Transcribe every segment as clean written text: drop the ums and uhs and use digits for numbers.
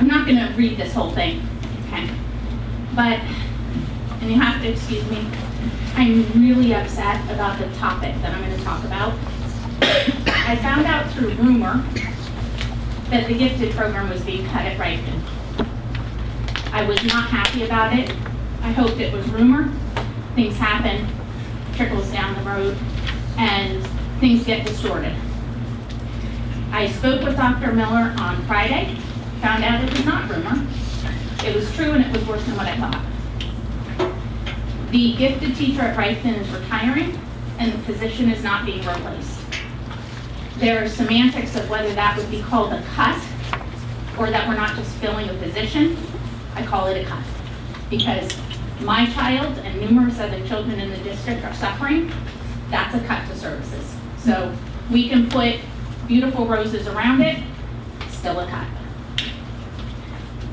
I'm not going to read this whole thing, okay? But, and you have to excuse me, I'm really upset about the topic that I'm going to talk about. I found out through rumor that the gifted program was being cut at Reichton. I was not happy about it. I hoped it was rumor. Things happen, trickles down the road, and things get distorted. I spoke with Dr. Miller on Friday, found out it was not rumor. It was true, and it was worse than what I thought. The gifted teacher at Reichton is retiring, and the position is not being replaced. There are semantics of whether that would be called a cut or that we're not just filling a position. I call it a cut because my child and numerous other children in the district are suffering. That's a cut to services. So we can put beautiful roses around it, still a cut.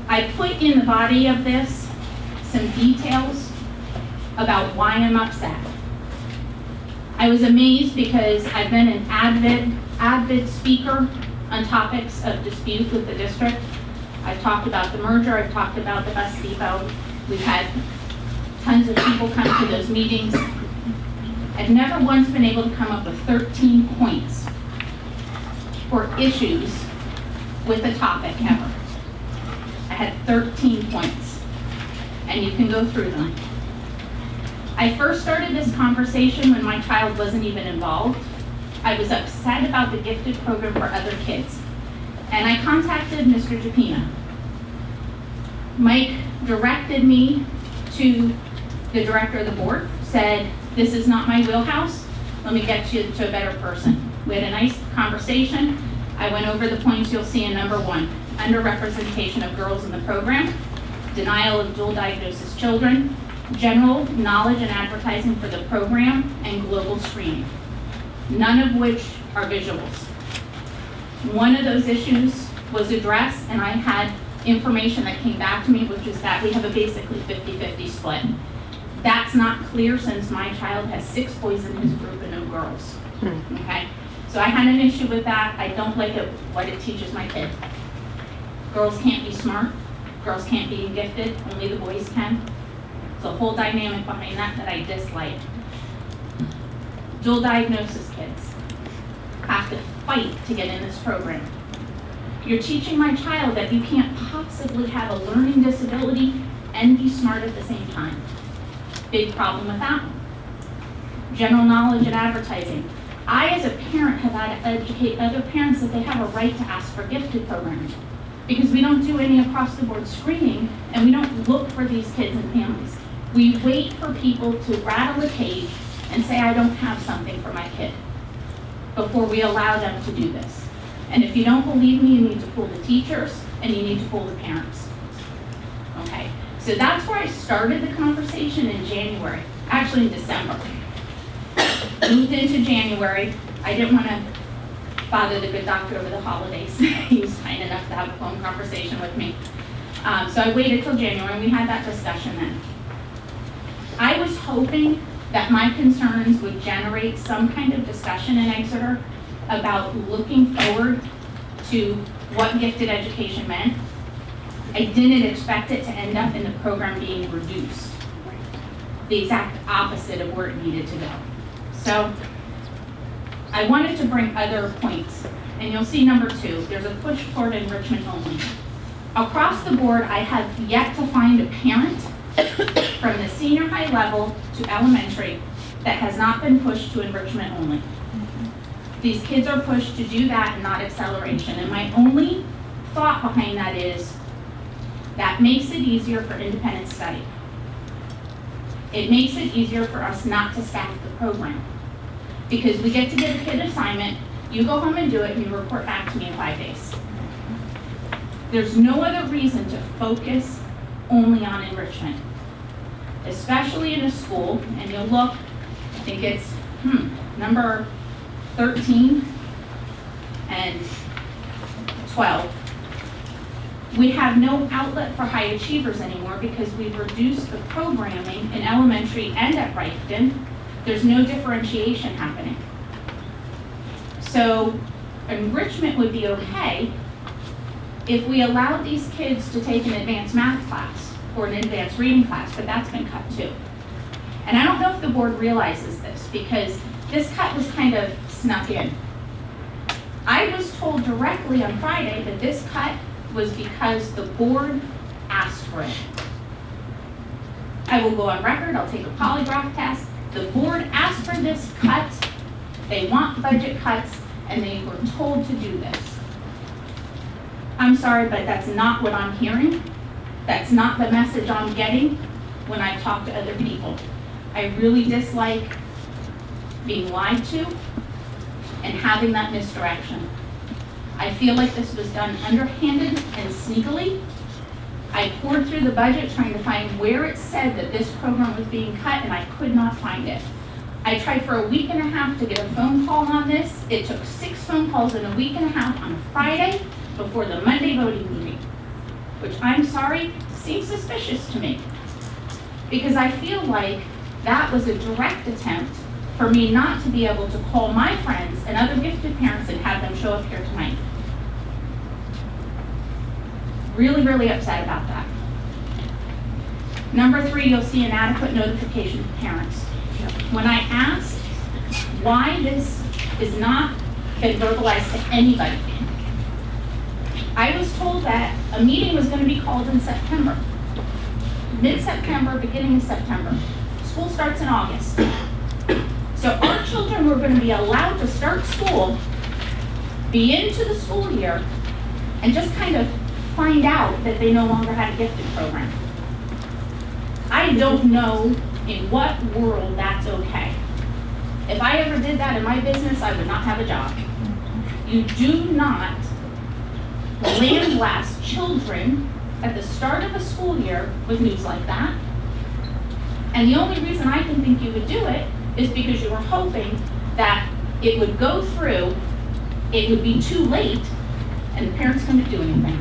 I put in the body of this some details about why I'm upset. I was amazed because I've been an avid speaker on topics of dispute with the district. I've talked about the merger, I've talked about the bus depot. We've had tons of people come to those meetings. I've never once been able to come up with 13 points or issues with a topic ever. I had 13 points, and you can go through them. I first started this conversation when my child wasn't even involved. I was upset about the gifted program for other kids, and I contacted Mr. Japina. Mike directed me to the director of the board, said, this is not my wheelhouse, let me get you to a better person. We had a nice conversation. I went over the points you'll see in number 1, underrepresentation of girls in the program, denial of dual diagnosis children, general knowledge and advertising for the program, and global screening, none of which are visuals. One of those issues was addressed, and I had information that came back to me, which is that we have a basically 50-50 split. That's not clear since my child has 6 boys in his group and no girls. Okay? So I had an issue with that. I don't like it, what it teaches my kid. Girls can't be smart. Girls can't be gifted. Only the boys can. There's a whole dynamic behind that that I dislike. Dual diagnosis kids have to fight to get in this program. You're teaching my child that you can't possibly have a learning disability and be smart at the same time. Big problem with that. General knowledge and advertising. I, as a parent, have had to educate other parents that they have a right to ask for gifted programs because we don't do any across-the-board screening and we don't look for these kids and families. We wait for people to rattle a cage and say, I don't have something for my kid before we allow them to do this. And if you don't believe me, you need to pull the teachers and you need to pull the parents. Okay, so that's where I started the conversation in January, actually in December. Moved into January. I didn't want to bother the good doctor over the holidays. He was kind enough to have a phone conversation with me. So I waited till January and we had that discussion then. I was hoping that my concerns would generate some kind of discussion in Exeter about looking forward to what gifted education meant. I didn't expect it to end up in the program being reduced, the exact opposite of where it needed to go. So I wanted to bring other points, and you'll see number 2, there's a push toward enrichment only. Across the board, I have yet to find a parent from the senior high level to elementary that has not been pushed to enrichment only. These kids are pushed to do that and not acceleration. And my only thought behind that is that makes it easier for independent study. It makes it easier for us not to staff the program. Because we get to give a kid an assignment, you go home and do it, and you report back to me in 5 days. There's no other reason to focus only on enrichment. Especially in a school, and you'll look, I think it's number 13 and 12. We have no outlet for high achievers anymore because we've reduced the programming in elementary and at Reichton. There's no differentiation happening. So enrichment would be okay, If we allowed these kids to take an advanced math class or an advanced reading class, but that's been cut too. And I don't know if the board realizes this because this cut was kind of snuck in. I was told directly on Friday that this cut was because the board asked for it. I will go on record, I'll take a polygraph test. The board asked for this cut, they want budget cuts, and they were told to do this. I'm sorry, but that's not what I'm hearing. That's not the message I'm getting when I talk to other people. I really dislike being lied to and having that misdirection. I feel like this was done underhanded and sneakily. I poured through the budget trying to find where it said that this program was being cut, and I could not find it. I tried for a week and a half to get a phone call on this. It took 6 phone calls in a week and a half on a Friday before the Monday voting meeting, which I'm sorry, seems suspicious to me. Because I feel like that was a direct attempt for me not to be able to call my friends and other gifted parents and have them show up here tonight. Really, really upset about that. Number 3, you'll see inadequate notification to parents. When I asked why this is not been verbalized to anybody, I was told that a meeting was going to be called in September. Mid-September, beginning of September. School starts in August. So our children were going to be allowed to start school, be into the school year, and just kind of find out that they no longer had a gifted program. I don't know in what world that's okay. If I ever did that in my business, I would not have a job. You do not blast children at the start of a school year with news like that. And the only reason I can think you would do it is because you were hoping that it would go through, it would be too late, and the parents couldn't do anything.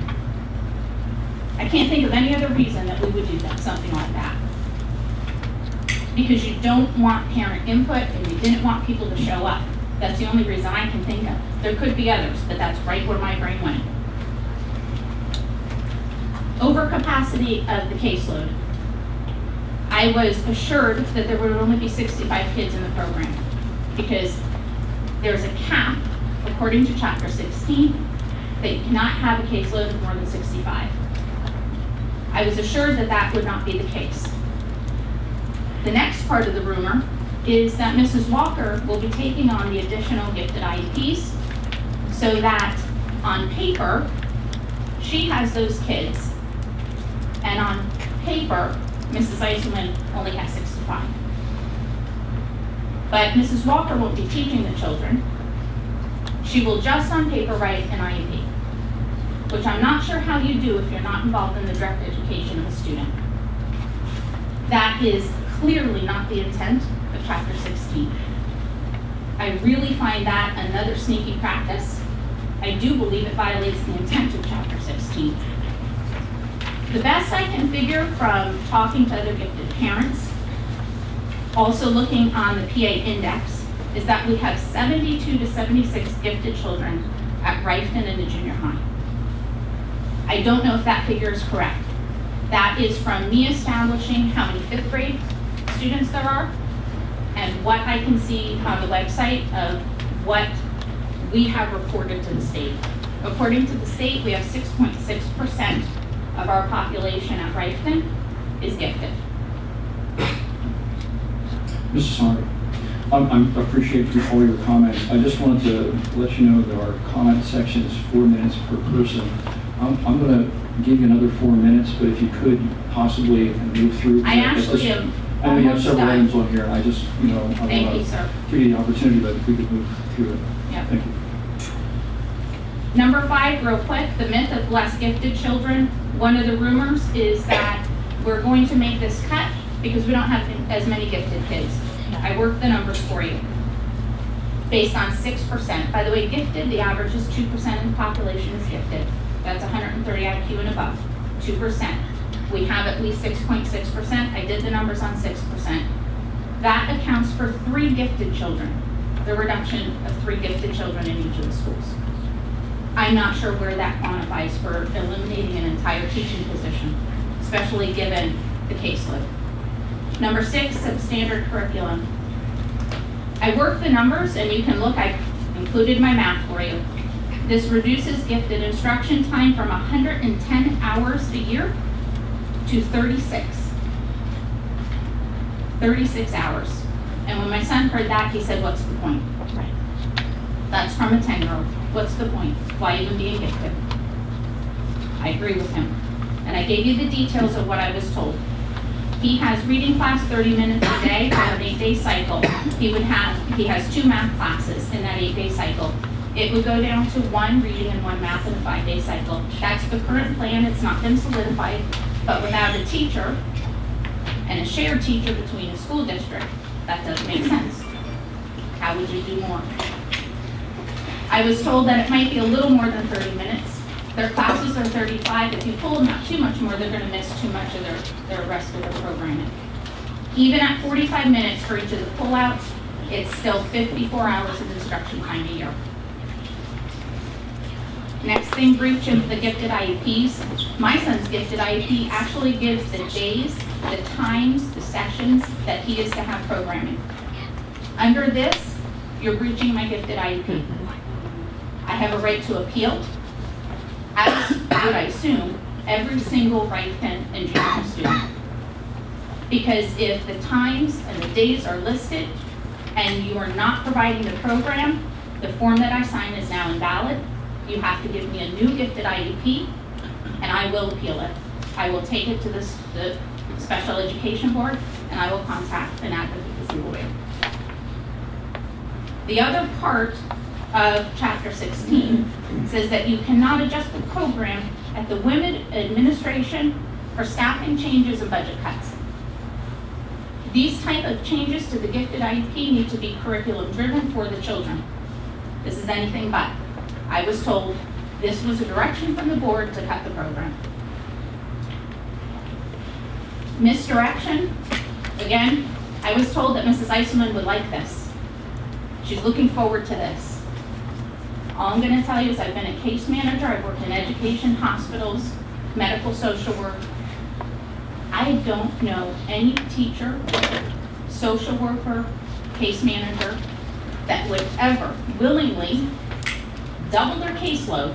I can't think of any other reason that we would do that, something like that. Because you don't want parent input and you didn't want people to show up. That's the only reason I can think of. There could be others, but that's right where my brain went. Overcapacity of the caseload. I was assured that there would only be 65 kids in the program because there's a cap, according to Chapter 16, that you cannot have a caseload of more than 65. I was assured that that would not be the case. The next part of the rumor is that Mrs. Walker will be taking on the additional gifted IEPs so that on paper, she has those kids, and on paper, Mrs. Eiselman only has 65. But Mrs. Walker won't be teaching the children. She will just on paper write an IEP, which I'm not sure how you do if you're not involved in the direct education of a student. That is clearly not the intent of Chapter 16. I really find that another sneaky practice. I do believe it violates the intent of Chapter 16. The best I can figure from talking to other gifted parents, also looking on the PA index, is that we have 72 to 76 gifted children at Rifton in the junior high. I don't know if that figure is correct. That is from me establishing how many 5th grade students there are and what I can see on the website of what we have reported to the state. According to the state, we have 6.6% of our population at Rifton is gifted. Mrs. Sonner, I appreciate all your comments. I just wanted to let you know that our comment section is 4 minutes per person. I'm going to give you another 4 minutes, but if you could possibly move through. I actually am I know you have almost several done. items on here. I just, I want to give you the opportunity, but if we could move through it. Yep. Thank you. Number 5, real quick, the myth of less gifted children. One of the rumors is that we're going to make this cut because we don't have as many gifted kids. I worked the numbers for you. Based on 6%. By the way, gifted, the average is 2% of the population is gifted. That's 130 IQ and above, 2%. We have at least 6.6%. I did the numbers on 6%. That accounts for 3 gifted children, the reduction of 3 gifted children in each of the schools. I'm not sure where that quantifies for eliminating an entire teaching position, especially given the caseload. Number 6, substandard curriculum. I worked the numbers, and you can look, I included my math for you. This reduces gifted instruction time from 110 hours a year to 36. 36 hours. And when my son heard that, he said, what's the point? Right. That's from a 10-year-old. What's the point? Why even being gifted? I agree with him. And I gave you the details of what I was told. He has reading class 30 minutes a day on an 8-day cycle. He has 2 math classes in that 8-day cycle. It would go down to 1 reading and 1 math in a 5-day cycle. That's the current plan. It's not been solidified. But without a teacher and a shared teacher between a school district, that doesn't make sense. How would you do more? I was told that it might be a little more than 30 minutes. Their classes are 35. If you pull them out too much more, they're going to miss too much of their rest of their programming. Even at 45 minutes for each of the pullouts, it's still 54 hours of instruction time a year. Next thing, breach of the gifted IEPs. My son's gifted IEP actually gives the days, the times, the sessions that he is to have programming. Under this, you're breaching my gifted IEP. I have a right to appeal, as would I assume every single right-hand and junior student. Because if the times and the days are listed and you are not providing the program, the form that I sign is now invalid. You have to give me a new gifted IEP, and I will appeal it. I will take it to the special education board, and I will contact an advocacy lawyer. The other part of Chapter 16 says that you cannot adjust the program at the women administration for staffing changes and budget cuts. These type of changes to the gifted IEP need to be curriculum driven for the children. This is anything but. I was told this was a direction from the board to cut the program. Misdirection, again, I was told that Mrs. Eiselman would like this. She's looking forward to this. All I'm going to tell you is I've been a case manager. I've worked in education, hospitals, medical social work. I don't know any teacher, social worker, case manager that would ever willingly double their caseload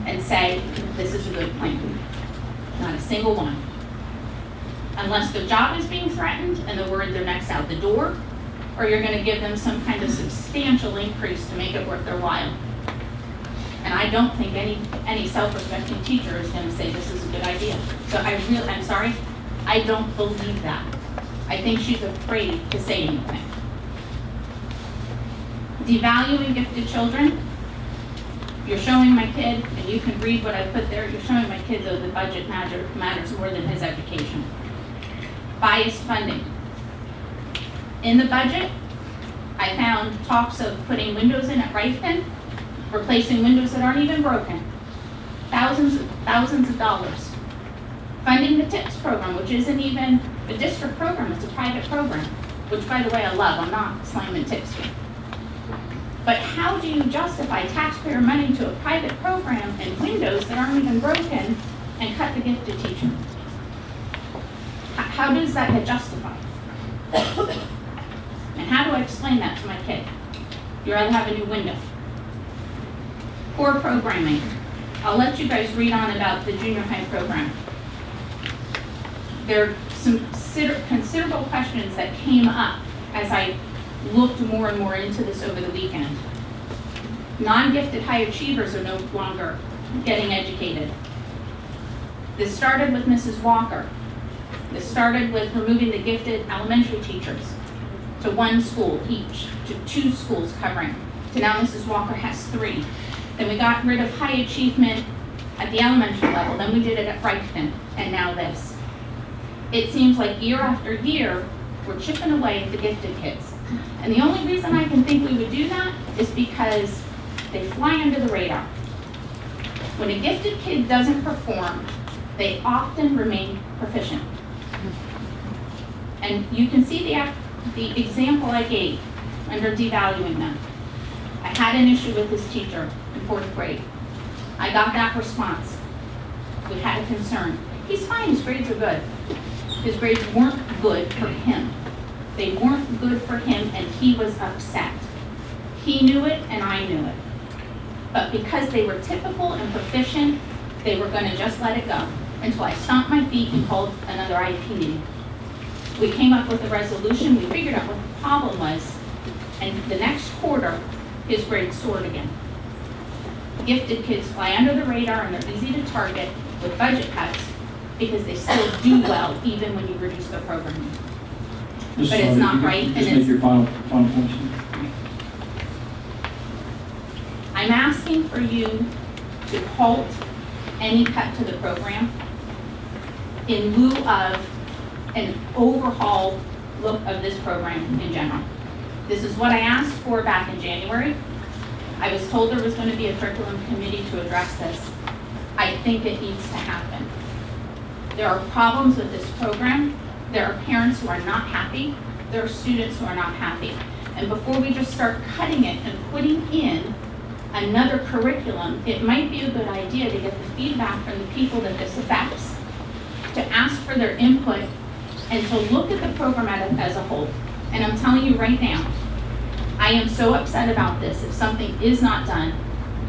and say, this is a good plan. Not a single one. Unless their job is being threatened and they're worried their neck's out the door, or you're going to give them some kind of substantial increase to make it worth their while. And I don't think any self-respecting teacher is going to say this is a good idea. So I'm sorry, I don't believe that. I think she's afraid to say anything. Devaluing gifted children. You're showing my kid, and you can read what I put there, you're showing my kid though the budget matters more than his education. Biased funding. In the budget, I found talks of putting windows in at Rifkin, replacing windows that aren't even broken. Thousands of dollars. Funding the TIPS program, which isn't even a district program, it's a private program, which by the way I love, I'm not slamming TIPS here. But how do you justify taxpayer money to a private program and windows that aren't even broken and cut the gifted teacher? How does that get justified? And how do I explain that to my kid? You'd rather have a new window. Poor programming. I'll let you guys read on about the junior high program. There are some considerable questions that came up as I looked more and more into this over the weekend. Non-gifted high achievers are no longer getting educated. This started with Mrs. Walker. This started with removing the gifted elementary teachers to 1 school each, to 2 schools covering, to now Mrs. Walker has 3. Then we got rid of high achievement at the elementary level, then we did it at Reichton, and now this. It seems like year after year, we're chipping away at the gifted kids. And the only reason I can think we would do that is because they fly under the radar. When a gifted kid doesn't perform, they often remain proficient. And you can see the example I gave under devaluing them. I had an issue with his teacher in 4th grade. I got that response. We had a concern. He's fine, his grades are good. His grades weren't good for him. They weren't good for him, and he was upset. He knew it, and I knew it. But because they were typical and proficient, they were gonna just let it go until I stomped my feet and called another IEP meeting. We came up with a resolution, we figured out what the problem was, and the next quarter, his grades soared again. Gifted kids fly under the radar and they're easy to target with budget cuts because they still do well even when you reduce their programming. Mrs. But it's Harvey, not you right, and Just make it's- your final points. I'm asking for you to halt any cut to the program in lieu of an overhaul look of this program in general. This is what I asked for back in January. I was told there was going to be a curriculum committee to address this. I think it needs to happen. There are problems with this program. There are parents who are not happy. There are students who are not happy. And before we just start cutting it and putting in another curriculum, it might be a good idea to get the feedback from the people that this affects, to ask for their input, and to look at the program as a whole. And I'm telling you right now, I am so upset about this. If something is not done,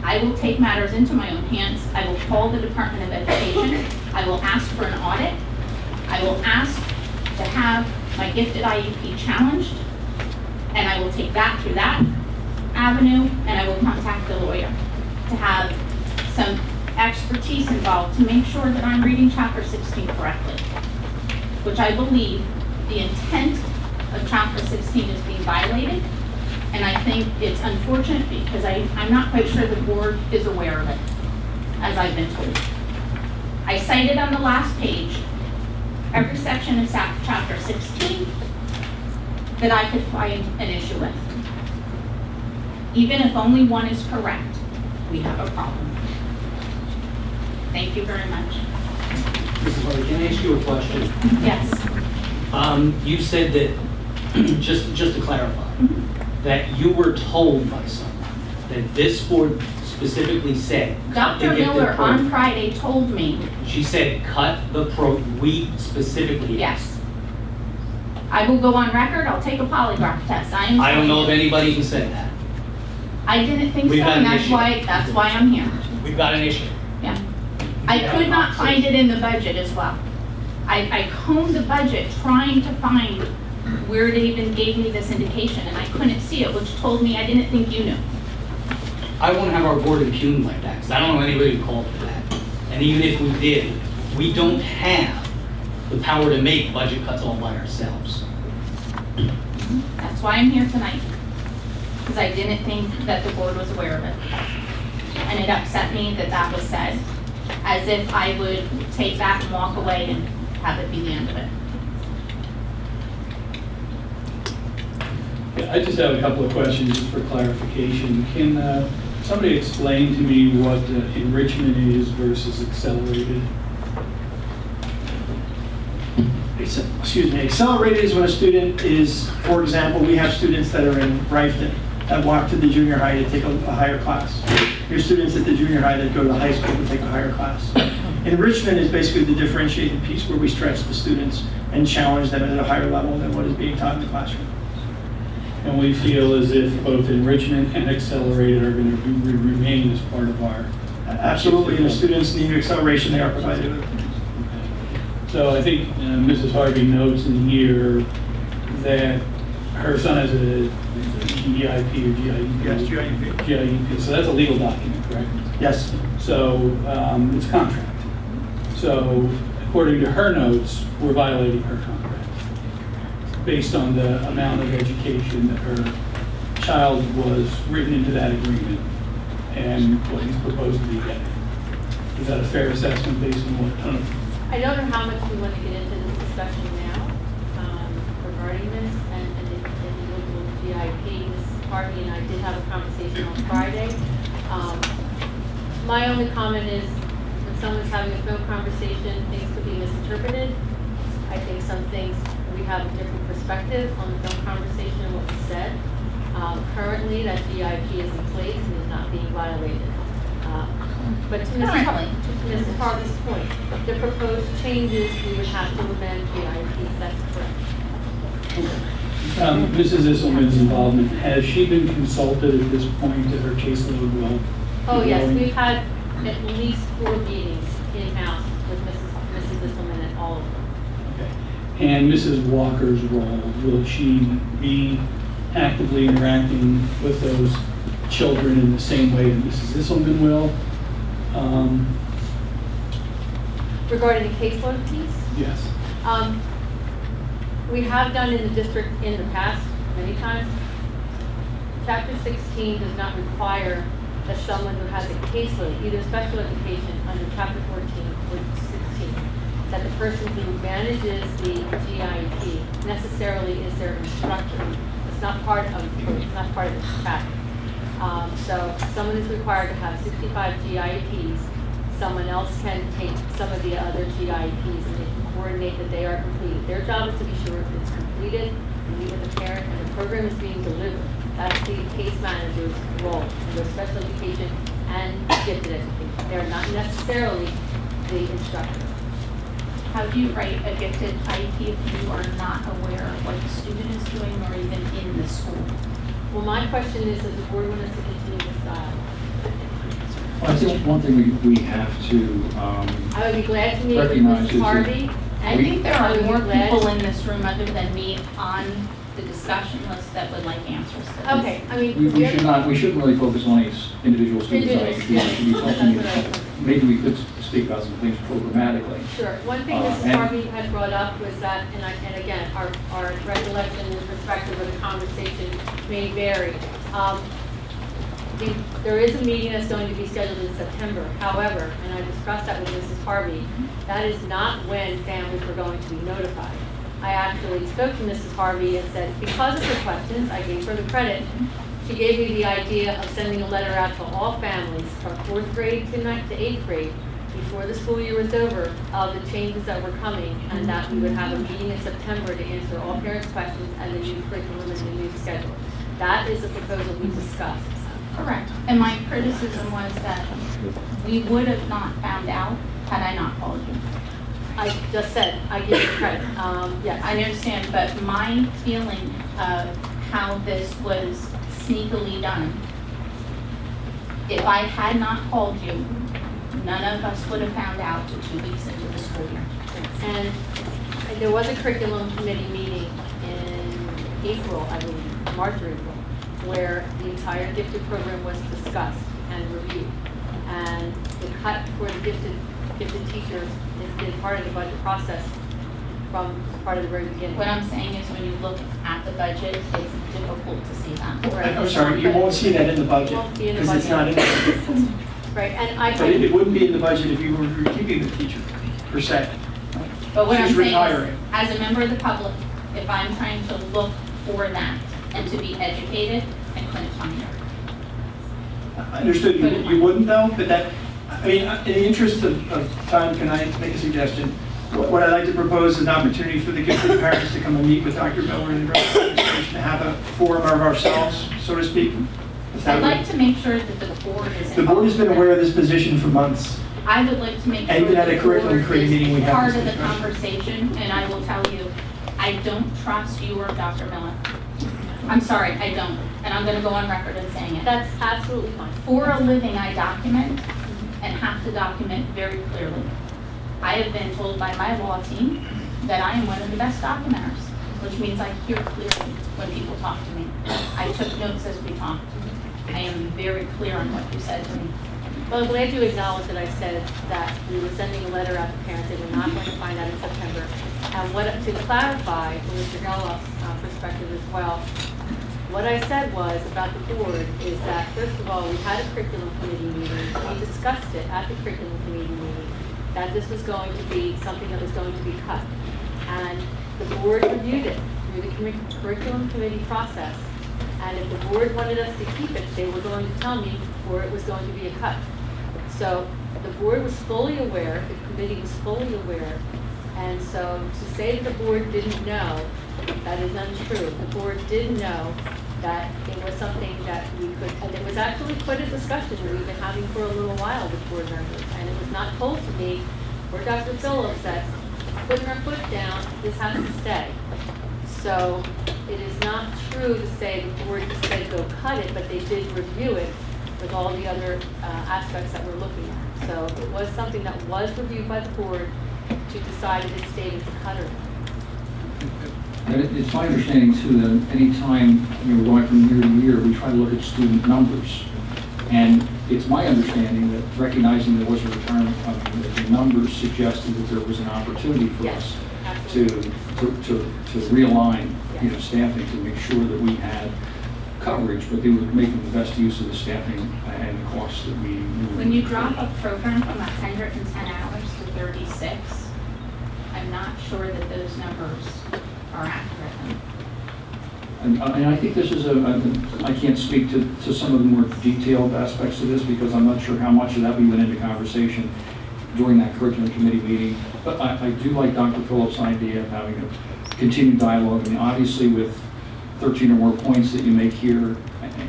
I will take matters into my own hands. I will call the Department of Education. I will ask for an audit. I will ask to have my gifted IEP challenged, and I will take that through that avenue, and I will contact the lawyer to have some expertise involved to make sure that I'm reading Chapter 16 correctly, which I believe the intent of Chapter 16 is being violated, and I think it's unfortunate because I'm not quite sure the board is aware of it, as I've been told. I cited on the last page every section in Chapter 16 that I could find an issue with. Even if only one is correct, we have a problem. Thank you very much. Mrs. Harvey, can I ask you a question? Yes. You said that, just to clarify, that you were told by someone that this board specifically said, cut the Dr. gifted Miller on program. Friday told me, She said, cut the we specifically. yes. I will go on record, I'll take a polygraph test. I don't know if anybody can say that. I didn't think so, We've got and an that's issue. why I'm here. We've got an issue. Yeah. I could not find it in the budget as well. I combed the budget trying to find where it even gave me this indication, and I couldn't see it, which told me I didn't think you knew. I won't have our board impugned like that, because I don't know anybody who called for that. And even if we did, we don't have the power to make budget cuts all by ourselves. That's why I'm here tonight, because I didn't think that the board was aware of it. And it upset me that that was said, as if I would take that and walk away and have it be the end of it. Yeah, I just have a couple of questions just for clarification. Can somebody explain to me what enrichment is versus accelerated? Excuse me, accelerated is when a student is, for example, we have students that are in Rifton that walk to the junior high to take a higher class. Here's students at the junior high that go to high school to take a higher class. Enrichment is basically the differentiated piece where we stretch the students and challenge them at a higher level than what is being taught in the classroom. And we feel as if both enrichment and accelerated are going to remain as part of our... Absolutely, and if students need acceleration, they are provided with. So I think Mrs. Harvey notes in here that her son has a GIP or GIEP. Yes, GIEP. GIEP, so that's a legal document, correct? Yes. So it's contract. So according to her notes, we're violating her contract based on the amount of education that her child was written into that agreement and what he's proposed to be getting. Is that a fair assessment based on what? I don't know how much we want to get into this discussion now regarding this and the individual GIP. Ms. Harvey and I did have a conversation on Friday. My only comment is when someone's having a phone conversation, things could be misinterpreted. I think some things we have a different perspective on the phone conversation and what was said. Currently, that GIP is in place and is not being violated. But to Currently. Mrs. Harvey's point, the proposed changes, we would have to amend GIP, that's correct. Mrs. Isselman's involvement, has she been consulted at this point that her caseload will? Oh, be yes, growing? we've had at least 4 meetings in-house with Mrs. Isselman and all of them. Okay. And Mrs. Walker's role, will she be actively interacting with those children in the same way that Mrs. Isselman will? Regarding the caseload piece, Yes. we have done in the district in the past, many times. Chapter 16 does not require that someone who has a caseload, either special education under Chapter 14 or 16, that the person who manages the GIEP necessarily is their instructor. It's not part of the chapter. So someone is required to have 65 GIEPs. Someone else can take some of the other GIEPs and they can coordinate that they are completed. Their job is to be sure it's completed, and meet with the parent, and the program is being delivered. That's the case manager's role in both special education and gifted education. They are not necessarily the instructor. How do you write a gifted IEP if you are not aware of what the student is doing or even in the school? Well, my question is, does the board want us to continue this dialogue? Well, I think one thing we have to, I would be glad to meet with Recognize Mrs. is Harvey. I think there I are would be more glad- people in this room other than me on the discussion list that would like answers to this. Okay, I mean. we shouldn't really focus on each individual student's Individuals, IEP. yeah. We should be talking, That's what I- maybe we could speak about some things programmatically. Sure. One thing Mrs. And- Harvey had brought up was that, and again, our recollection and perspective of the conversation may vary. There is a meeting that's going to be scheduled in September. However, and I discussed that with Mrs. Harvey, that is not when families were going to be notified. I actually spoke to Mrs. Harvey and said, because of her questions, I gave her the credit. She gave me the idea of sending a letter out to all families from 4th grade to 8th grade before the school year was over of the changes that were coming, and that we would have a meeting in September to answer all parents' questions and the new curriculum and the new schedule. That is the proposal we discussed. Correct. And my criticism was that we would have not found out had I not called you. I just said, I give you credit. Yes, I understand, but my feeling of how this was sneakily done, if I had not called you, none of us would have found out till 2 weeks into the school year. And there was a curriculum committee meeting in April, I believe, March or April, where the entire gifted program was discussed and reviewed. And the cut for the gifted teachers has been part of the budget process from part of the very beginning. What I'm saying is when you look at the budget, it's difficult to see that. I'm sorry, you won't see that in the budget, Won't be in the because it's not in the budget. Right, and I But it think, wouldn't be in the budget if you were keeping the teacher, per se. But what I'm She's saying is, retiring. as a member of the public, if I'm trying to look for that and to be educated, I couldn't find it. I understood you wouldn't though, but that, I mean, in the interest of time, can I make a suggestion? What I'd like to propose is an opportunity for the gifted parents to come and meet with Dr. Miller and the rest of the administration, to have a forum of ourselves, so to speak. If that I'd would- like to make sure that the board is. The board has been aware of this position for months. I would like to make And sure even at a that the curriculum board committee meeting, we is have part this of the discussion. conversation, and I will tell you, I don't trust you or Dr. Miller. I'm sorry, I don't, and I'm gonna go on record in saying it. that's absolutely fine. For a living, I document and have to document very clearly. I have been told by my law team that I am one of the best documenters, which means I hear clearly when people talk to me. I took notes as we talked. I am very clear on what you said to me. Well, I'm glad you acknowledged that I said that we were sending a letter out to parents, they were not going to find out in September. And to clarify from Mr. Gelloff's perspective as well, what I said was about the board is that, first of all, we had a curriculum committee meeting. We discussed it at the curriculum committee meeting, that this was going to be something that was going to be cut. And the board reviewed it through the curriculum committee process. And if the board wanted us to keep it, they were going to tell me before it was going to be a cut. So the board was fully aware, the committee was fully aware. And so to say that the board didn't know That is untrue. The board did know that it was something that we could, and it was actually quite a discussion that we've been having for a little while with board members. And it was not told to me or Dr. Phillips that putting our foot down, this has to stay. So it is not true to say the board said go cut it, but they did review it with all the other aspects that we're looking at. So it was something that was reviewed by the board to decide if it stayed as a cutter. And it's my understanding too that any time we're going from year to year, we try to look at student numbers. And it's my understanding that recognizing there was a return, the numbers suggested that there was an opportunity for Yes, us to realign, staffing to make sure that we had coverage, but they were making the best use of the staffing and the costs that we knew. When you drop a program from 110 hours to 36, I'm not sure that those numbers are accurate. And I think this is I can't speak to some of the more detailed aspects of this because I'm not sure how much of that we went into conversation during that curriculum committee meeting. But I do like Dr. Phillips' idea of having a continued dialogue. I mean, obviously with 13 or more points that you make here,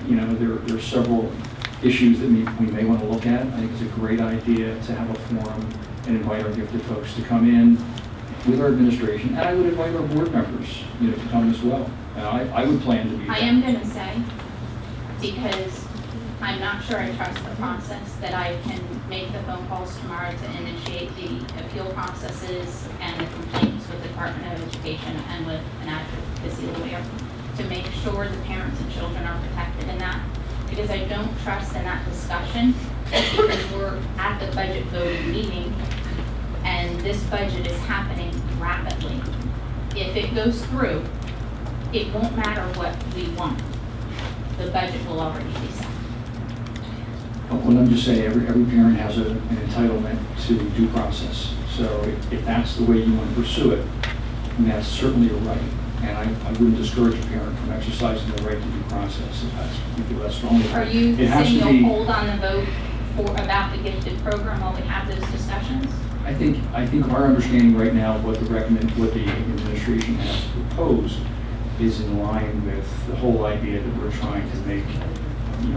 there are several issues that we may want to look at. I think it's a great idea to have a forum and invite our gifted folks to come in with our administration, and I would invite our board members, to come as well. I would plan to be there. I am going to say, because I'm not sure I trust the process, that I can make the phone calls tomorrow to initiate the appeal processes and the complaints with the Department of Education and with an advocacy lawyer to make sure the parents and children are protected in that. Because I don't trust in that discussion, because we're at the budget voting meeting and this budget is happening rapidly. If it goes through, it won't matter what we want. The budget will already be set. Well, I'm just saying, every parent has an entitlement to due process. So if that's the way you want to pursue it, then that's certainly a right. And I wouldn't discourage a parent from exercising the right to due process if you feel that strongly. Are you It has saying to you'll be- hold on the vote about the gifted program while we have those discussions? I think our understanding right now of what the administration has proposed is in line with the whole idea that we're trying to make,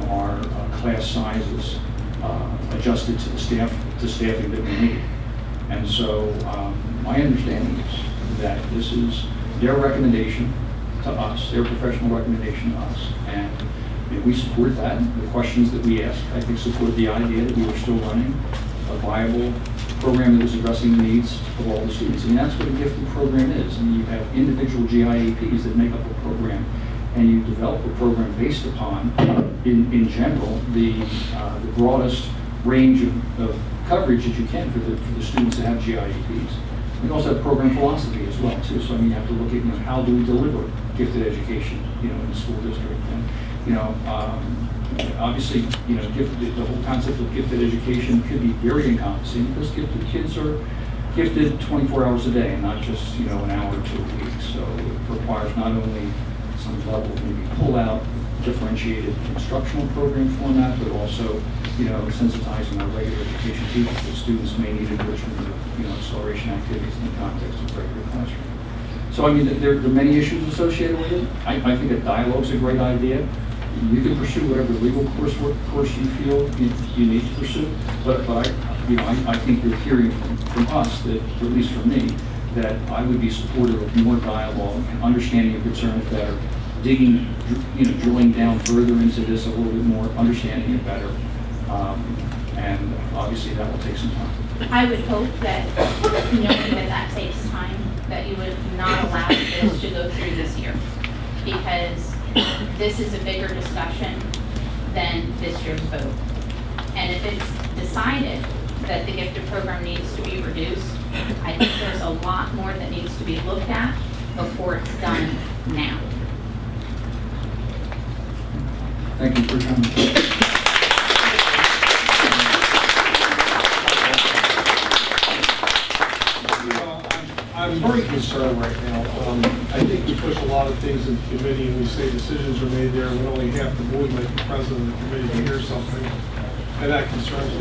our class sizes adjusted to the staffing that we need. And so my understanding is that this is their recommendation to us, their professional recommendation to us, and we support that. The questions that we ask, I think, support the idea that we are still running a viable program that is addressing the needs of all the students. And that's what a gifted program is. And you have individual GIAPs that make up a program, and you develop a program based upon, in general, the broadest range of coverage that you can for the students that have GIAPs. We also have program philosophy as well, too. So you have to look at how do we deliver gifted education, in the school district. And, obviously, the whole concept of gifted education could be very encompassing because gifted kids are gifted 24 hours a day and not just, an hour or two a week. So it requires not only some level of maybe pull-out, differentiated instructional program format, but also, sensitizing our regular education teachers that students may need enrichment of, acceleration activities in the context of regular classroom. So, there are many issues associated with it. I think a dialogue's a great idea. You can pursue whatever legal course you feel you need to pursue, but I think you're hearing from us, that, or at least from me, that I would be supportive of more dialogue and understanding your concerns better, digging, drilling down further into this a little bit more, understanding it better, and obviously that will take some time. I would hope that, knowing that takes time, that you would not allow this to go through this year. Because this is a bigger discussion than this year's vote. And if it's decided that the gifted program needs to be reduced, I think there's a lot more that needs to be looked at before it's done now. Thank you for coming. I'm very concerned right now. I think we push a lot of things in the committee and we say decisions are made there, and only half the board, like the president of the committee, can hear something, and that concerns me.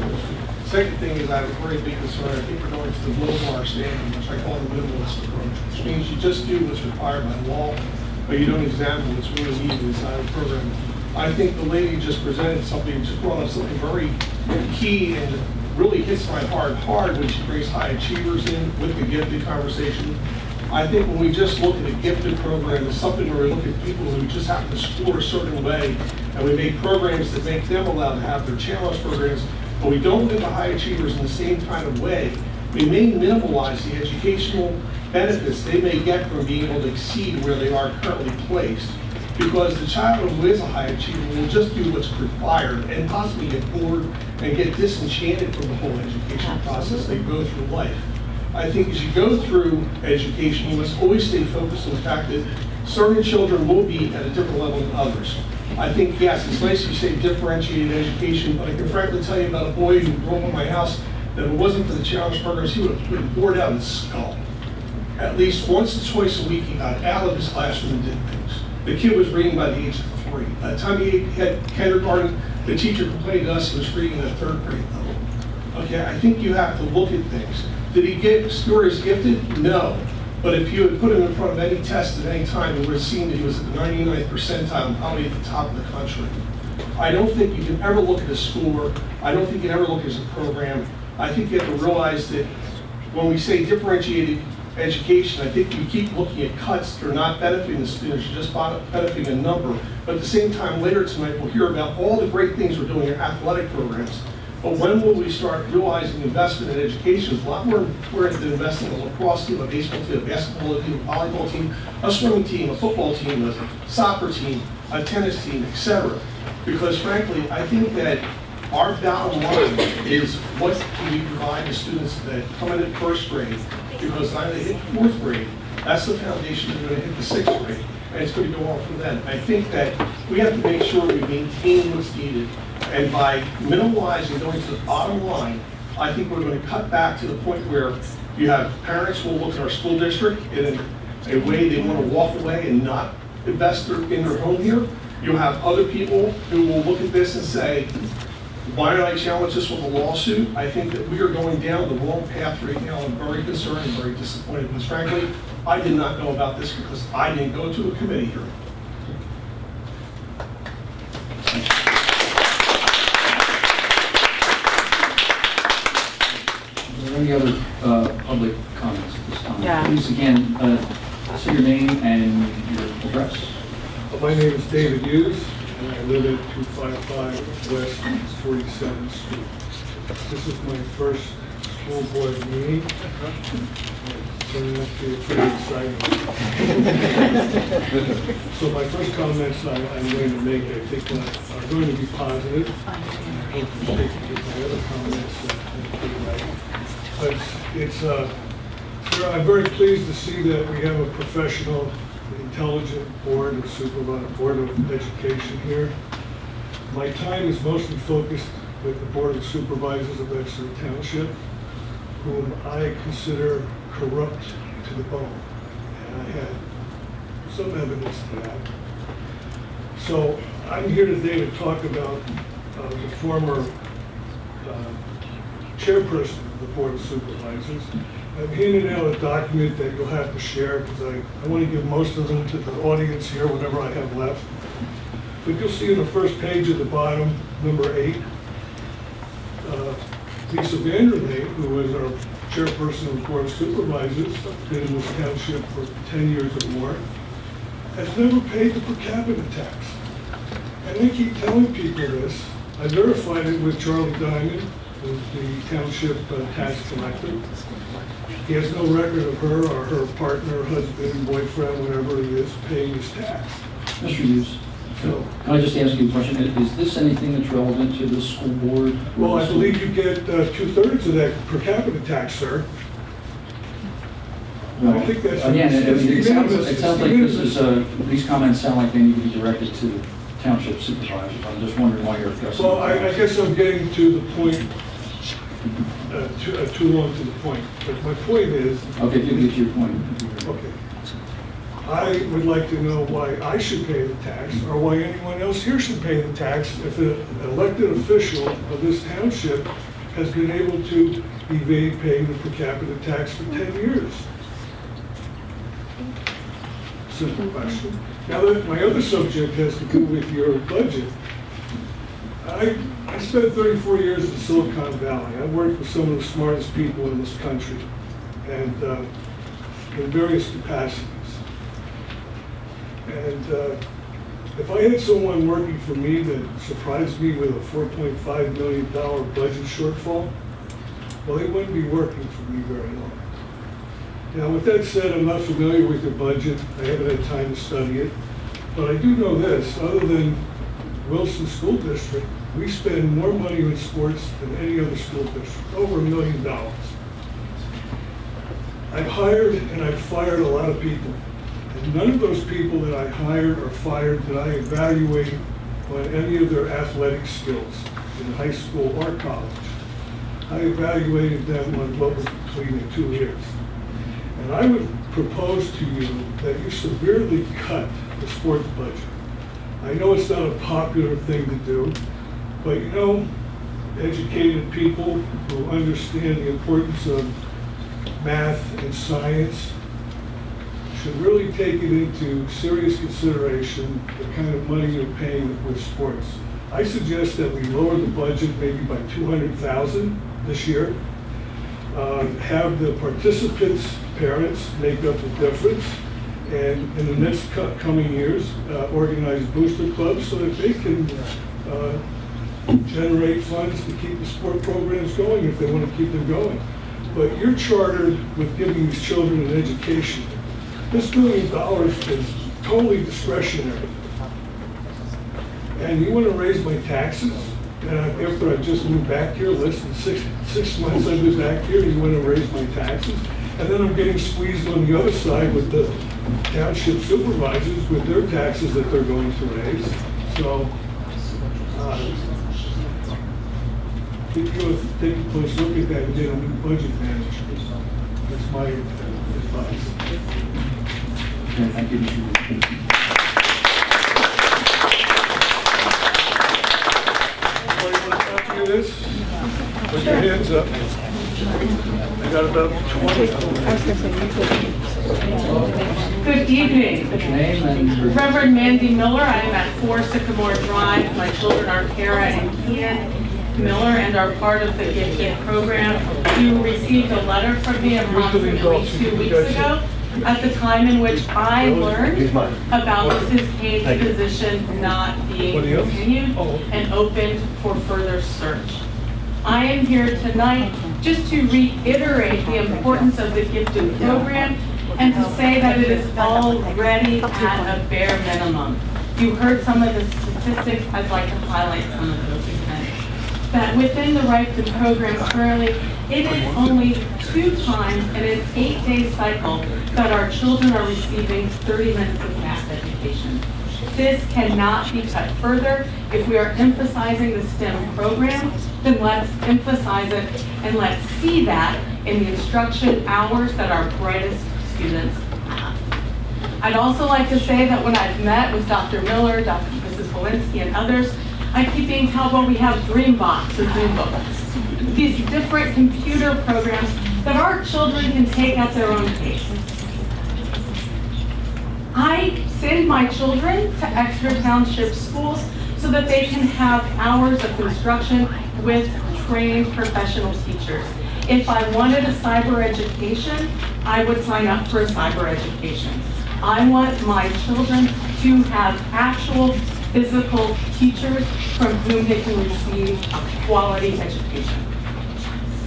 Second thing is I have a very big concern. I think we're going to the low bar standard, which I call the minimalist approach, which means you just do what's required by law, but you don't examine what's really needed inside the program. I think the lady just presented something, just brought up something very key and really hits my heart hard when she brings high achievers in with the gifted conversation. I think when we just look at a gifted program, it's something where we look at people who just happen to score a certain way, and we make programs that make them allowed to have their challenge programs, but we don't look at the high achievers in the same kind of way. We may minimize the educational benefits they may get from being able to exceed where they are currently placed, because the child who is a high achiever will just do what's required and possibly get bored and get disenchanted from the whole education process they go through life. I think as you go through education, you must always stay focused on the fact that certain children will be at a different level than others. I think, yes, it's nice you say differentiated education, but I can frankly tell you about a boy who grew up in my house that if it wasn't for the challenge programs, he would have been bored out of his skull. At least once or twice a week, he got out of his classroom and did things. The kid was reading by the age of 3. By the time he had kindergarten, the teacher complained to us he was reading at a 3rd grade level. Okay, I think you have to look at things. Did he get stories gifted? No. But if you had put him in front of any test at any time, you would have seen that he was at the 99th percentile, probably at the top of the country. I don't think you can ever look at his schoolwork. I don't think you can ever look at his program. I think you have to realize that when we say differentiated education, I think we keep looking at cuts that are not benefiting the students, you're just benefiting a number. But at the same time, later tonight, we'll hear about all the great things we're doing in athletic programs. But when will we start realizing investment in education is a lot more important than investing in a lacrosse team, a baseball team, a basketball team, a volleyball team, a swimming team, a football team, a soccer team, a tennis team, etc. Because frankly, I think that our bottom line is what can we provide to students that come in at 1st grade, because now they hit 4th grade, that's the foundation they're going to hit the 6th grade, and it's going to go on from then. I think that we have to make sure we maintain what's needed, and by minimalizing going to the bottom line, I think we're going to cut back to the point where you have parents who will look at our school district in a way they want to walk away and not invest in their home here. You'll have other people who will look at this and say, why did I challenge this with a lawsuit? I think that we are going down the wrong path right now. I'm very concerned and very disappointed, because frankly, I did not know about this because I didn't go to a committee hearing. Are there any other public comments at this time? Yeah. Please, again, say your name and your address. My name is David Hughes, and I live at 255 West 47th Street. This is my first school board meeting. It's turning out to be pretty exciting. So my first comments I'm going to make, I think, are going to be positive. I hope to take my other comments but I'm very pleased to see that we have a professional, intelligent board of education here. My time is mostly focused with the Board of Supervisors of Exeter Township, whom I consider corrupt to the bone. And I had some evidence to that. So I'm here today to talk about the former chairperson of the Board of Supervisors. I'm handing out a document that you'll have to share because I want to give most of them to the audience here, whatever I have left. But you'll see on the first page at the bottom, number 8, Lisa Vanderlee, who was our chairperson of the Board of Supervisors, been in this township for 10 years or more, has never paid the per capita tax. And they keep telling people this. I verified it with Charlie Diamond, who's the township tax collector. He has no record of her or her partner, husband, boyfriend, whatever he is, paying his tax. Mr. Hughes, can I just ask you a question? Is this anything that's relevant to the school board? Well, I believe you get 2/3 of that per capita tax, sir. Well, I think that's... Again, it sounds like this is... is, these comments sound like they need to be directed to the township supervisors. I'm just wondering why you're addressing. Well, I guess I'm getting to the point, too long to the point. But my point is... Okay, if you get to your point. Okay. I would like to know why I should pay the tax, or why anyone else here should pay the tax if an elected official of this township has been able to evade paying the per capita tax for 10 years? Simple question. Now, my other subject has to do with your budget. I spent 34 years in Silicon Valley. I worked with some of the smartest people in this country, and in various capacities. And if I had someone working for me that surprised me with a $4.5 million budget shortfall, well, they wouldn't be working for me very long. Now, with that said, I'm not familiar with your budget. I haven't had time to study it. But I do know this, other than Wilson School District, we spend more money on sports than any other school district, over $1 million. I've hired and I've fired a lot of people. And none of those people that I hired or fired did I evaluate on any of their athletic skills in high school or college. I evaluated them on what was between the 2 years. And I would propose to you that you severely cut the sports budget. I know it's not a popular thing to do, but you know, educated people who understand the importance of math and science should really take it into serious consideration, the kind of money you're paying with sports. I suggest that we lower the budget maybe by $200,000 this year. Have the participants' parents make up the difference, and in the next coming years, organize booster clubs so that they can generate funds to keep the sport programs going if they want to keep them going. But you're chartered with giving these children an education. This $1 million is totally discretionary. And you want to raise my taxes? After I just moved back here, less than six months I've been back here, you want to raise my taxes? And then I'm getting squeezed on the other side with the township supervisors with their taxes that they're going to raise. So, if you take a close look at that and get a new budget manager, that's my advice. Okay, thank you, Mr. Booth. Anybody want to copy this? Put your hands up. I got about 20. Good evening. Name and Reverend Mandy Miller. I am at 4 Sycamore Drive. My children are Kara and Kian Miller and are part of the Gifted program. You received a letter from me approximately 2 weeks ago at the time in which I learned about Mrs. Kane's position not being continued and opened for further search. I am here tonight just to reiterate the importance of the Gifted program and to say that it is already at a bare minimum. You heard some of the statistics. I'd like to highlight some of those again. That within the Right to programs currently, it is only 2 times in an 8-day cycle that our children are receiving 30 minutes of math education. This cannot be cut further. If we are emphasizing the STEM program, then let's emphasize it and let's see that in the instruction hours that our brightest students have. I'd also like to say that when I've met with Dr. Miller, Mrs. Polinsky, and others, I keep being told, well, we have Dreambox or Dreambooks, these different computer programs that our children can take at their own pace. I send my children to Exeter Township schools so that they can have hours of instruction with trained professional teachers. If I wanted a cyber education, I would sign up for a cyber education. I want my children to have actual physical teachers from whom they can receive a quality education.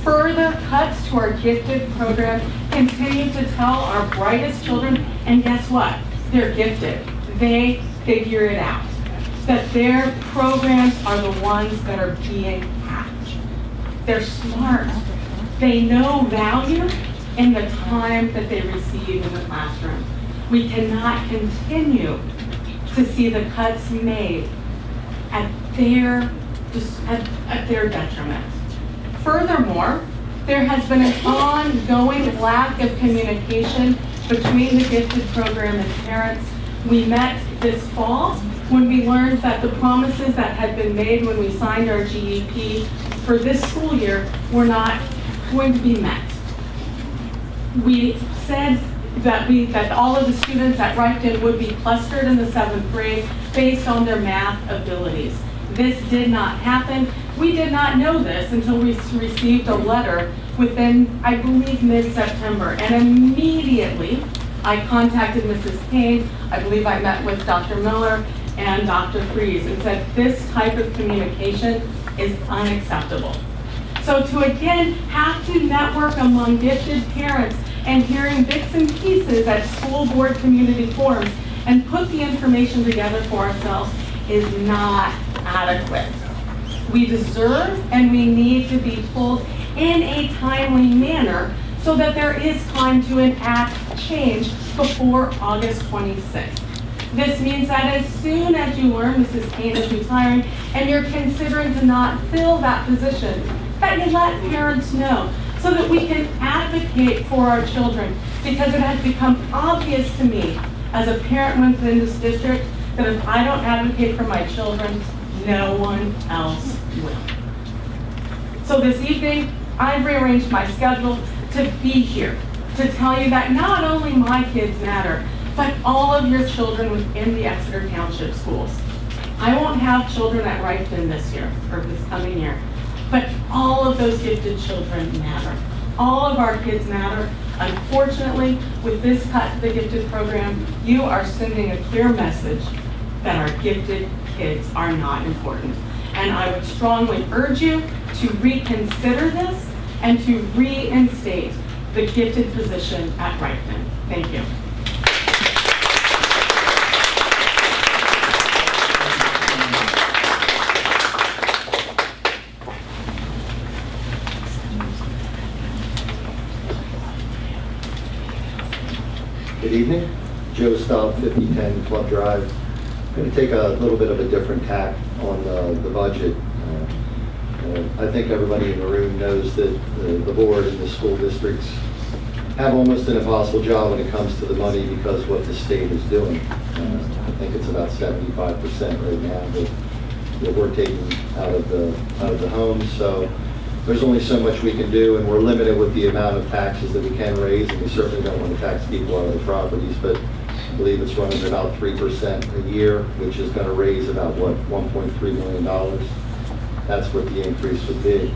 Further cuts to our Gifted program continue to tell our brightest children, and guess what? They're gifted. They figure it out. That their programs are the ones that are being hacked. They're smart. They know value in the time that they receive in the classroom. We cannot continue to see the cuts made at their detriment. Furthermore, there has been an ongoing lack of communication between the Gifted program and parents. We met this fall when we learned that the promises that had been made when we signed our GEP for this school year were not going to be met. We said that all of the students at Reichton would be clustered in the 7th grade based on their math abilities. This did not happen. We did not know this until we received a letter within, I believe, mid-September. And immediately, I contacted Mrs. Kane. I believe I met with Dr. Miller and Dr. Freeze and said, this type of communication is unacceptable. So to again have to network among gifted parents and hearing bits and pieces at school board community forums and put the information together for ourselves is not adequate. We deserve and we need to be told in a timely manner so that there is time to enact change before August 26th. This means that as soon as you learn Mrs. Kane is retiring and you're considering to not fill that position, that you let parents know so that we can advocate for our children, because it has become obvious to me as a parent within this district that if I don't advocate for my children, no one else will. So this evening, I've rearranged my schedule to be here, to tell you that not only my kids matter, but all of your children within the Exeter Township schools. I won't have children at Reichton this year, or this coming year, but all of those gifted children matter. All of our kids matter. Unfortunately, with this cut to the gifted program, you are sending a clear message that our gifted kids are not important. And I would strongly urge you to reconsider this and to reinstate the gifted position at Reichton. Thank you. Good evening. Joe Staub, 5010 Club Drive. I'm going to take a little bit of a different tack on the budget. I think everybody in the room knows that the board and the school districts have almost an impossible job when it comes to the money because what the state is doing. I think it's about 75% right now that we're taking out of the homes. So there's only so much we can do, and we're limited with the amount of taxes that we can raise, and we certainly don't want to tax people out of their properties, but I believe it's running about 3% a year, which is going to raise about, what, $1.3 million. That's what the increase would be.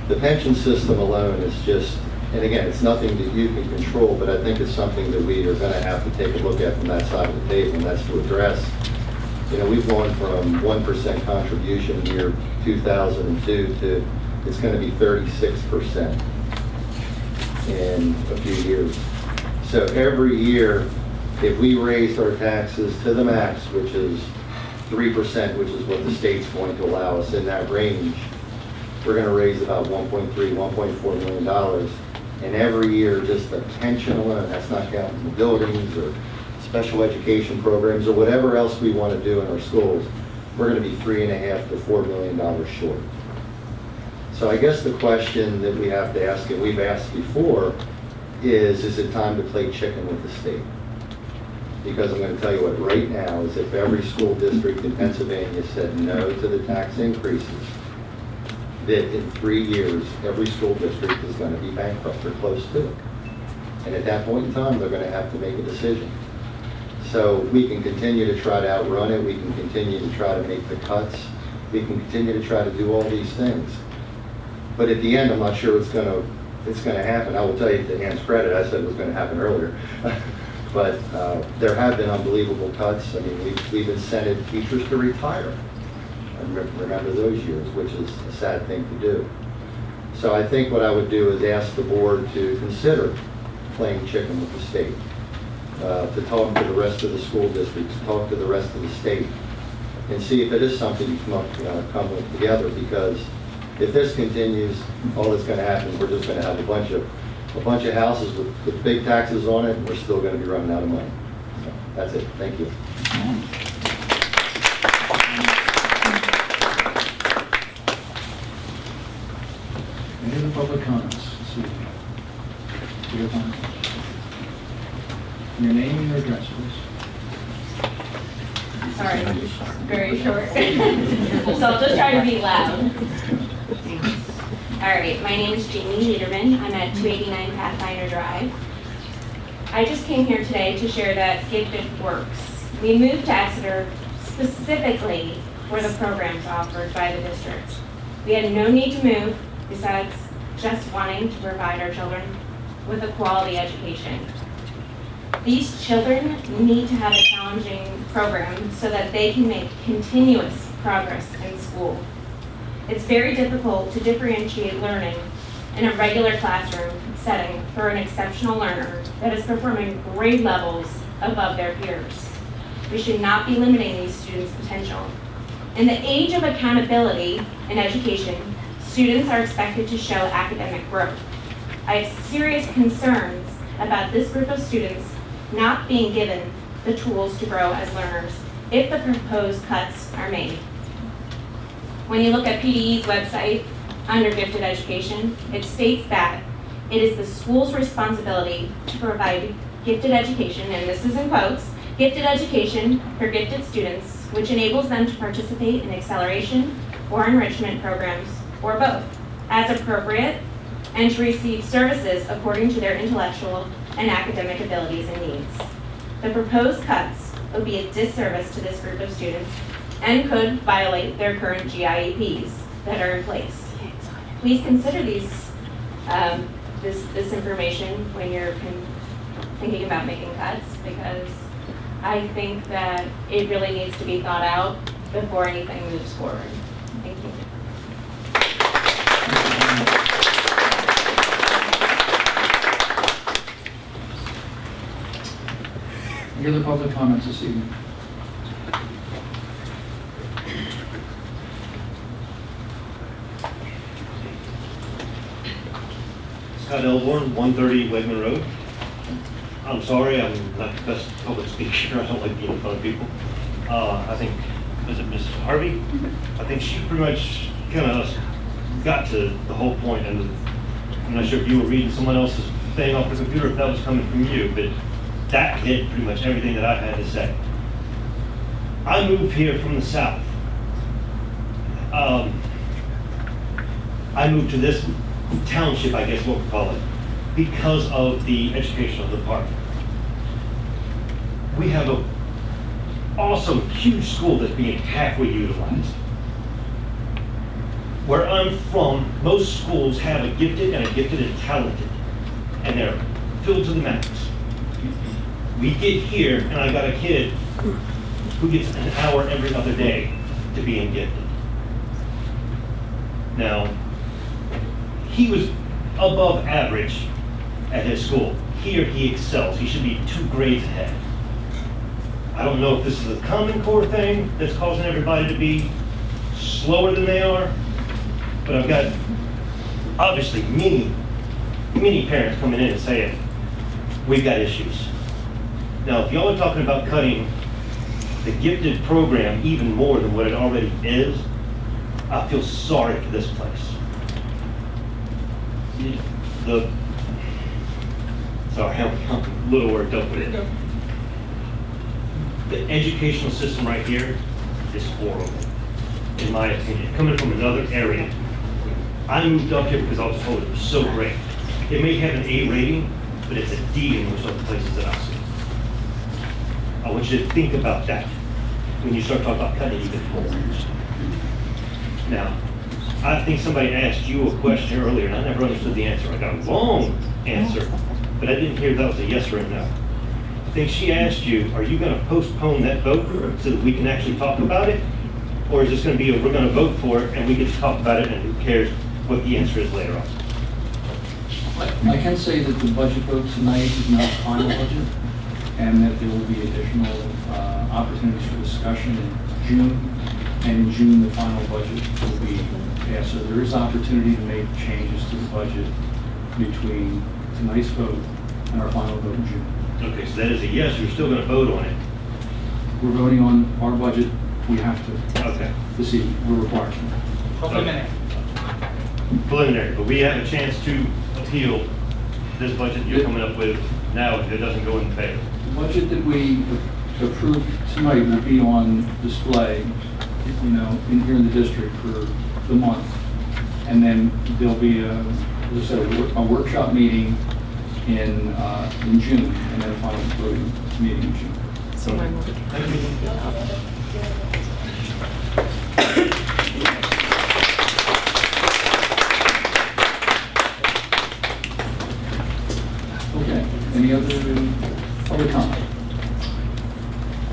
The pension system alone is just, and again, it's nothing that you can control, but I think it's something that we are going to have to take a look at from that side of the table, and that's to address. You know, we've gone from 1% contribution in year 2002 to it's going to be 36% in a few years. So every year, if we raised our taxes to the max, which is 3%, which is what the state's going to allow us in that range, we're going to raise about $1.3, $1.4 million. And every year, just the pension alone, that's not counting the buildings or special education programs or whatever else we want to do in our schools, we're going to be $3.5 to $4 million short. So I guess the question that we have to ask, and we've asked before, is it time to play chicken with the state? Because I'm going to tell you what, right now, is if every school district in Pennsylvania said no to the tax increases, that in 3 years, every school district is going to be bankrupt or close to it. And at that point in time, they're going to have to make a decision. So we can continue to try to outrun it, we can continue to try to make the cuts, we can continue to try to do all these things. But at the end, I'm not sure it's going to happen. I will tell you, to Ann's credit, I said it was going to happen earlier. But there have been unbelievable cuts. I mean, we've incented teachers to retire. I remember those years, which is a sad thing to do. So I think what I would do is ask the board to consider playing chicken with the state, to talk to the rest of the school districts, talk to the rest of the state, and see if it is something you can come with together, because if this continues, all that's going to happen is we're just going to have a bunch of houses with big taxes on it, and we're still going to be running out of money. So that's it. Thank you. Any other public comments this evening? Your comment. Your name and your address, please. Sorry, very short. So I'll just try to be loud. All right, my name is Jamie Liederman. I'm at 289 Pathfinder Drive. I just came here today to share that Gifted works. We moved to Exeter specifically for the programs offered by the district. We had no need to move besides just wanting to provide our children with a quality education. These children need to have a challenging program so that they can make continuous progress in school. It's very difficult to differentiate learning in a regular classroom setting for an exceptional learner that is performing grade levels above their peers. We should not be limiting these students' potential. In the age of accountability in education, students are expected to show academic growth. I have serious concerns about this group of students not being given the tools to grow as learners if the proposed cuts are made. When you look at PDE's website under gifted education, it states that it is the school's responsibility to provide gifted education, and this is in quotes, gifted education for gifted students, which enables them to participate in acceleration or enrichment programs, or both, as appropriate, and to receive services according to their intellectual and academic abilities and needs. The proposed cuts would be a disservice to this group of students and could violate their current GIEPs that are in place. Please consider this information when you're thinking about making cuts, because I think that it really needs to be thought out before anything moves forward. Thank you. Any other public comments this evening? Scott Elborn, 130 Wegman Road. I'm sorry, I'm not the best public speaker. I don't like being in front of people. I think, was it Ms. Harvey? I think she pretty much kind of got to the whole point, and I'm not sure if you were reading someone else's thing off the computer, if that was coming from you, but that hit pretty much everything that I had to say. I moved here from the south. I moved to this township, I guess what we call it, because of the educational department. We have an awesome, huge school that's being halfway utilized. Where I'm from, most schools have a gifted and talented, and they're filled to the max. We get here, and I got a kid who gets an hour every other day to being gifted. Now, he was above average at his school. Here he excels. He should be 2 grades ahead. I don't know if this is a Common Core thing that's causing everybody to be slower than they are, but I've got obviously many parents coming in and saying, we've got issues. Now, if y'all are talking about cutting the gifted program even more than what it already is, I feel sorry for this place. Sorry, I'm a little worked up with it. The educational system right here is horrible, in my opinion, coming from another area. I moved up here because I was told it was so great. It may have an A rating, but it's a D in most other places that I've seen. I want you to think about that when you start talking about cutting even more. Now, I think somebody asked you a question earlier, and I never understood the answer. I got a long answer, but I didn't hear if that was a yes or a no. I think she asked you, are you going to postpone that vote so that we can actually talk about it? Or is this going to be, we're going to vote for it and we get to talk about it and who cares what the answer is later on? I can say that the budget vote tonight is not the final budget, and that there will be additional opportunities for discussion in June. And in June, the final budget will be passed. So there is opportunity to make changes to the budget between tonight's vote and our final vote in June. Okay, so that is a yes, you're still going to vote on it. We're voting on our budget. We have to. Okay. This evening, we're required to. Preliminary, but we have a chance to appeal this budget you're coming up with now if it doesn't go in favor. The budget that we approve tonight will be on display, in here in the district for the month. And then there'll be a workshop meeting in June, and then a final voting meeting in June. So when will Okay, any other public comment?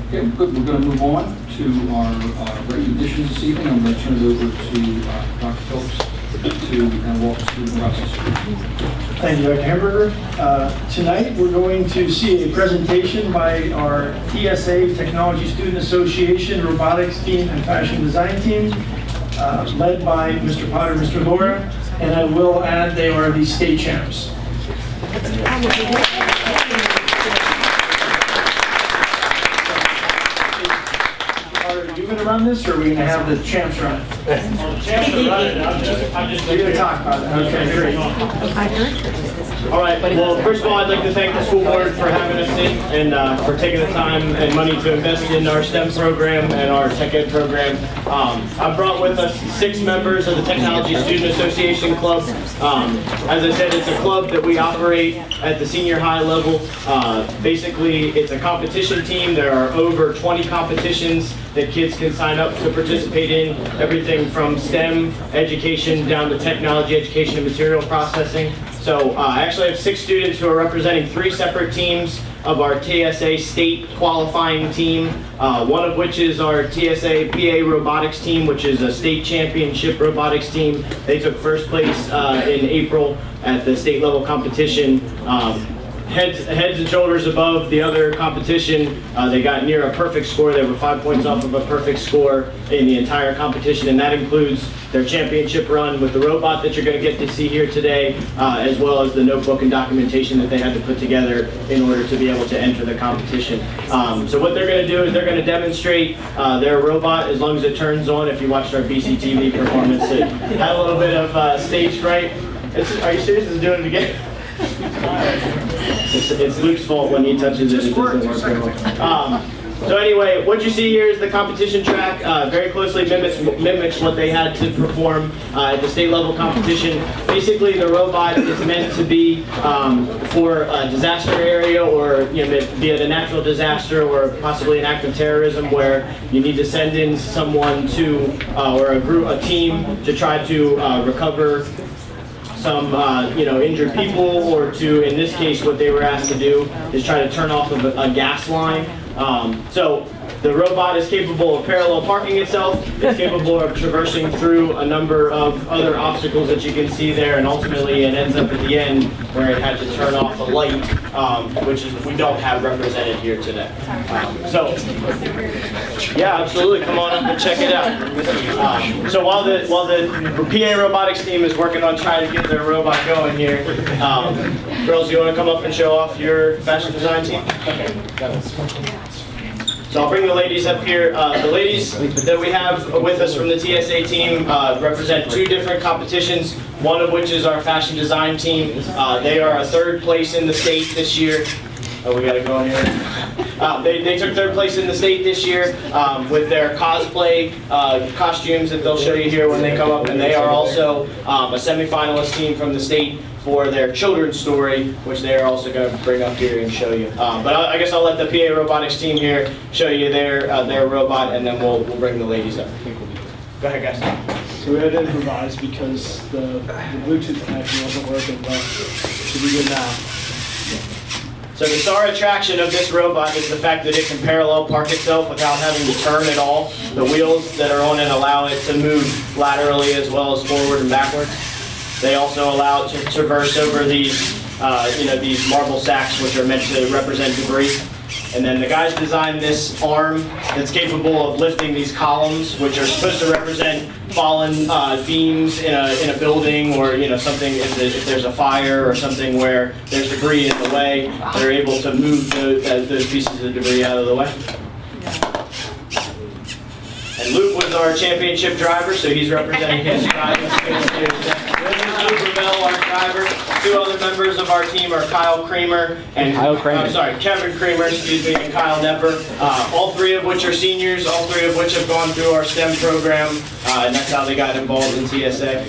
Okay, good, we're going to move on to our recognitions this evening. I'm going to turn it over to Dr. Phillips to kind of walk us through the process. Thank you, Dr. Hamburger. Tonight, we're going to see a presentation by our TSA Technology Student Association Robotics Team and Fashion Design Team, led by Mr. Potter and Mr. Laura. And I will add, they are the state champs. Are you going to run this, or are we going to have the champs run it? The champs are running. I'm just You're going to talk about it? Okay, great. All right, well, first of all, I'd like to thank the school board for having us in and for taking the time and money to invest in our STEM program and our tech ed program. I brought with us 6 members of the Technology Student Association Club. As I said, it's a club that we operate at the senior high level. Basically, it's a competition team. There are over 20 competitions that kids can sign up to participate in, everything from STEM education down to technology education and material processing. So I actually have 6 students who are representing 3 separate teams of our TSA state qualifying team, one of which is our TSA PA robotics team, which is a state championship robotics team. They took first place in April at the state level competition. Heads and shoulders above the other competition. They got near a perfect score. They were 5 points off of a perfect score in the entire competition, and that includes their championship run with the robot that you're going to get to see here today, as well as the notebook and documentation that they had to put together in order to be able to enter the competition. So what they're going to do is they're going to demonstrate their robot as long as it turns on. If you watched our BCTV performance, it had a little bit of stage fright. Are you serious? Is it doing it again? It's Luke's fault when he touches it. It doesn't work very well. So anyway, what you see here is the competition track. Very closely mimics what they had to perform at the state level competition. Basically, the robot is meant to be for a disaster area, or be it a natural disaster or possibly an act of terrorism, where you need to send in someone to or a team to try to recover some injured people, or to, in this case, what they were asked to do is try to turn off a gas line. So the robot is capable of parallel parking itself. It's capable of traversing through a number of other obstacles that you can see there, and ultimately it ends up at the end where it had to turn off a light, which is we don't have represented here today. Yeah, absolutely. Come on up and check it out. So while the PA robotics team is working on trying to get their robot going here, girls, you want to come up and show off your fashion design team? Okay. So I'll bring the ladies up here. The ladies that we have with us from the TSA team represent 2 different competitions, one of which is our fashion design team. They are a 3rd place in the state this year. Oh, we gotta go in here. They took 3rd place in the state this year with their cosplay costumes that they'll show you here when they come up, and they are also a semifinalist team from the state for their children's story, which they are also going to bring up here and show you. But I guess I'll let the PA robotics team here show you their robot, and then we'll bring the ladies up. I think we'll be good. Go ahead, guys. So we had to improvise because the Bluetooth connection wasn't working, but should be good now. So the star attraction of this robot is the fact that it can parallel park itself without having to turn at all. The wheels that are on it allow it to move laterally as well as forward and backwards. They also allow it to traverse over these, these marble sacks, which are meant to represent debris. And then the guys designed this arm that's capable of lifting these columns, which are supposed to represent fallen beams in a building, or something if there's a fire or something where there's debris in the way, they're able to move those pieces of debris out of the way. And Luke was our championship driver, so he's representing his drive. Luke Ravel, our driver. 2 other members of our team are Kevin Creamer, and Kyle Nepper. All 3 of which are seniors, all 3 of which have gone through our STEM program, and that's how they got involved in TSA.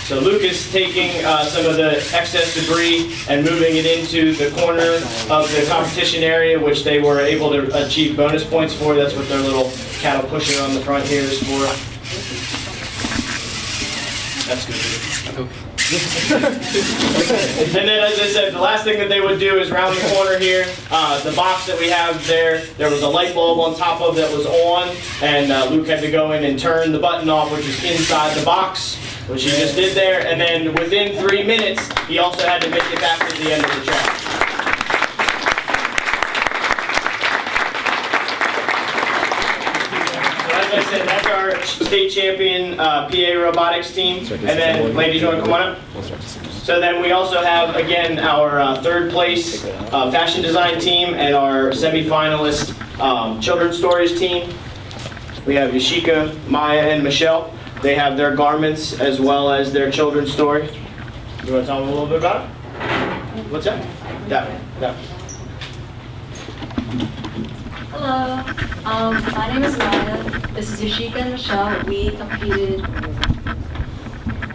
So Luke is taking some of the excess debris and moving it into the corner of the competition area, which they were able to achieve bonus points for. That's what their little cattle pusher on the front here is for. That's good. And then, as I said, the last thing that they would do is round the corner here. The box that we have there was a light bulb on top of that was on, and Luke had to go in and turn the button off, which is inside the box, which he just did there. And then within 3 minutes, he also had to make it back to the end of the track. As I said, that's our state champion PA robotics team. And then, ladies, you want to come on up? So then we also have, again, our third place fashion design team and our semi-finalist children's stories team. We have Yashika, Maya, and Michelle. They have their garments as well as their children's story. You want to tell them a little bit about it? What's that? That. Hello, my name is Maya. This is Yashika and Michelle. We competed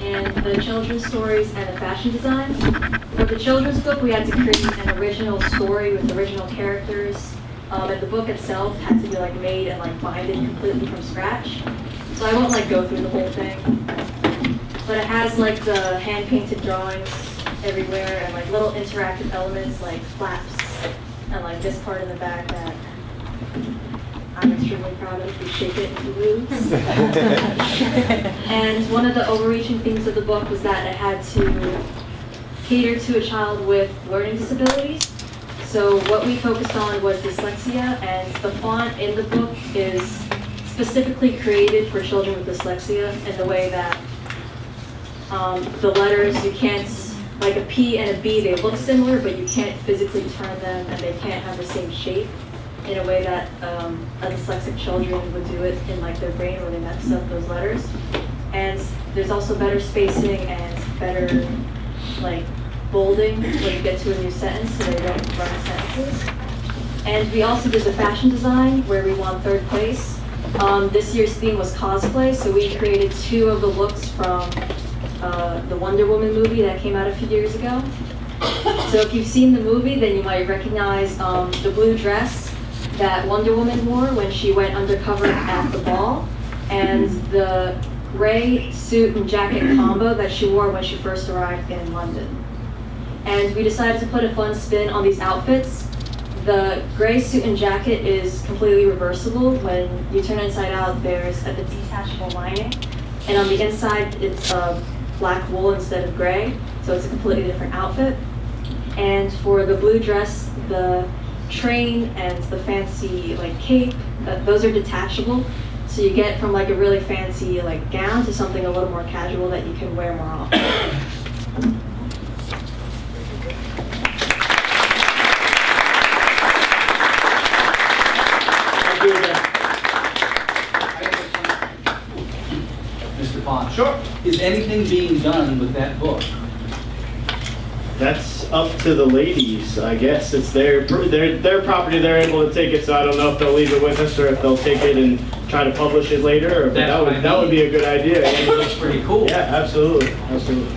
in the children's stories and the fashion design. For the children's book, we had to create an original story with original characters. And the book itself had to be made and binded completely from scratch. So I won't go through the whole thing. But it has the hand-painted drawings everywhere and little interactive elements like flaps and this part in the back that I'm extremely proud of. If you shake it, it moves. And one of the overreaching themes of the book was that it had to cater to a child with learning disabilities. So what we focused on was dyslexia, and the font in the book is specifically created for children with dyslexia in the way that the letters, you can't, like a P and a B, they look similar, but you can't physically turn them, and they can't have the same shape in a way that a dyslexic children would do it in their brain where they mess up those letters. And there's also better spacing and better bolding when you get to a new sentence so they don't run sentences. And we also did the fashion design where we won 3rd place. This year's theme was cosplay, so we created 2 of the looks from the Wonder Woman movie that came out a few years ago. So if you've seen the movie, then you might recognize the blue dress that Wonder Woman wore when she went undercover at the ball, and the gray suit and jacket combo that she wore when she first arrived in London. And we decided to put a fun spin on these outfits. The gray suit and jacket is completely reversible. When you turn it inside out, there's a detachable lining, and on the inside it's black wool instead of gray, so it's a completely different outfit. And for the blue dress, the train and the fancy cape, those are detachable. So you get from a really fancy gown to something a little more casual that you can wear more often. Mr. Pond. Sure. Is anything being done with that book? That's up to the ladies, I guess. It's their property. They're able to take it, so I don't know if they'll leave it with us or if they'll take it and try to publish it later. Or that would be a good idea. It looks pretty cool. Yeah, absolutely, absolutely.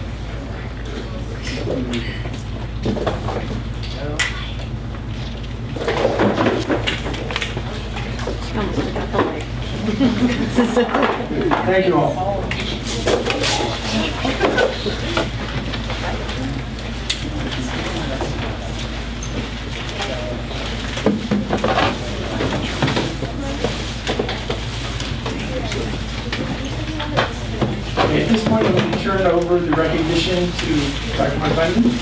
Thank you all. Okay, at this point, I'm going to turn over the recognition to Dr. Montgomery.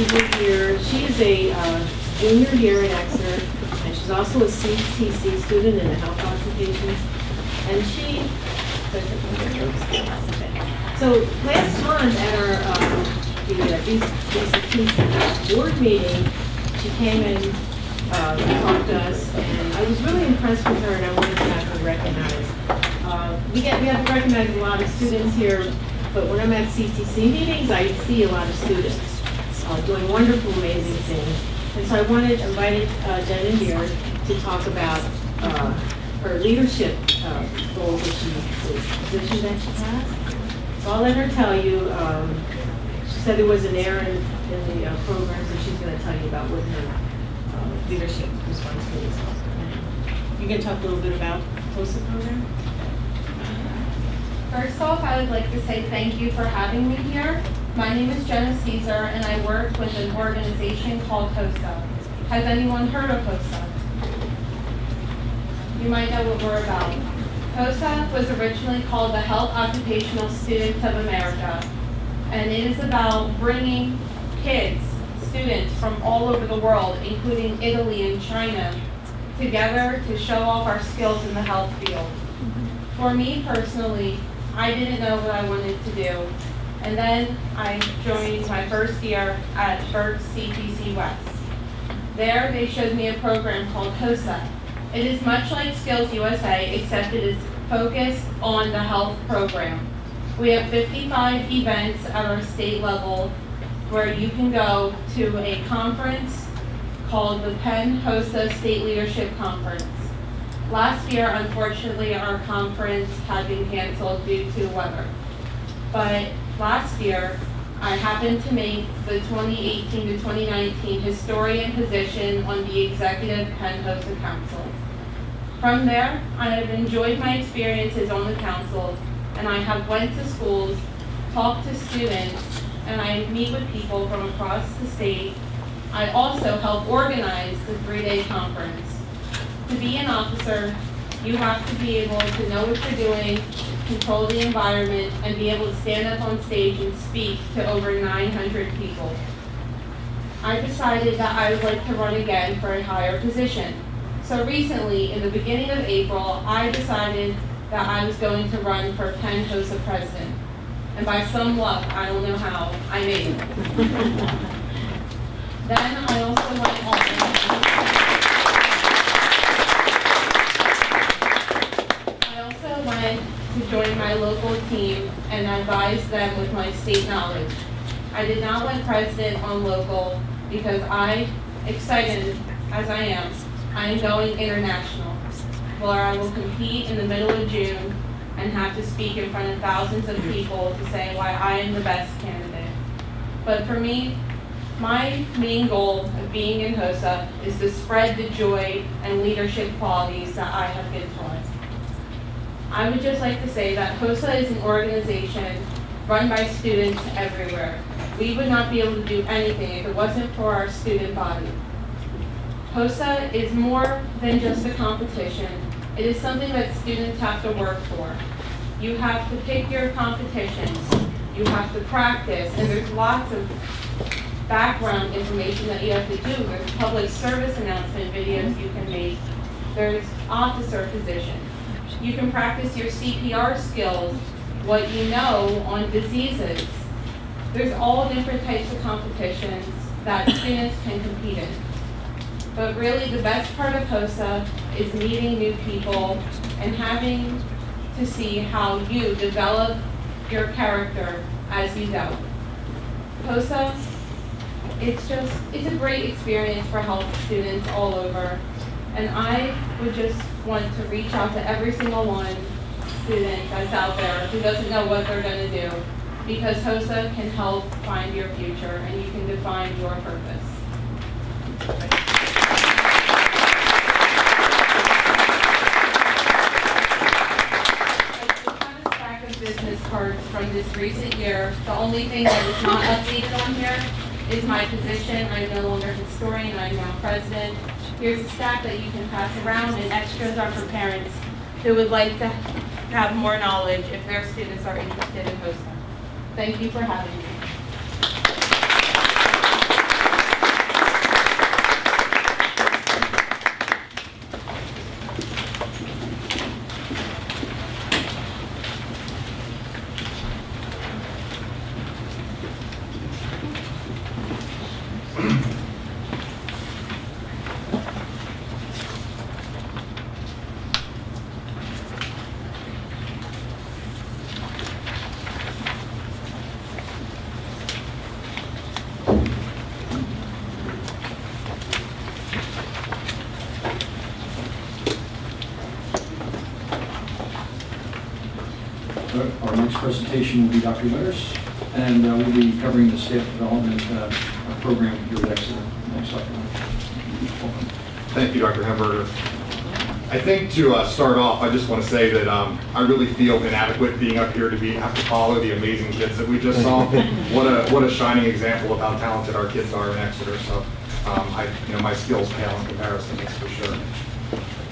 over here, she is a junior here in Exeter, and she's also a CTC student in the health occupations. And she, so last month at our the BCTC board meeting, she came and talked to us, and I was really impressed with her, and I wanted to have her recognized. We have to recognize a lot of students here, but when I'm at CTC meetings, I see a lot of students doing wonderful, amazing things. And so I wanted invited Jen and Beard to talk about her leadership goals that the position that she has. So I'll let her tell you. She said there was an error in the programs that she's going to tell you about with her leadership responsibilities. You can talk a little bit about the COSA program. First off, I would like to say thank you for having me here. My name is Jenna Caesar, and I work with an organization called COSA. Has anyone heard of COSA? You might know what we're about. COSA was originally called the Health Occupational Students of America, and it is about bringing kids, students from all over the world, including Italy and China, together to show off our skills in the health field. For me personally, I didn't know what I wanted to do, and then I joined my first year at Berks CTC West. There, they showed me a program called COSA. It is much like Skills USA, except it is focused on the health program. We have 55 events at our state level where you can go to a conference called the Penn HOSA State Leadership Conference. Last year, unfortunately, our conference had been canceled due to weather. But last year, I happened to make the 2018 to 2019 historian position on the executive Penn HOSA Council. From there, I have enjoyed my experiences on the council, and I have went to schools, talked to students, and I meet with people from across the state. I also help organize the 3-day conference. To be an officer, you have to be able to know what you're doing, control the environment, and be able to stand up on stage and speak to over 900 people. I decided that I would like to run again for a higher position. So recently, in the beginning of April, I decided that I was going to run for Penn HOSA president. And by some luck, I don't know how, I made it. Then I also went to join my local team and advise them with my state knowledge. I did not win president on local because excited as I am going international, where I will compete in the middle of June and have to speak in front of thousands of people to say why I am the best candidate. But for me, my main goal of being in HOSA is to spread the joy and leadership qualities that I have been taught. I would just like to say that HOSA is an organization run by students everywhere. We would not be able to do anything if it wasn't for our student body. HOSA is more than just a competition. It is something that students have to work for. You have to pick your competitions. You have to practice, and there's lots of background information that you have to do. There's public service announcement videos you can make. There's officer positions. You can practice your CPR skills, what you know on diseases. There's all different types of competitions that students can compete in. But really the best part of HOSA is meeting new people and having to see how you develop your character as you go. HOSA, it's a great experience for health students all over. And I would just want to reach out to every single student that's out there who doesn't know what they're going to do, because HOSA can help find your future and you can define your purpose. I have a stack of business cards from this recent year. The only thing that is not updated on here is my position. I'm no longer historian, I'm now president. Here's a stack that you can pass around, and extras are for parents who would like to have more knowledge if their students are interested in HOSA. Thank you for having me. Our next presentation will be Dr. Letters, and we'll be covering the staff development program here at Exeter. Next slide. Welcome. Thank you, Dr. Hemberger. I think to start off, I just want to say that I really feel inadequate being up here to have to follow the amazing kids that we just saw. What a shining example of how talented our kids are in Exeter. So, my skills pale in comparison, that's for sure.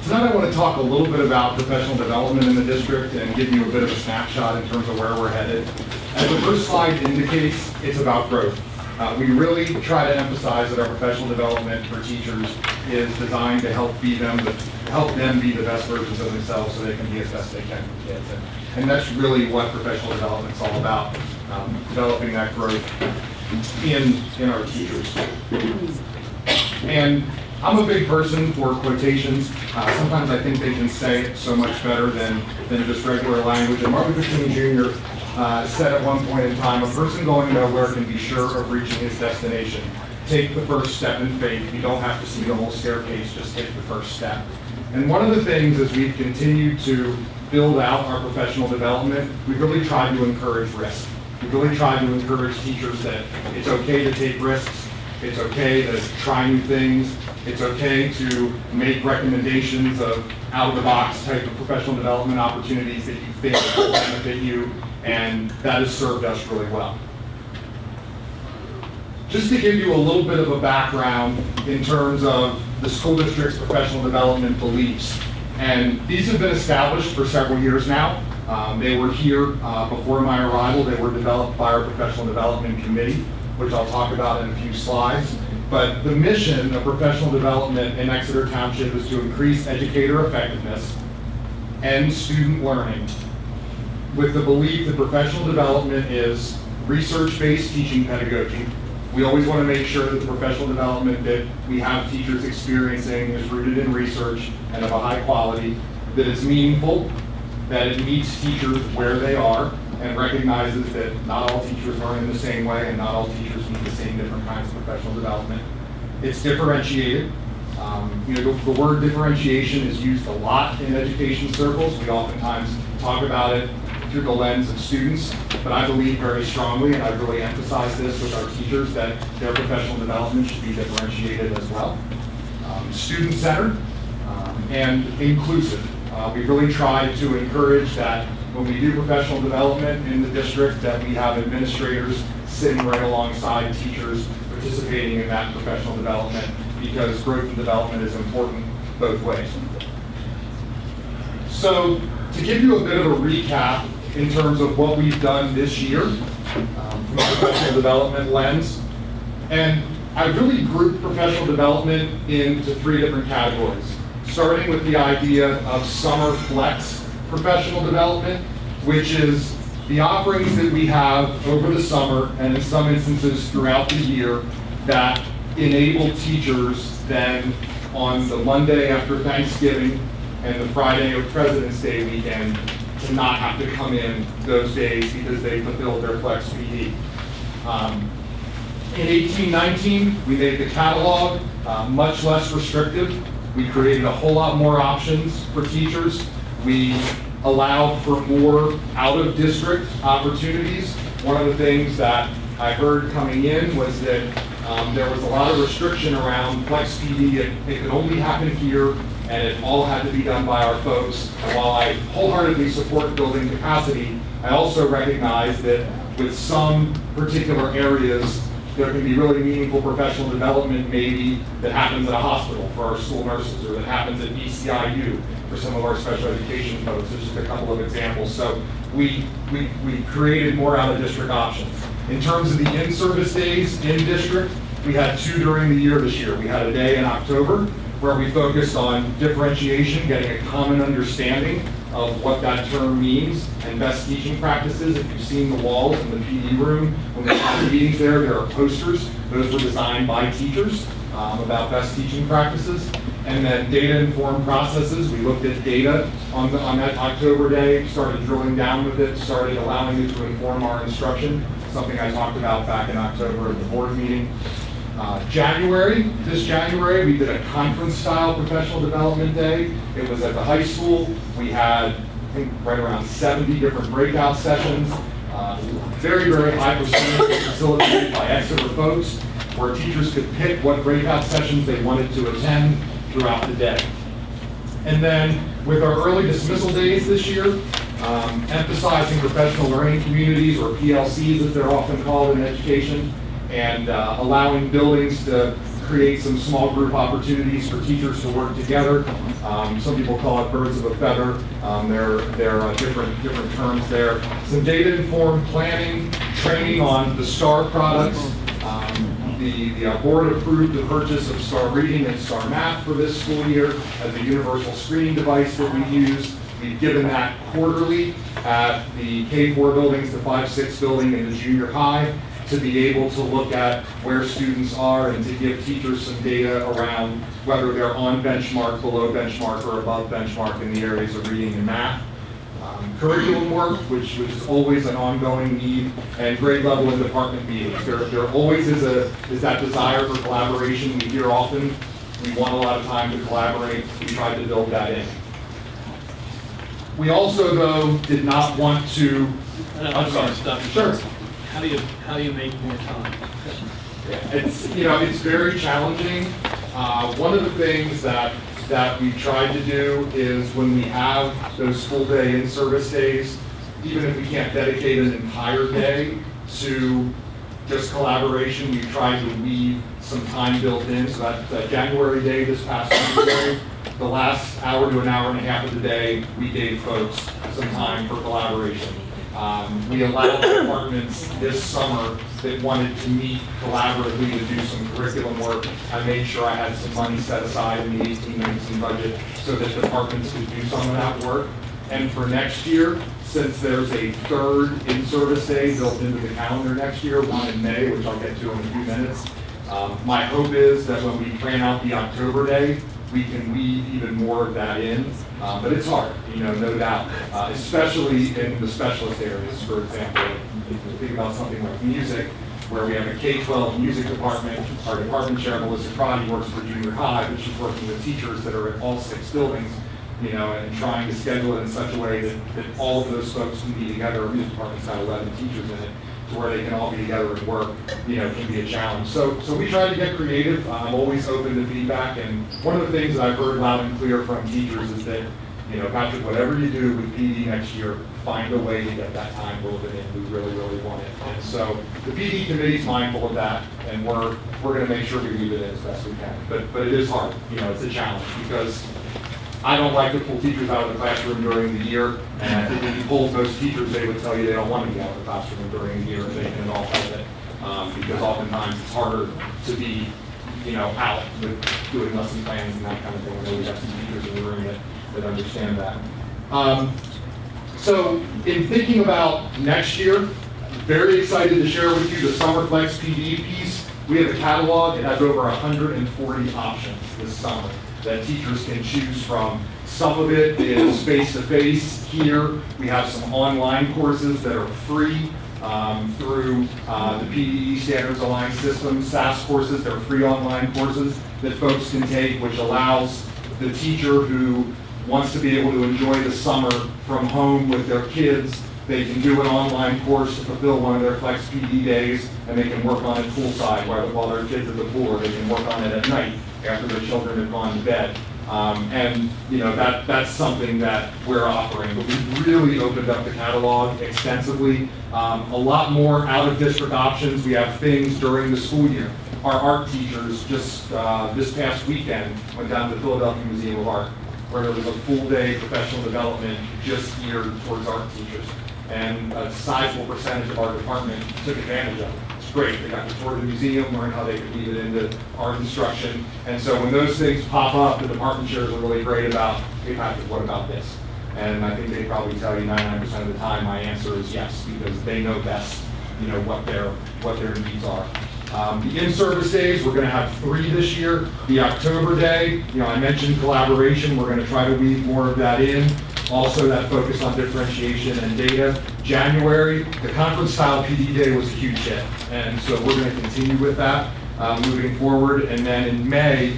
Tonight I want to talk a little bit about professional development in the district and give you a bit of a snapshot in terms of where we're headed. As the first slide indicates, it's about growth. We really try to emphasize that our professional development for teachers is designed to help them be the best versions of themselves so they can be as best they can for kids. And that's really what professional development is all about, developing that growth in our teachers. And I'm a big person for quotations. Sometimes I think they can say it so much better than just regular language. And Martin Luther King Jr. Said at one point in time, a person going nowhere can be sure of reaching his destination. Take the first step in faith. You don't have to see the whole staircase, just take the first step. And one of the things as we've continued to build out our professional development, we've really tried to encourage risk. We've really tried to encourage teachers that it's okay to take risks. It's okay to try new things. It's okay to make recommendations of out-of-the-box type of professional development opportunities that you think will benefit you, and that has served us really well. Just to give you a little bit of a background in terms of the school district's professional development beliefs, and these have been established for several years now. They were here before my arrival. They were developed by our professional development committee, which I'll talk about in a few slides. But the mission of professional development in Exeter Township is to increase educator effectiveness and student learning with the belief that professional development is research-based teaching pedagogy. We always want to make sure that the professional development that we have teachers experiencing is rooted in research and of a high quality, that it's meaningful, that it meets teachers where they are, and recognizes that not all teachers learn in the same way and not all teachers need the same different kinds of professional development. It's differentiated. The word differentiation is used a lot in education circles. We oftentimes talk about it through the lens of students, but I believe very strongly, and I really emphasize this with our teachers, that their professional development should be differentiated as well. Student-centered and inclusive. We really try to encourage that when we do professional development in the district, that we have administrators sitting right alongside teachers participating in that professional development, because growth and development is important both ways. So to give you a bit of a recap in terms of what we've done this year from a professional development lens, and I really grouped professional development into 3 different categories, starting with the idea of summer flex professional development, which is the offerings that we have over the summer and in some instances throughout the year that enable teachers then on the Monday after Thanksgiving and the Friday of President's Day weekend to not have to come in those days because they fulfilled their flex PD. In 18-19, we made the catalog much less restrictive. We created a whole lot more options for teachers. We allowed for more out-of-district opportunities. One of the things that I heard coming in was that there was a lot of restriction around flex PD. It could only happen here, and it all had to be done by our folks. And while I wholeheartedly support building capacity, I also recognize that with some particular areas, there can be really meaningful professional development maybe that happens at a hospital for our school nurses, or that happens at BCIU for some of our special education folks. There's just a couple of examples. So we created more out-of-district options. In terms of the in-service days in district, we had 2 during the year this year. We had a day in October where we focused on differentiation, getting a common understanding of what that term means and best teaching practices. If you've seen the walls in the PD room, when we have meetings there are posters. Those were designed by teachers about best teaching practices. And then data-informed processes. We looked at data on that October day, started drilling down with it, started allowing it to inform our instruction, something I talked about back in October at the board meeting. This January, we did a conference-style professional development day. It was at the high school. We had think right around 70 different breakout sessions. Very, very high percentage facilitated by Exeter folks, where teachers could pick what breakout sessions they wanted to attend throughout the day. And then with our early dismissal days this year, emphasizing professional learning communities, or PLCs as they're often called in education, and allowing buildings to create some small group opportunities for teachers to work together. Some people call it birds of a feather. There are different terms there. Some data-informed planning, training on the STAR products. The board approved the purchase of STAR Reading and STAR Math for this school year as a universal screening device that we use. We've given that quarterly at the K-4 buildings, the 5-6 building, and the junior high, to be able to look at where students are and to give teachers some data around whether they're on benchmark, below benchmark, or above benchmark in the areas of reading and math. Curriculum work, which is always an ongoing need, and grade level and department meetings. There always is that desire for collaboration. We hear often, we want a lot of time to collaborate. We tried to build that in. We also, though, did not want to. I'm sorry. Sure. How do you make more time? It's very challenging. One of the things that we tried to do is when we have those full day in-service days, even if we can't dedicate an entire day to just collaboration, we tried to weave some time built in. So that January day, this past January, the last hour to an hour and a half of the day, we gave folks some time for collaboration. We allowed departments this summer that wanted to meet collaboratively to do some curriculum work. I made sure I had some money set aside in the 18-19 budget so that departments could do some of that work. And for next year, since there's a third in-service day built into the calendar next year, one in May, which I'll get to in a few minutes, my hope is that when we plan out the October day, we can weave even more of that in. But it's hard, no doubt, especially in the specialist areas. For example, if you think about something like music, where we have a K-12 music department, our department chair, Melissa Crotty, works for junior high, but she's working with teachers that are at all 6 buildings, and trying to schedule it in such a way that all of those folks can be together. Our music department's got 11 teachers in it, to where they can all be together and work, can be a challenge. So we try to get creative. I'm always open to feedback, and one of the things that I've heard loud and clear from teachers is that, Patrick, whatever you do with PD next year, find a way to get that time woven in. We really, really want it. And so the PD committee's mindful of that, and we're going to make sure we weave it in as best we can. But it is hard. It's a challenge because I don't like to pull teachers out of the classroom during the year, and I think when you polled most teachers, they would tell you they don't want to be out of the classroom during the year if they can at all help it, because oftentimes it's harder to be, out with doing lesson plans and that kind of thing. I know we have some teachers in the room that understand that. So in thinking about next year, very excited to share with you the Summer Flex PD piece. We have a catalog. It has over 140 options this summer that teachers can choose from. Some of it is face-to-face here. We have some online courses that are free through the PDE Standards Aligned System. SAS courses, they're free online courses that folks can take, which allows the teacher who wants to be able to enjoy the summer from home with their kids. They can do an online course to fulfill one of their Flex PD days, and they can work on it poolside while their kids at the pool, or they can work on it at night after their children have gone to bed. And that's something that we're offering. But we've really opened up the catalog extensively. A lot more out-of-district options. We have things during the school year. Our art teachers just this past weekend went down to the Philadelphia Museum of Art, where there was a full day professional development just geared towards art teachers. And a sizable percentage of our department took advantage of it. It's great. They got to tour the museum, learn how they could weave it into art instruction. And so when those things pop up, the department chairs are really great about, hey Patrick, what about this? And I think they probably tell you 99% of the time my answer is yes, because they know best, what their needs are. The in-service days, we're going to have 3 this year. The October day, I mentioned collaboration. We're going to try to weave more of that in. Also, that focus on differentiation and data. January, the conference-style PD day was a huge hit, and so we're going to continue with that. moving forward. And then in May,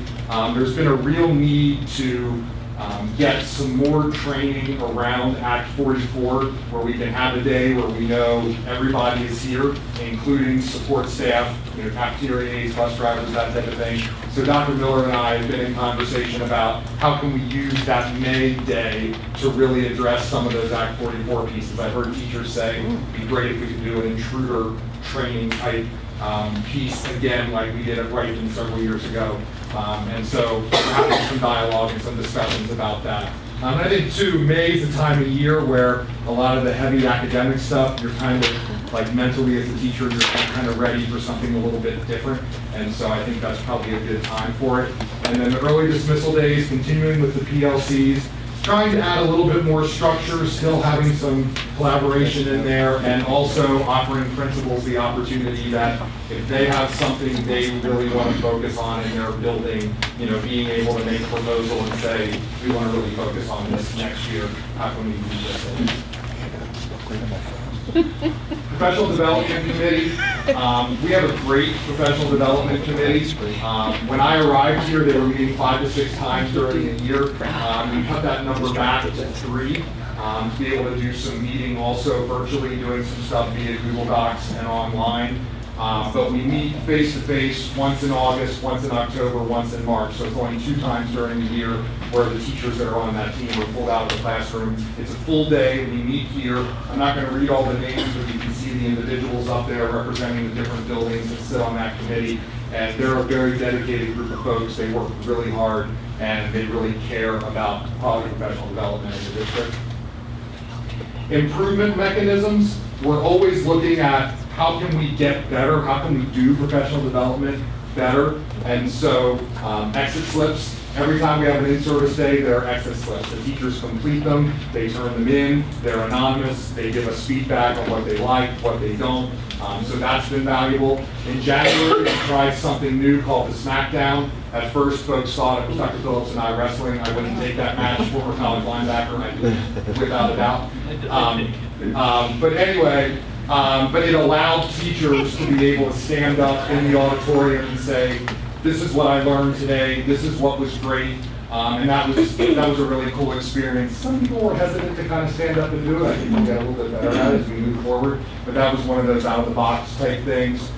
there's been a real need to get some more training around Act 44, where we can have a day where we know everybody is here, including support staff, cafeteria aides, bus drivers, that type of thing. So Dr. Miller and I have been in conversation about how can we use that May day to really address some of those Act 44 pieces. I've heard teachers say it'd be great if we could do an intruder training type piece again, like we did at Brighton several years ago. And so we're having some dialogue and some discussions about that. And I think too, May is the time of year where a lot of the heavy academic stuff, you're kind of like mentally as a teacher, you're kind of ready for something a little bit different. And so I think that's probably a good time for it. And then the early dismissal days, continuing with the PLCs, trying to add a little bit more structure, still having some collaboration in there, and also offering principals the opportunity that if they have something they really want to focus on in their building, being able to make a proposal and say, we want to really focus on this next year, how can we do this? Professional Development Committee, we have a great Professional Development Committee. When I arrived here, they were meeting 5 to 6 times during the year. We cut that number back to 3 to be able to do some meeting also virtually, doing some stuff via Google Docs and online. But we meet face-to-face once in August, once in October, once in March. So it's only 2 times during the year where the teachers that are on that team are pulled out of the classroom. It's a full day. We meet here. I'm not going to read all the names, but you can see the individuals up there representing the different buildings that sit on that committee. And they're a very dedicated group of folks. They work really hard, and they really care about quality professional development in the district. Improvement mechanisms. We're always looking at how can we get better? How can we do professional development better? And so exit slips. Every time we have an in-service day, there are exit slips. The teachers complete them, they turn them in, they're anonymous, they give us feedback on what they like, what they don't. So that's been valuable. In January, we tried something new called the Smackdown. At first, folks thought it was Dr. Phillips and I wrestling. I wouldn't take that match, former college linebacker, I do, without a doubt. But anyway, but it allowed teachers to be able to stand up in the auditorium and say, this is what I learned today, this is what was great, and that was a really cool experience. Some people were hesitant to kind of stand up and do it. I think we'll get a little bit better at it as we move forward, but that was one of those out-of-the-box type things.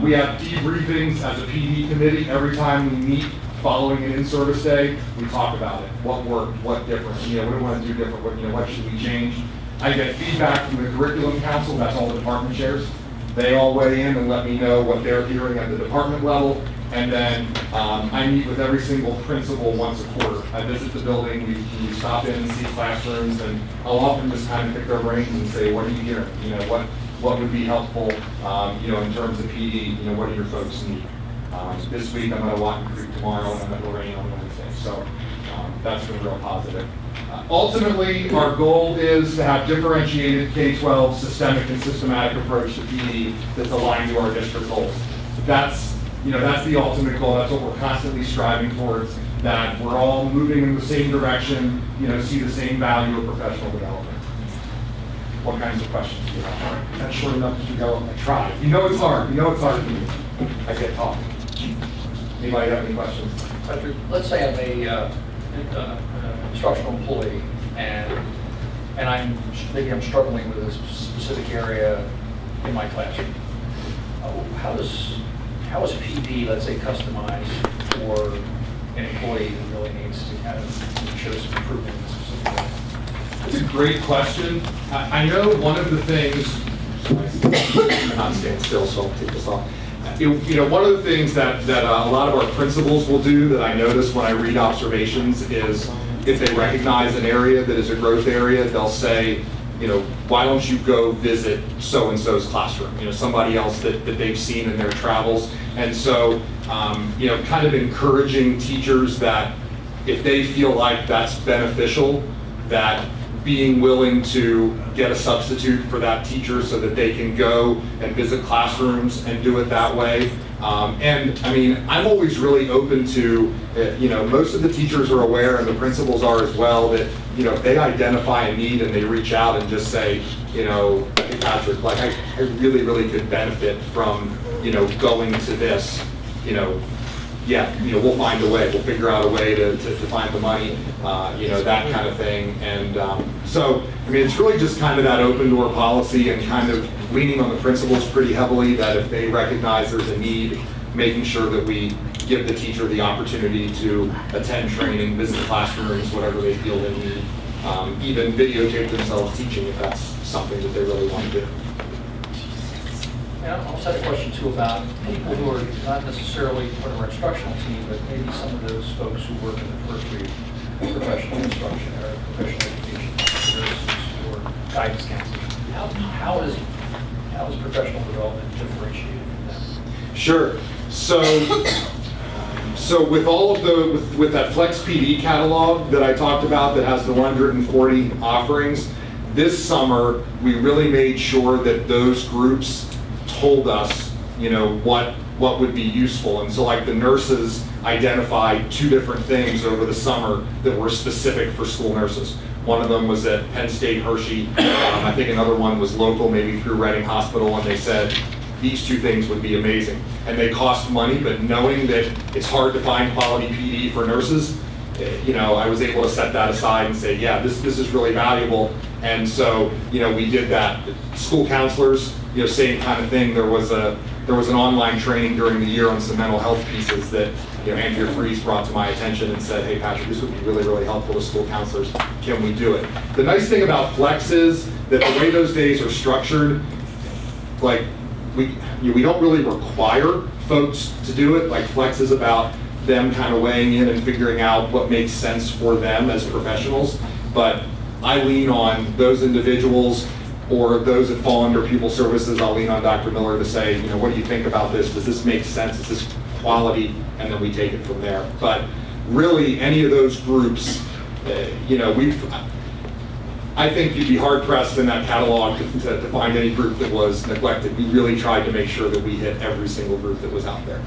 We have debriefings as a PD committee. Every time we meet following an in-service day, we talk about it. What worked, what different, what do we want to do different, what should we change? I get feedback from the curriculum council, that's all the department chairs. They all weigh in and let me know what they're hearing at the department level. And then I meet with every single principal once a quarter. I visit the building, we stop in and see classrooms, and I'll often just kind of pick their brains and say, what are you hearing? What would be helpful, in terms of PD, what do your folks need? This week I'm at Watton Creek tomorrow, and I'm at Lorraine on Wednesday. So that's been real positive. Ultimately, our goal is to have differentiated K-12 systemic and systematic approach to PD that's aligned to our district goals. That's the ultimate goal. That's what we're constantly striving towards, that we're all moving in the same direction, see the same value of professional development. What kinds of questions do you have? That's short enough as you go. I try. It's hard. It's hard for me. I get talking. Anybody have any questions? Patrick, let's say I'm a instructional employee, and I'm struggling with a specific area in my classroom. How is PD, let's say, customized for an employee who really needs to kind of show some improvement in a specific way? That's a great question. I know one of the things, I'm not staying still, so I'll take this off. One of the things that a lot of our principals will do that I notice when I read observations is if they recognize an area that is a growth area, they'll say, why don't you go visit so-and-so's classroom, somebody else that they've seen in their travels. And so, kind of encouraging teachers that if they feel like that's beneficial, that being willing to get a substitute for that teacher so that they can go and visit classrooms and do it that way. And I mean, I'm always really open to, most of the teachers are aware, and the principals are as well, that, if they identify a need and they reach out and just say, Patrick, like I really, really could benefit from, going to this. we'll find a way. We'll figure out a way to find the money, that kind of thing. And so, I mean, it's really just kind of that open door policy and kind of leaning on the principals pretty heavily that if they recognize there's a need, making sure that we give the teacher the opportunity to attend training, visit classrooms, whatever they feel they need, even videotape themselves teaching if that's something that they really want to do. And I also had a question too about people who are not necessarily part of our instructional team, but maybe some of those folks who work in the first grade professional instruction or professional education, nurses or guidance counselors. How is professional development differentiated from them? Sure. So with all of with that Flex PD catalog that I talked about that has the 140 offerings, this summer we really made sure that those groups told us, what would be useful. And so like the nurses identified 2 different things over the summer that were specific for school nurses. One of them was at Penn State Hershey. I think another one was local, maybe through Reading Hospital, and they said these 2 things would be amazing. And they cost money, but knowing that it's hard to find quality PD for nurses, I was able to set that aside and say, yeah, this is really valuable. And so, we did that. School counselors, same kind of thing. There was an online training during the year on some mental health pieces that, Andrea Fries brought to my attention and said, hey, Patrick, this would be really, really helpful to school counselors. Can we do it? The nice thing about Flex is that the way those days are structured, like, we don't really require folks to do it. Like Flex is about them kind of weighing in and figuring out what makes sense for them as professionals. But I lean on those individuals or those that fall under pupil services. I'll lean on Dr. Miller to say, what do you think about this? Does this make sense? Is this quality? And then we take it from there. But really, any of those groups, I think you'd be hard pressed in that catalog to find any group that was neglected. We really tried to make sure that we hit every single group that was out there.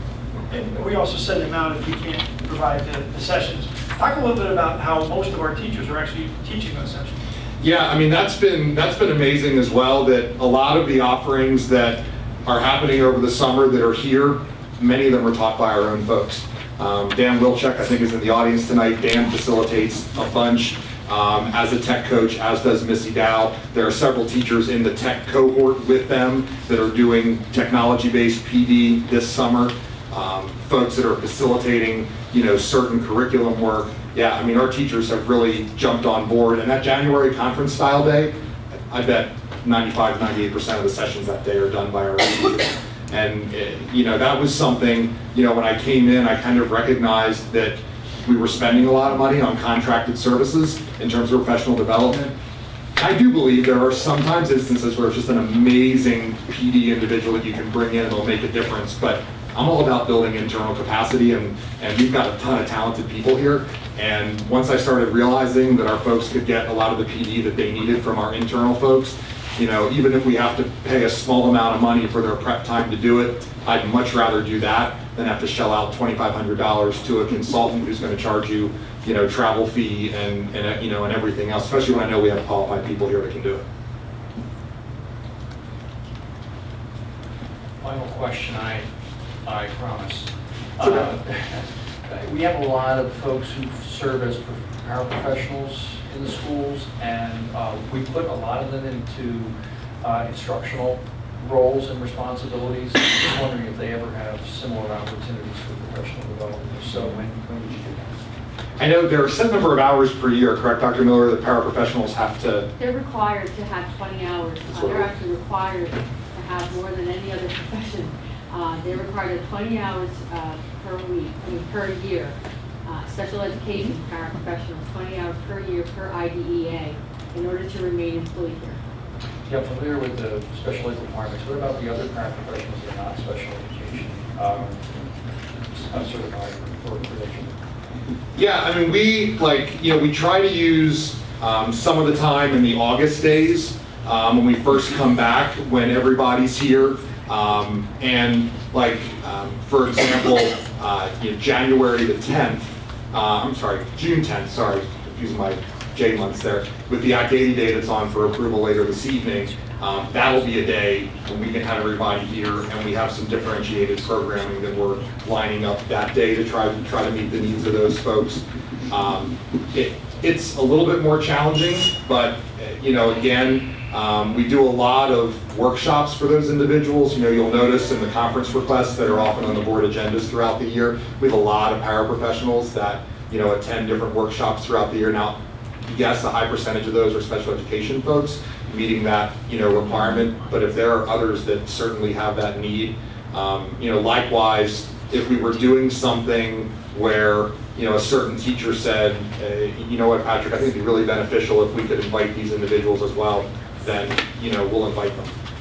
And we also send them out if we can't provide the sessions. Talk a little bit about how most of our teachers are actually teaching those sessions. Yeah, I mean, that's been amazing as well, that a lot of the offerings that are happening over the summer that are here, many of them are taught by our own folks. Dan Wilczek, I think, is in the audience tonight. Dan facilitates a bunch as a tech coach, as does Missy Dow. There are several teachers in the tech cohort with them that are doing technology-based PD this summer. Folks that are facilitating, certain curriculum work. Yeah, I mean, our teachers have really jumped on board. And that January conference style day, I bet 95, 98% of the sessions that day are done by our own teachers. And, that was something, when I came in, I kind of recognized that we were spending a lot of money on contracted services in terms of professional development. I do believe there are sometimes instances where it's just an amazing PD individual that you can bring in and it'll make a difference. But I'm all about building internal capacity, and we've got a ton of talented people here. And once I started realizing that our folks could get a lot of the PD that they needed from our internal folks, even if we have to pay a small amount of money for their prep time to do it, I'd much rather do that than have to shell out $2,500 to a consultant who's going to charge you, travel fee and everything else, especially when I know we have qualified people here that can do it. Final question, I promise. We have a lot of folks who serve as paraprofessionals in the schools, and we put a lot of them into instructional roles and responsibilities. I'm just wondering if they ever have similar opportunities for professional development. So when would you do that? I know there are a set number of hours per year, correct, Dr. Miller, that paraprofessionals have to? They're required to have 20 hours. They're actually required to have more than any other profession. They're required to have 20 hours per year. Special education paraprofessionals, 20 hours per year per IDEA in order to remain employed here. Yeah, I'm familiar with the special ed requirements. What about the other paraprofessionals that are not special education? Certified for credential? Yeah, I mean, we try to use some of the time in the August days when we first come back, when everybody's here. For example, January the 10th, June 10th, confusing my J months there, with the Act 80 day that's on for approval later this evening, That'll be a day when we can have everybody here and we have some differentiated programming that we're lining up that day to try to meet the needs of those folks. It's a little bit more challenging, but again, we do a lot of workshops for those individuals. You'll notice in the conference requests that are often on the board agendas throughout the year, we have a lot of paraprofessionals that attend different workshops throughout the year. Now, yes, a high percentage of those are special education folks meeting that requirement, but if there are others that certainly have that need, likewise, if we were doing something where a certain teacher said, you know what, Patrick, I think it'd be really beneficial if we could invite these individuals as well, then we'll invite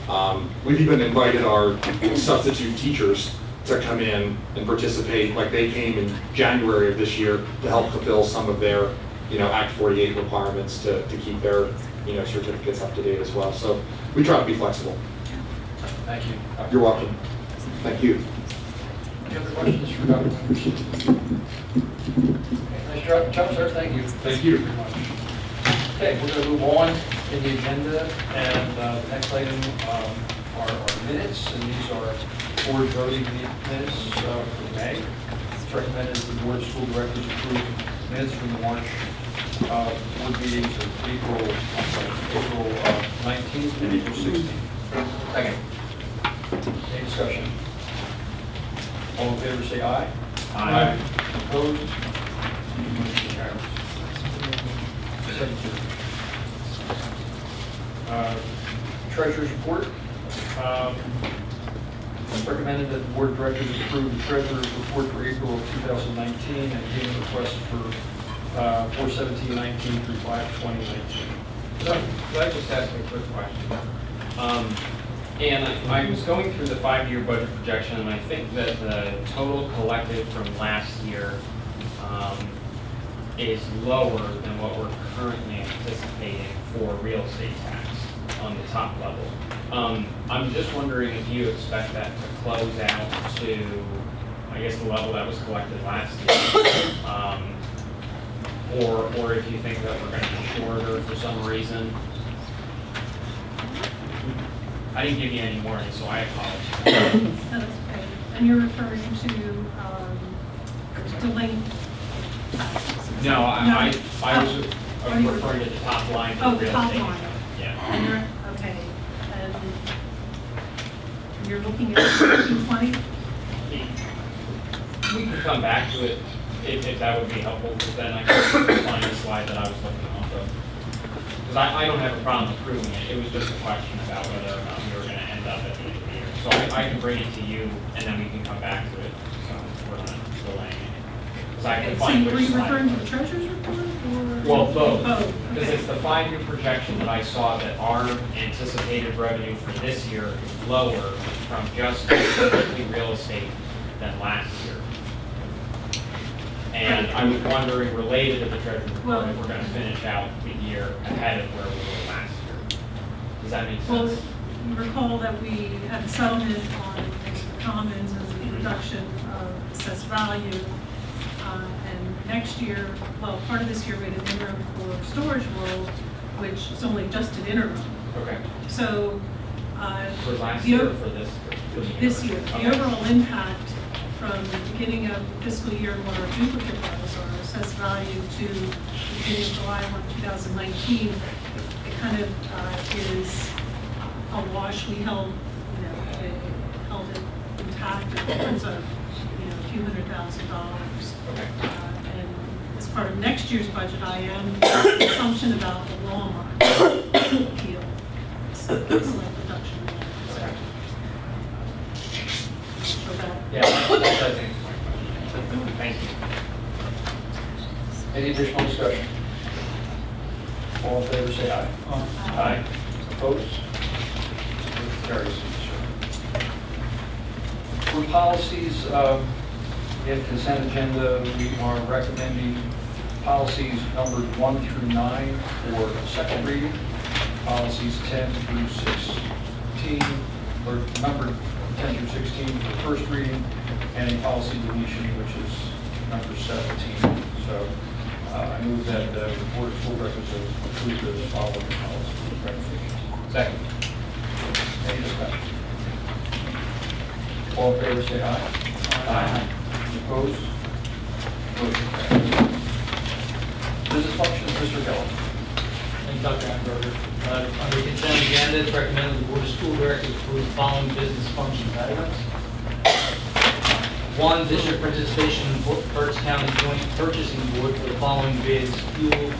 them. We've even invited our substitute teachers to come in and participate, like they came in January of this year to help fulfill some of their Act 48 requirements to keep their certificates up to date as well. So we try to be flexible. Thank you. You're welcome. Thank you. Any other questions for Dr. Winters? Nice job, sir. Thank you. Thank you. Very much. Okay, we're going to move on in the agenda, and the next item are minutes, and these are board voting minutes for May. It's recommended that the board of school directors approve minutes from the March board meetings of April 19th and April 16th. Second. Any discussion? All in favor, say aye. Aye. Opposed? Motion carries. 17. Treasurer's report. It's recommended that the board of directors approve the treasurer's report for April of 2019 and payment request for 4/17/19 through 5/20/19. So, could I just ask a quick question? And I was going through the 5-year budget projection, and I think that the total collected from last year is lower than what we're currently anticipating for real estate tax on the top level. I'm just wondering if you expect that to close out to, I guess, the level that was collected last year, or if you think that we're going to be shorter for some reason. I didn't give you any warning, so I apologize. That's okay. And you're referring to delayed taxes? No, I was referring to the top line for Oh, real the estate. top line. Yeah. And you're, okay. And you're looking at 220? We could come back to it if that would be helpful, because then I can find the slide that I was looking off of. Because I don't have a problem approving it. It was just a question about whether or not we were going to end up at the end of the year. So I can bring it to you, and then we can come back to it. So we're not delaying it. Because I can So find were which you slide. referring to the treasurer's report? Or? Well, both. Both, Because okay. it's the 5-year projection that I saw that our anticipated revenue for this year is lower from just strictly real estate than last year. And I was wondering, related to the treasurer's report, if we're going to finish out the year ahead of where we were last year. Does that make Well, sense? you recall that we had a settlement on the commons and the reduction of assessed value. And next year, well, part of this year we had an interim for Storage World, which is only just an interim. Okay. So. For last the year o- or for this? This year. Okay. The overall impact from the beginning of fiscal year, what our duplicate was, our assessed value, to the beginning of July 1, 2019, it kind of is a wash. We held, held it intact in terms of, a few $100,000. Okay. And as part of next year's budget, I am the assumption about the Walmart appeal. So it's like reduction. So that. Yeah, that does answer my question. Thank you. Any additional discussion? All in favor, say aye. Aye. Opposed? Motion carries. For policies, we have consent agenda. We are recommending policies numbered 1 through 9 for second reading, policies 10 through 16, or numbered 10 through 16 for first reading, and a policy deletion, which is number 17. So I move that the Board of School Directors approve the following policy recommendations. Second. Any discussion? All in favor, say aye. Aye. Opposed? Motion carries. Business functions, Mr. Keller. Thank you, Dr. Attenberger. Under consent agenda, it's recommended the Board of School Directors approve the following business functions items. 1, district participation in Berks County Joint Purchasing Board for the following bids: fuel,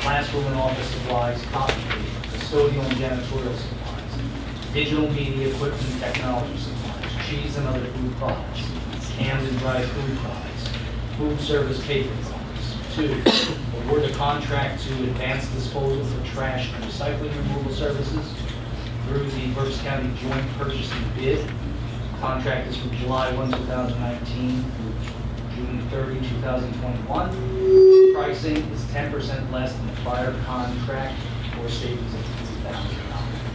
classroom and office supplies, copy paper, custodial and janitorial supplies, digital media equipment and technology supplies, cheese and other food products, canned and dried food products, food service paper products. 2, award a contract to Advanced Disposal for trash and recycling removal services through the Berks County Joint Purchasing bid. Contract is from July 1, 2019 through June 30, 2021. Pricing is 10% less than the prior contract, or savings of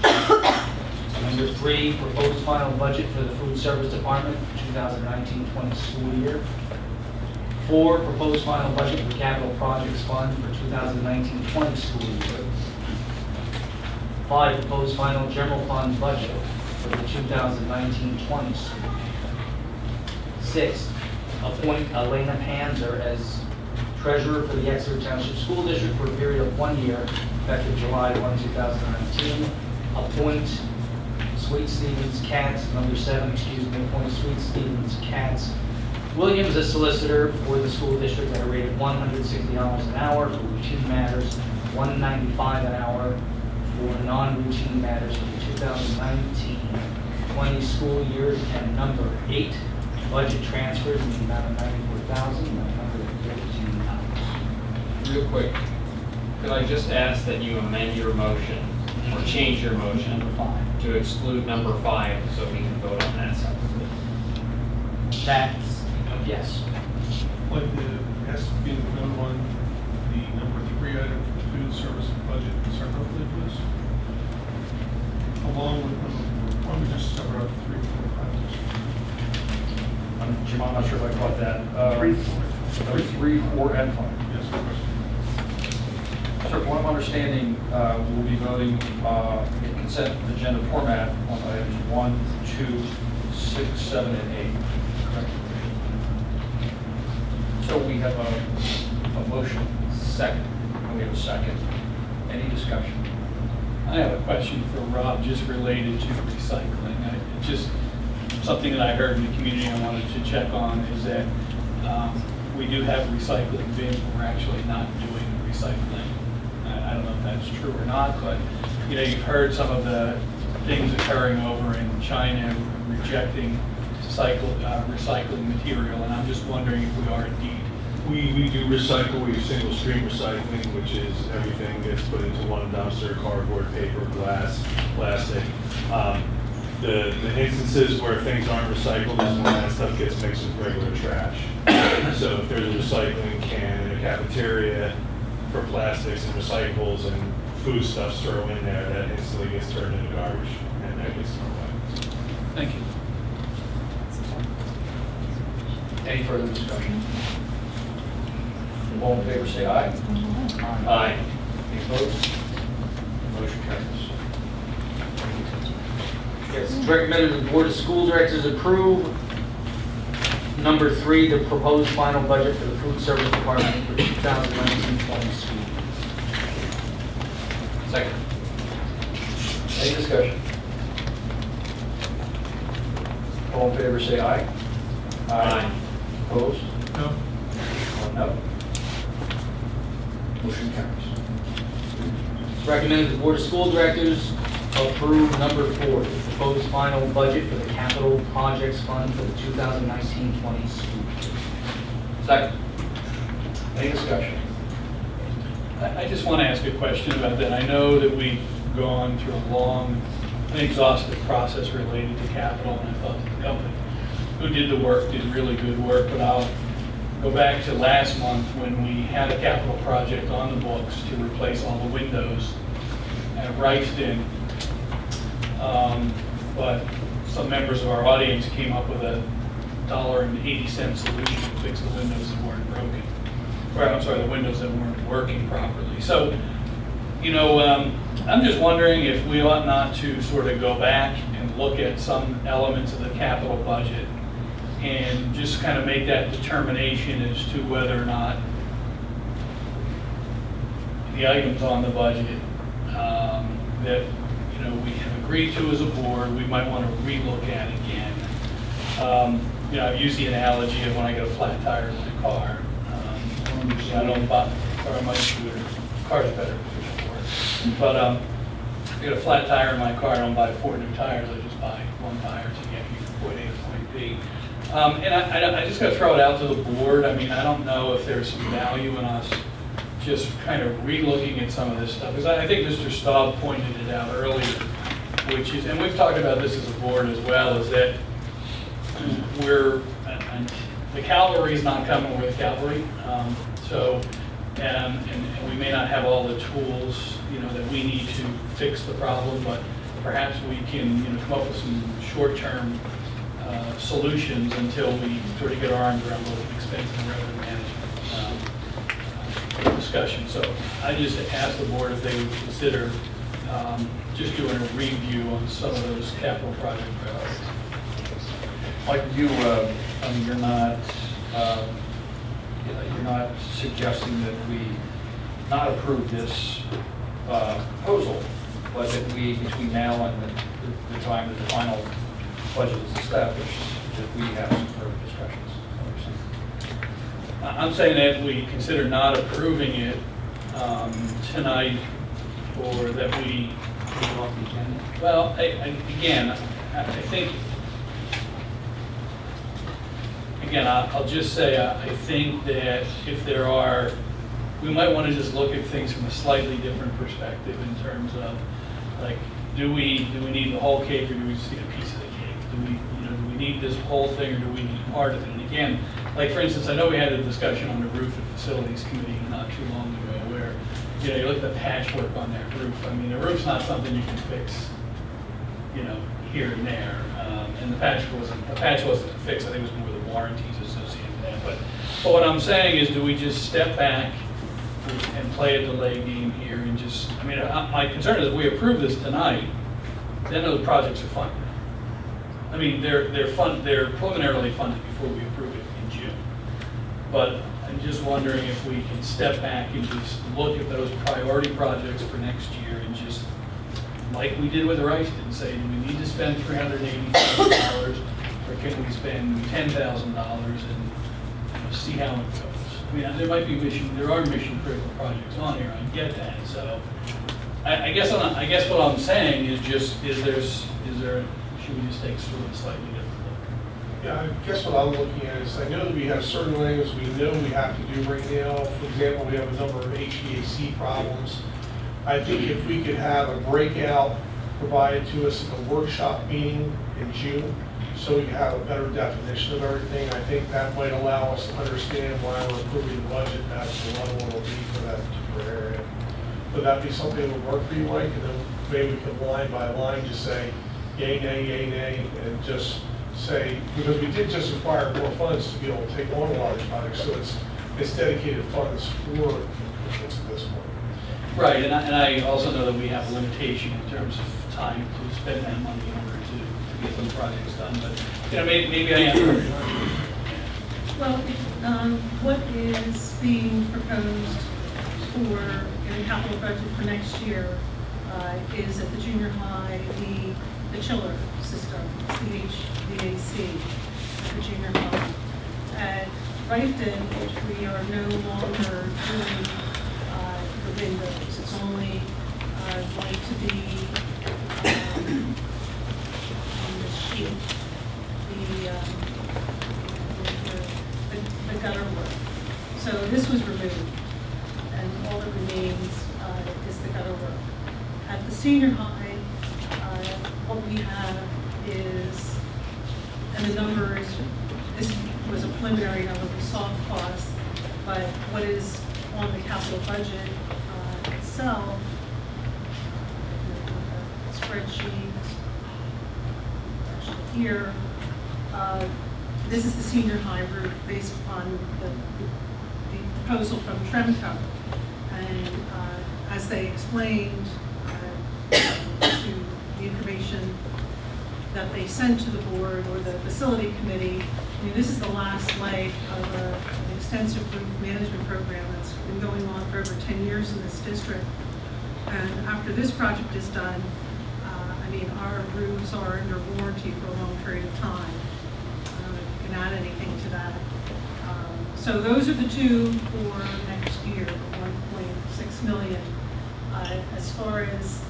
$3,000. Number 3, proposed final budget for the food service department for 2019-20 school year. 4, proposed final budget for capital projects fund for 2019-20 school year. 5, proposed final general fund budget for the 2019-20 school year. 6, appoint Elena Panzer as treasurer for the Exeter Township School District for a period of 1 year, effective July 1, 2019. Appoint Sweet Stevens Katz, appoint Sweet Stevens Katz Williams as solicitor for the school district at a rate of $160 an hour for routine matters, $195 an hour for non-routine matters for the 2019-20 school year. And number 8, budget transfers in the amount of $94,913. Real quick, could I just ask that you amend your motion or change your motion to exclude number 5 so we can vote on that separately? That's, yes. Like has to be the number 1, the number 3 item for the food service budget separately, please. Along with number 4. Why don't we just separate out 3, 4, 5? Jim, I'm not sure if I caught that. 3, 4, and 5. Yes, of course. So from what I'm understanding, we'll be voting in consent agenda format on items 1, 2, 6, 7, and 8. Correct? So we have a motion, second, and we have a second. Any discussion? I have a question for Rob, just related to recycling. Just something that I heard in the community I wanted to check on is that we do have recycling bins, but we're actually not doing recycling. I don't know if that's true or not, but you've heard some of the things occurring over in China rejecting recycling material, and I'm just wondering if we are indeed. We do recycle. We do single stream recycling, which is everything gets put into one dumpster: cardboard, paper, glass, plastic. The instances where things aren't recycled is when that stuff gets mixed with regular trash. So if there's a recycling can in a cafeteria for plastics and recyclables and foodstuffs thrown in there, that instantly gets turned into garbage and that gets thrown away. Thank you. Any further discussion? All in favor, say aye. Aye. Any opposed? Motion carries. Yes, it's recommended the Board of School Directors approve number 3, the proposed final budget for the food service department for 2019-20 school year. Second. Any discussion? All in favor, say aye. Aye. Opposed? No. 1 no. Motion carries. It's recommended the Board of School Directors approve number 4, the proposed final budget for the capital projects fund for the 2019-20 school year. Second. Any discussion? I just want to ask a question about that. I know that we've gone through a long and exhaustive process related to capital, and I thought the company who did the work did really good work, but I'll go back to last month when we had a capital project on the books to replace all the windows at Wrightston. But some members of our audience came up with a $1.80 solution to fix the windows that weren't broken. Or, I'm sorry, the windows that weren't working properly. So You know, I'm just wondering if we ought not to sort of go back and look at some elements of the capital budget and just kind of make that determination as to whether or not the items on the budget that, you know, we have agreed to as a board, we might want to relook at again. You know, I've used the analogy of when I get a flat tire in my car. I don't buy, or my scooter, car's better for it. But I get a flat tire in my car, I don't buy 4 new tires, I just buy 1 tire to get me from point A to point B. And I just got to throw it out to the board. I mean, I don't know if there's some value in us just kind of re-looking at some of this stuff. Because I think Mr. Staub pointed it out earlier, which is, and we've talked about this as a board as well, is that the cavalry is not coming with the cavalry. And we may not have all the tools, you know, that we need to fix the problem, but perhaps we can, you know, come up with some short-term solutions until we sort of get our arms around both expense and revenue management discussion. So I just asked the board if they would consider just doing a review on some of those capital project priorities. Like you, I mean, you're not suggesting that we not approve this proposal, but that we, between now and the time that the final budget is established, that we have some further discussions. I'm saying that we consider not approving it tonight, or that we, well, again, I think, again, I'll just say, I think that if there are, we might want to just look at things from a slightly different perspective in terms of, like, do we need the whole cake, or do we just need a piece of the cake? Do we need this whole thing, or do we need part of it? And again, like, for instance, I know we had a discussion on the roof at Facilities Committee not too long ago where, you know, you look at the patchwork on that roof. I mean, the roof's not something you can fix, you know, here and there. And the patch wasn't fixed. I think it was more the warranties associated with that. But what I'm saying is, do we just step back and play a delay game here and just, I mean, my concern is if we approve this tonight, then those projects are funded. I mean, they're preliminarily funded before we approve it in June. But I'm just wondering if we can step back and just look at those priority projects for next year and just, like we did with Royston, say, do we need to spend $380,000 or can we spend $10,000 and see how it goes? I mean, there are mission critical projects on here, I get that. So I guess what I'm saying is just, should we just take sort of a slightly different look? Yeah, I guess what I'm looking at is, I know that we have certain things we know we have to do right now. For example, we have a number of HVAC problems. I think if we could have a breakout provided to us at the workshop meeting in June, so we can have a better definition of everything, I think that might allow us to understand why we're approving the budget, that's the level it'll be for that particular area. Would that be something that would work for you, Mike? And then maybe we can line by line just say, yay, nay, and just say, because we did just require more funds to be able to take on a lot of these projects, so it's dedicated funds for improvements at this point. Right, and I also know that we have a limitation in terms of time to spend that money in order to get those projects done, but, you know, maybe I am. Well, what is being proposed for in the capital budget for next year is at the junior high, the chiller system, HVAC, at the junior high. At Rifton, we are no longer doing the windows. It's only going to be on the sheet, the gutter work. So this was removed, and all that remains is the gutter work. At the senior high, what we have is, and the numbers, this was a preliminary number of soft costs, but what is on the capital budget itself, spreadsheet, actually here, this is the senior high roof based upon the proposal from Tremco. And as they explained to the information that they sent to the board or the facility committee, I mean, this is the last leg of an extensive roof management program that's been going on for over 10 years in this district. And after this project is done, I mean, our roofs are under warranty for a long period of time. I don't know if you can add anything to that. So those are the two for next year, 1.6 million. As far as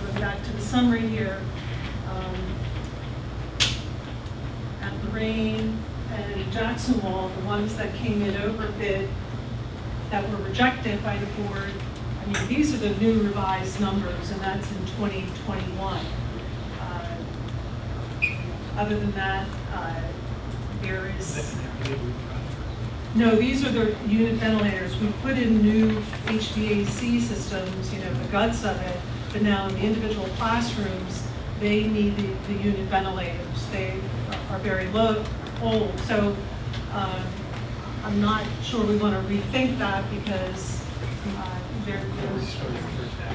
going back to the summary here, at Lorraine and Jackson Wall, the ones that came in over bid that were rejected by the board, I mean, these are the new revised numbers, and that's in 2021. Other than that, there is... No, these are the unit ventilators. We put in new HVAC systems, you know, the guts of it, but now in the individual classrooms, they need the unit ventilators. They are very old. So I'm not sure we want to rethink that because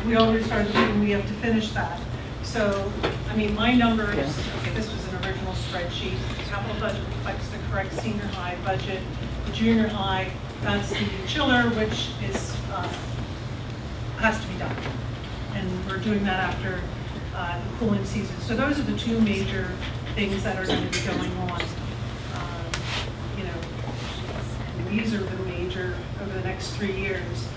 we already started and we have to finish that. So, I mean, my numbers, okay, this was an original spreadsheet. The capital budget reflects the correct senior high budget. The junior high, that's the chiller, which is has to be done. And we're doing that after the cooling season. So those are the two major things that are going to be going on. You know, and these are the major over the next 3 years.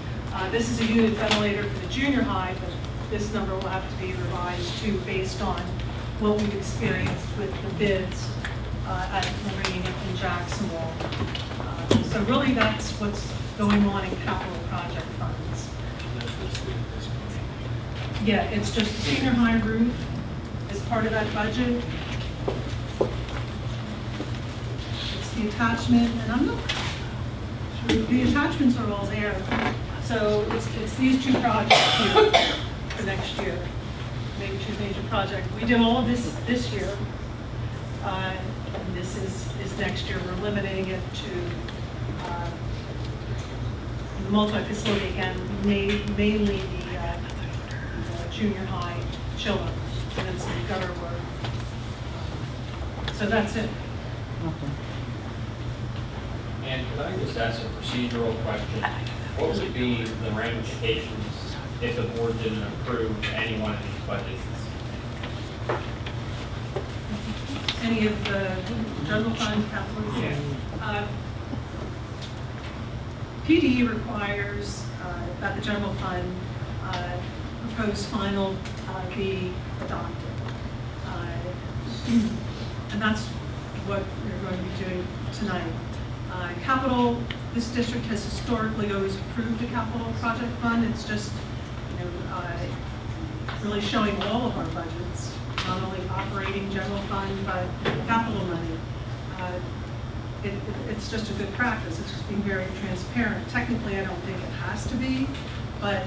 This is a unit ventilator for the junior high, but this number will have to be revised too based on what we've experienced with the bids at Lorraine and Jackson Wall. So really that's what's going on in capital project funds. Yeah, it's just the senior high roof is part of that budget. It's the attachment, and I'm not sure, the attachments are all there. So it's these two projects here for next year, major project. We did all of this year, and this is next year. We're limiting it to the multi-facility again, mainly the junior high chiller, and then some gutter work. So that's it. And could I just ask a procedural question? What would be the ramifications if the board didn't approve any one of these budgets? Any of the general fund capital? Yeah. PDE requires that the general fund proposed final be adopted. And that's what we're going to be doing tonight. Capital, this district has historically always approved a capital project fund. It's just, you know, really showing all of our budgets, not only operating general fund, but capital money. It's just a good practice. It's just being very transparent. Technically, I don't think it has to be, but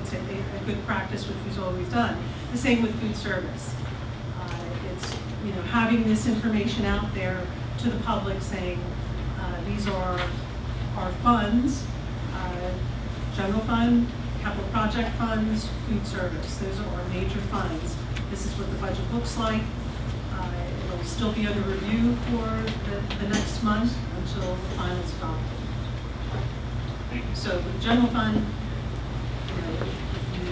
it's a good practice, which we've always done. The same with food service. It's, you know, having this information out there to the public, saying these are our funds, general fund, capital project funds, food service. Those are our major funds. This is what the budget looks like. It'll still be under review for the next month until the final is adopted. So the general fund, you know, if you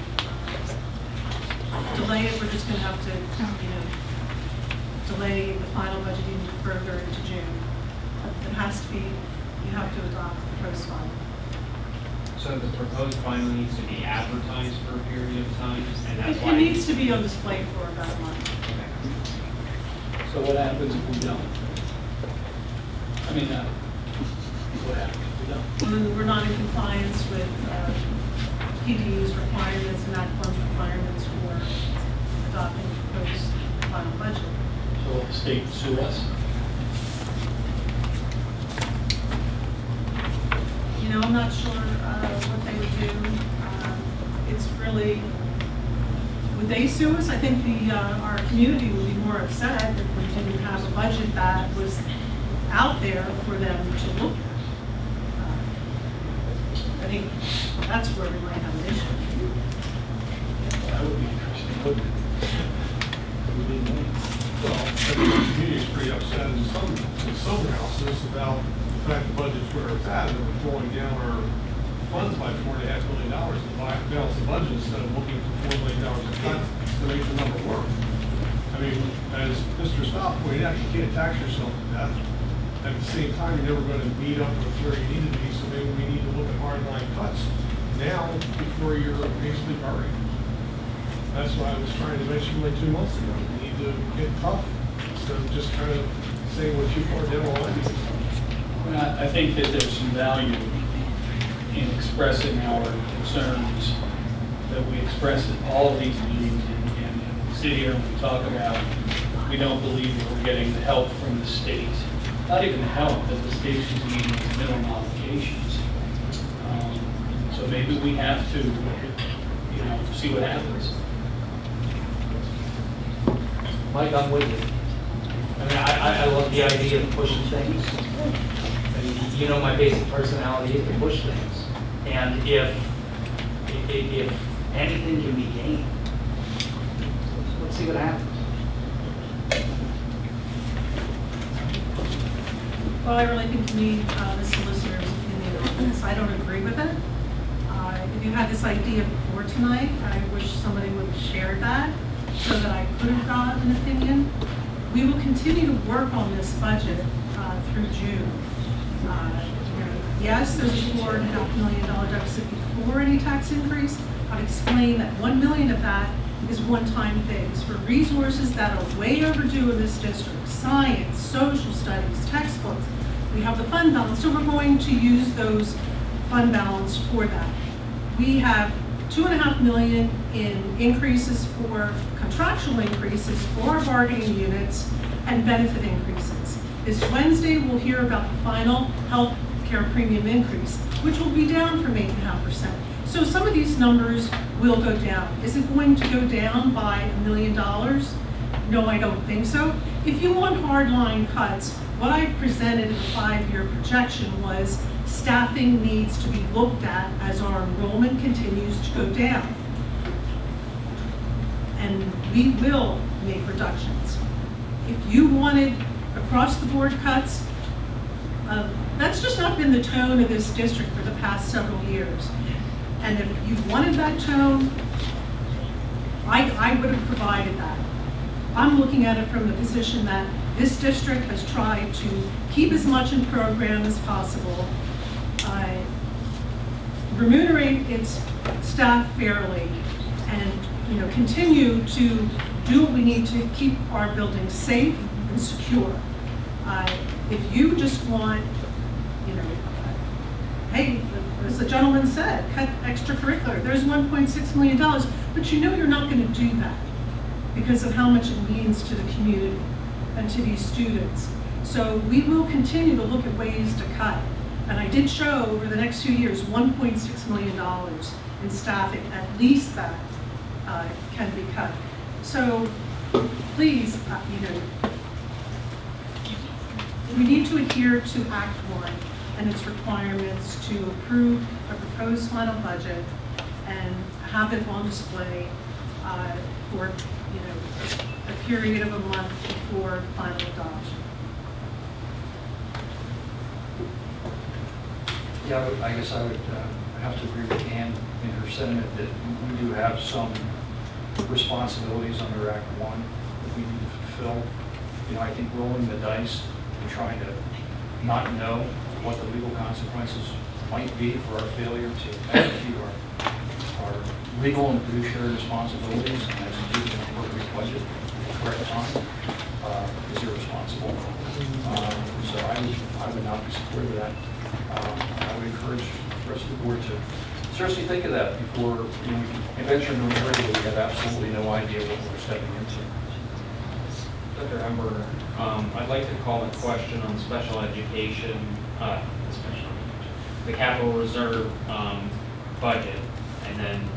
delay it, we're just going to have to, you know, delay the final budget even further into June. It has to be, you have to adopt the proposed fund. So the proposed final needs to be advertised for a period of time, and that's why It needs to be on display for about a month. So what happens if we don't? I mean, what happens if we don't? When we're not in compliance with PDE's requirements and NACFORM's requirements for adopting the proposed final budget. So will the state sue us? You know, I'm not sure what they would do. It's really, Would they sue us? I think our community would be more upset if we didn't have a budget that was out there for them to look at. I think that's where we might have an issue. That would be interesting, wouldn't it? Well, I think the community is pretty upset in some houses about the fact the budget's where it's at, and we're pulling down our funds by $4.5 million to balance the budget instead of looking for $4 million in cuts to make the number work. I mean, as Mr. Stopp pointed out, you can't tax yourself to death. At the same time, you're never going to meet up with where you need to be, so maybe we need to look at hardline cuts now before you're basically buried. That's why I was trying to mention like 2 months ago. We need to get tough instead of just kind of saying we're too far down the line. I think that there's some value in expressing our concerns that we express at all of these meetings and sit here and we talk about we don't believe that we're getting the help from the state. Not even the help that the state is meeting its minimum obligations. So maybe we have to, see what happens. Mike, I'm with you. I mean, I love the idea of pushing things. I mean, you know my basic personality is to push things. And if anything can be gained, let's see what happens. Well, I really think you need the solicitor's opinion on this. I don't agree with it. If you had this idea before tonight, I wish somebody would have shared that so that I could have got an opinion. We will continue to work on this budget through June. Yes, there's a $4.5 million deficit before any tax increase. I've explained that $1 million of that is one-time things for resources that are way overdue in this district. Science, social studies, textbooks. We have the fund balance, so we're going to use those fund balance for that. We have $2.5 million in increases for contractual increases for our bargaining units and benefit increases. This Wednesday, we'll hear about the final health care premium increase, which will be down from 8.5%. So some of these numbers will go down. Is it going to go down by $1 million? No, I don't think so. If you want hardline cuts, what I presented in the 5-year projection was staffing needs to be looked at as our enrollment continues to go down. And we will make reductions. If you wanted across-the-board cuts, that's just not been the tone of this district for the past several years. And if you wanted that tone, I would have provided that. I'm looking at it from the position that this district has tried to keep as much in program as possible, remunerate its staff fairly, and continue to do what we need to keep our buildings safe and secure. If you just want, hey, as the gentleman said, cut extracurricular, there's $1.6 million, but you're not going to do that because of how much it means to the community and to these students. So we will continue to look at ways to cut. And I did show over the next few years, $1.6 million in staffing, at least that can be cut. So please, we need to adhere to Act 1 and its requirements to approve a proposed final budget and have it on display for a period of a month before final adoption. Yeah, I guess I would have to agree with Ann in her sentiment that we do have some responsibilities under Act 1 that we need to fulfill. I think rolling the dice and trying to not know what the legal consequences might be for our failure to execute our legal and fiduciary responsibilities and execute an appropriate budget at the correct time is irresponsible. So I would not be supportive of that. I would encourage the rest of the board to seriously think of that before we can venture into an area where we have absolutely no idea what we're stepping into. Dr. Hamburger, I'd like to call a question on special education, the capital reserve budget, and then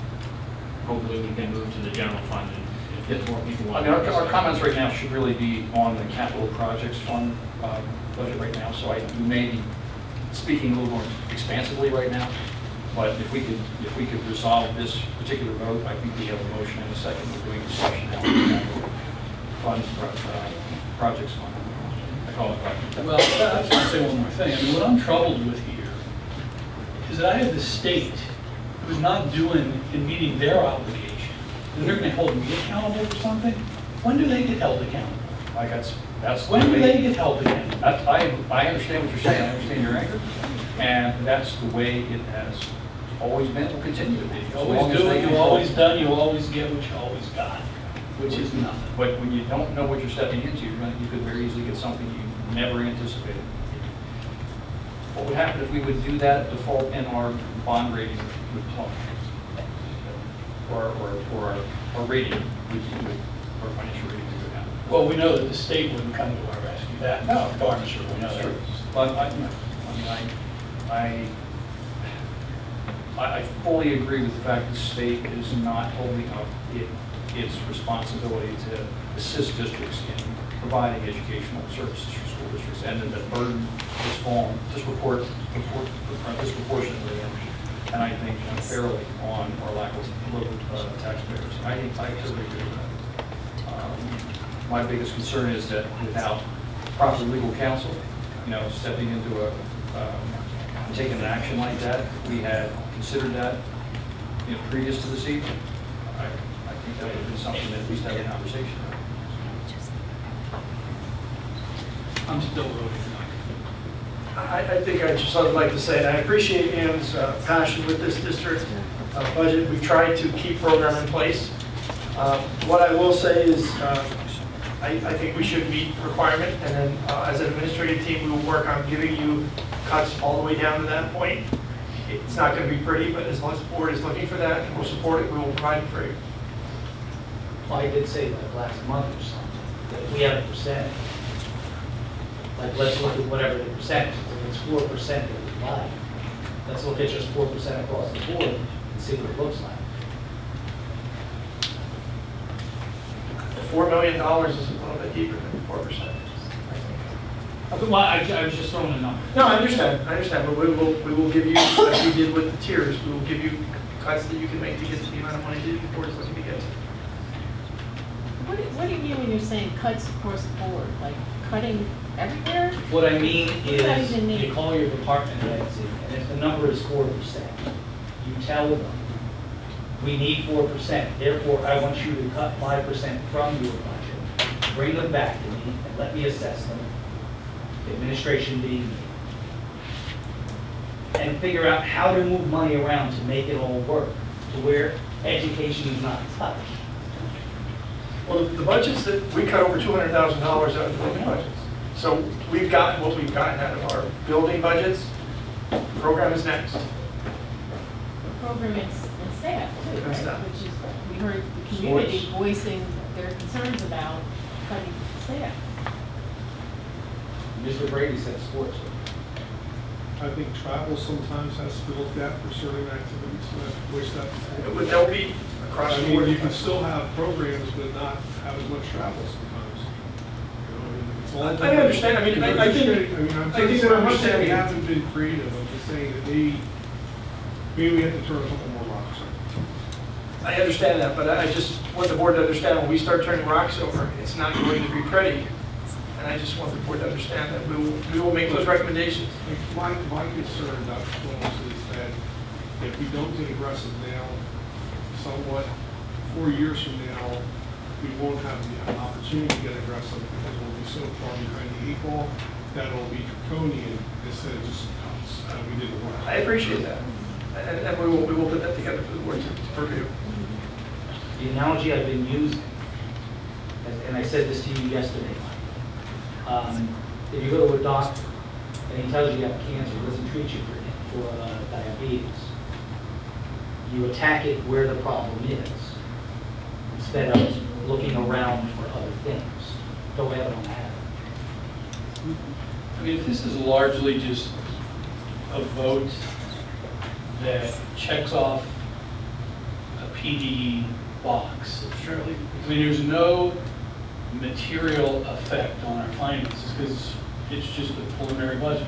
hopefully we can move to the general fund and if there's more people I want. mean, our comments right now should really be on the capital projects fund budget right now, so we may be speaking a little more expansively right now, but if we could resolve this particular vote, I think we have a motion and a second. We're doing discussion now on the capital funds, projects fund. I call it project. Well, I just want to say one more thing. I mean, what I'm troubled with here is that I have the state who's not doing and meeting their obligation, and they're going to hold me accountable for something. When do they get held accountable? Like that's When do they get held accountable? I understand what you're saying. I understand your anger, and that's the way it has always been. Will continue to be. You always do what you always done. You always get what you always got, which is nothing. But when you don't know what you're stepping into, you could very easily get something you never anticipated. What would happen if we would do that default in our bond rating would plummet? Or our rating, our financial rating would go down? Well, we know that the state wouldn't come to our rescue. That, no, darn sure we know that. But I fully agree with the fact the state is not holding up its responsibility to assist districts in providing educational services for school districts, and that the burden has fallen disproportionately, and I think unfairly on our local taxpayers. I totally agree with that. My biggest concern is that without proper legal counsel, stepping into taking an action like that, we had considered that, previous to this evening. I think that would have been something that at least have a conversation about. I'm still voting no. I think I just would like to say, I appreciate Ann's passion with this district budget. We've tried to keep program in place. What I will say is, I think we should meet requirement, and then as an administrative team, we will work on giving you cuts all the way down to that point. It's not going to be pretty, but as long as the board is looking for that and we'll support it, we will provide it for you. Well, I did say like last month or something, that we have a percentage. Like, let's look at whatever the percentage is. If it's 4% that we like, let's look at just 4% across the board and see what it looks like. $4 million is a little bit deeper than 4%. Well, I was just throwing a number. No, I understand, but we will give you, like we did with the tiers, we will give you cuts that you can make to get to the amount of money that the board is looking to get to. What do you mean when you're saying cuts across the board? Like cutting everywhere? What I mean What does that even is, mean? you call your department heads, and if the number is 4%, you tell them, we need 4%, therefore I want you to cut 5% from your budget, bring them back to me, and let me assess them, the administration being me, and figure out how to move money around to make it all work, to where education is not touched. Well, the budgets that, we cut over $200,000 out of the building budgets. So we've gotten what we've gotten out of our building budgets. The program is next. The program and staff too, And right? staff. Which is, we heard the community voicing their concerns about cutting staff. Mr. Brady said sports. I think travel sometimes has to be looked at for certain activities, so I wish that. That would be across I the mean, board. you can still have programs, but not have as much travel sometimes. It's all I understand. I mean, I think- I'm I think just they're I'm not saying we understanding. haven't been creative, I'm just saying that maybe we have to turn a couple more rocks. I understand that, but I just want the board to understand when we start turning rocks over, it's not going to be pretty. And I just want the board to understand that we will make those recommendations. My concern, Dr. Holmes, is that if we don't get aggressive now, somewhat 4 years from now, we won't have the opportunity to get aggressive because we'll be so far behind the 8 ball that it'll be draconian instead of just cuts. We didn't work. I appreciate that. And we will put that together for the board to review. The analogy I've been using, and I said this to you yesterday, if you go to a doctor and he tells you you have cancer, doesn't treat you for diabetes, you attack it where the problem is instead of looking around for other things. Don't have it on that. I mean, if this is largely just a vote that checks off a PD box. I mean, there's no material effect on our finances because it's just a preliminary budget.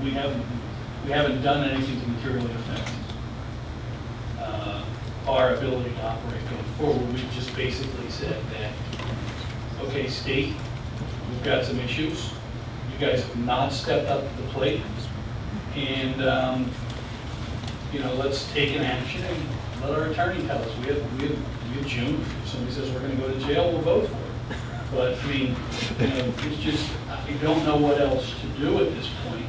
We haven't done anything to materially affect our ability to operate going forward. We just basically said that, okay, state, we've got some issues. You guys have not stepped up to the plate, and let's take an action and let our attorney tell us. We have June. If somebody says we're going to go to jail, we'll vote for it. But I mean, it's just we don't know what else to do at this point.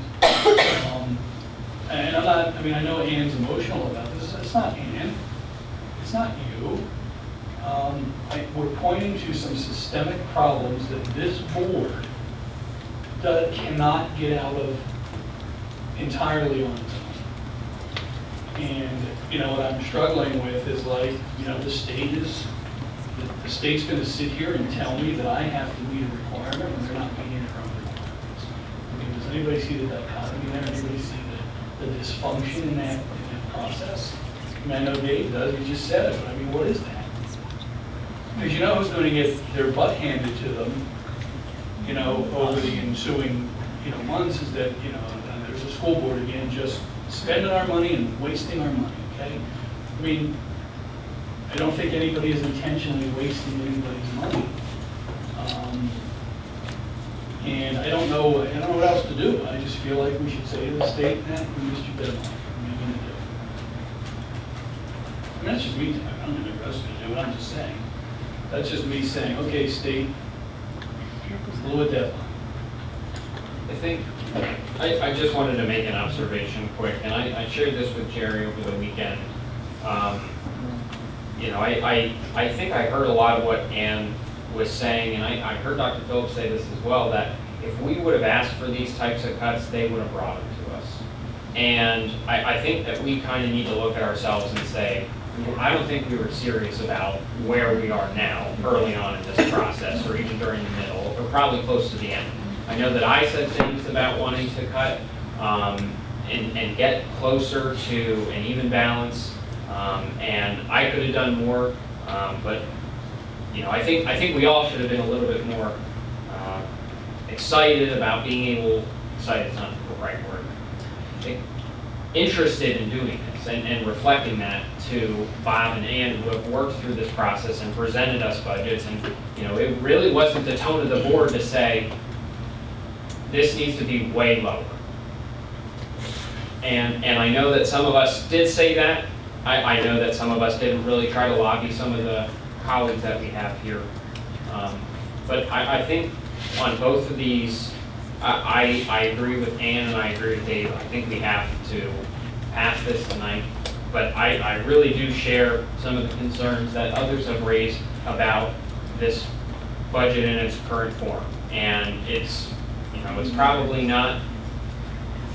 And I'm not. I mean, I know Ann's emotional about this. It's not Ann. It's not you. We're pointing to some systemic problems that this board cannot get out of entirely on its own. And what I'm struggling with is the state's going to sit here and tell me that I have to meet a requirement when they're not meeting their own requirements. I mean, does anybody see the dichotomy there? Anybody see the dysfunction in that process? I mean, I know Dave does. He just said it, but I mean, what is that? Because who's going to get their butt handed to them, over the ensuing, months is that, and there's a school board again, just spending our money and wasting our money, okay? I mean, I don't think anybody is intentionally wasting anybody's money. And I don't know what else to do. I just feel like we should say to the state, we missed your deadline. What are you going to do? I mean, that's just me. I don't know what else to do, I'm just saying. That's just me saying, okay, state, blew a deadline. I think, I just wanted to make an observation quick, and I shared this with Jerry over the weekend. I think I heard a lot of what Ann was saying, and I heard Dr. Phillips say this as well, that if we would have asked for these types of cuts, they would have brought them to us. And I think that we kind of need to look at ourselves and say, I don't think we were serious about where we are now, early on in this process, or even during the middle, or probably close to the end. I know that I said things about wanting to cut and get closer to an even balance, and I could have done more, but I think we all should have been a little bit more excited about being able. Excited is not the right word. Interested in doing this and reflecting that to Bob and Ann, who have worked through this process and presented us budgets. And it really wasn't the tone of the board to say this needs to be way lower. And I know that some of us did say that. I know that some of us didn't really try to lobby some of the colleagues that we have here. But I think on both of these, I agree with Ann and I agree with Dave. I think we have to pass this tonight. But I really do share some of the concerns that others have raised about this budget in its current form. And it's probably not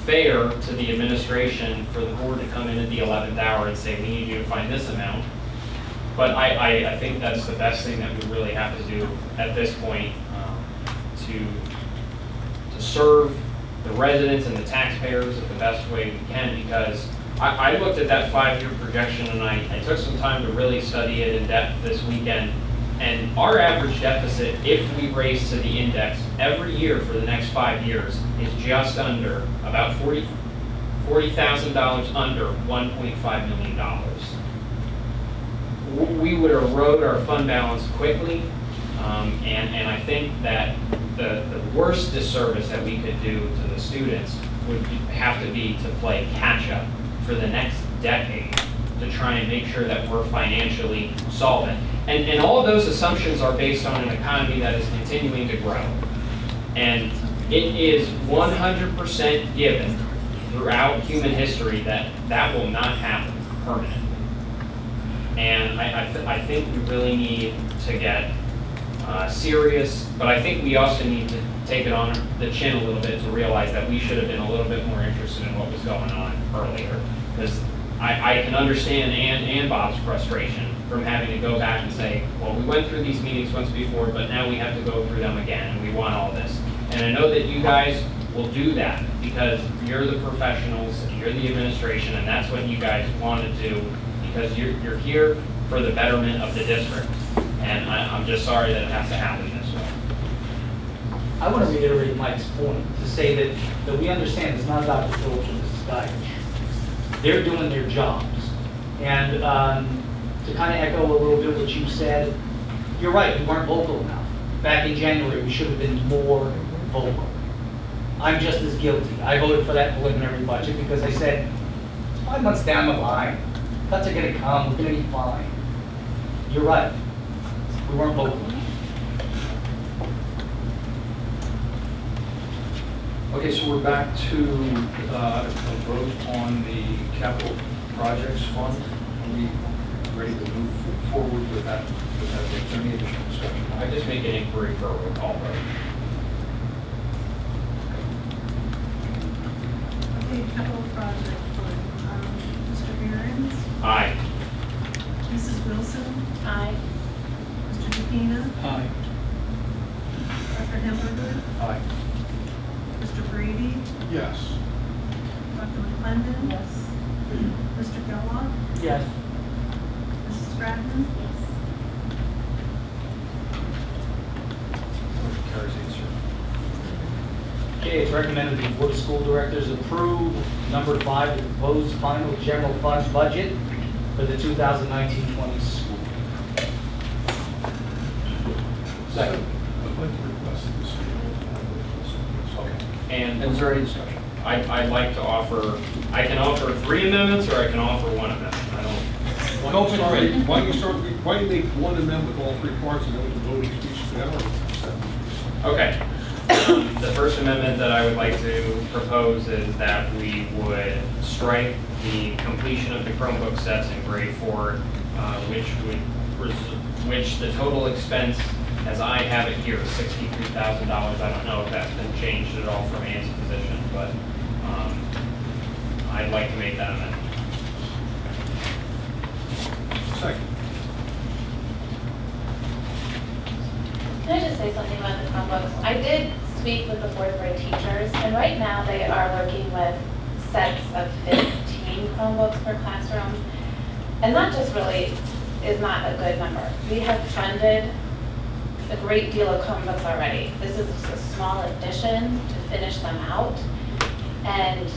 fair to the administration for the board to come in at the 11th hour and say, we need you to find this amount. But I think that's the best thing that we really have to do at this point to serve the residents and the taxpayers in the best way we can, because I looked at that 5-year projection and I took some time to really study it in depth this weekend. And our average deficit, if we raise to the index every year for the next 5 years, is just under about $40,000 under $1.5 million. We would erode our fund balance quickly, and I think that the worst disservice that we could do to the students would have to be to play catch up for the next decade to try and make sure that we're financially solvent. And all of those assumptions are based on an economy that is continuing to grow. And it is 100% given throughout human history that that will not happen permanently. And I think we really need to get serious, but I think we also need to take it on the chin a little bit to realize that we should have been a little bit more interested in what was going on earlier. Because I can understand Ann and Bob's frustration from having to go back and say, well, we went through these meetings once before, but now we have to go through them again, and we want all this. And I know that you guys will do that because you're the professionals, you're the administration, and that's what you guys want to do, because you're here for the betterment of the district. And I'm just sorry that it has to happen this way. I want to reiterate Mike's point to say that we understand it's not about the Phillips and Mrs. Geiger. They're doing their jobs. And to kind of echo a little bit what you said, you're right, we weren't vocal enough. Back in January, we should have been more vocal. I'm just as guilty. I voted for that preliminary budget because I said, it's 5 months down the line, cuts are going to come, we're going to be fine. You're right, we weren't vocal enough. Okay, so we're back to a vote on the capital projects fund. Are we ready to move forward with that? Is there any additional discussion? I just make an inquiry for a roll call vote. Okay, capital project fund. Mr. Behrens? Aye. Mrs. Wilson? Aye. Mr. DePina? Aye. Dr. Hamburger? Aye. Mr. Brady? Yes. Dr. McClendon? Yes. Mr. Kellogg? Yes. Mrs. Stratton? Yes. Motion carries 8-0. Okay, it's recommended the Board of School Directors approve number 5, the proposed final general funds budget for the 2019-20 school. Second. I'd like to request this. Okay. And Is there any discussion? I'd like to offer, I can offer 3 amendments or I can offer 1 amendment. I don't. Go for it. Why don't you make one amendment with all 3 parts and then we can vote each together? Okay. The first amendment that I would like to propose is that we would strike the completion of the Chromebook sets in grade 4, which the total expense, as I have it here, is $63,000. I don't know if that's been changed at all from Ann's position, but I'd like to make that amendment. Second. Can I just say something about the Chromebooks? I did speak with the 4th grade teachers, and right now they are working with sets of 15 Chromebooks per classroom. And that just really is not a good number. We have funded a great deal of Chromebooks already. This is a small addition to finish them out. And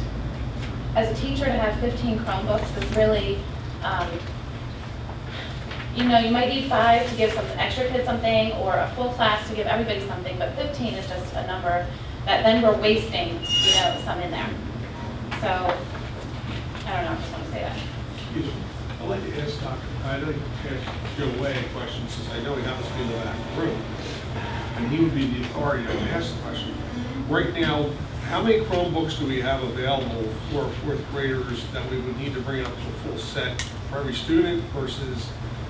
as a teacher, to have 15 Chromebooks is really, you know, you might need 5 to give some extra kids something, or a full class to give everybody something, but 15 is just a number that then we're wasting, you know, some in there. So, I don't know, I just want to say that. Excuse me. I'd like to ask Dr. I'd like to ask Joe Way a question, since I know he happens to be in the back of the room. And he would be the authority to ask the question. Right now, how many Chromebooks do we have available for 4th graders that we would need to bring up to a full set for every student versus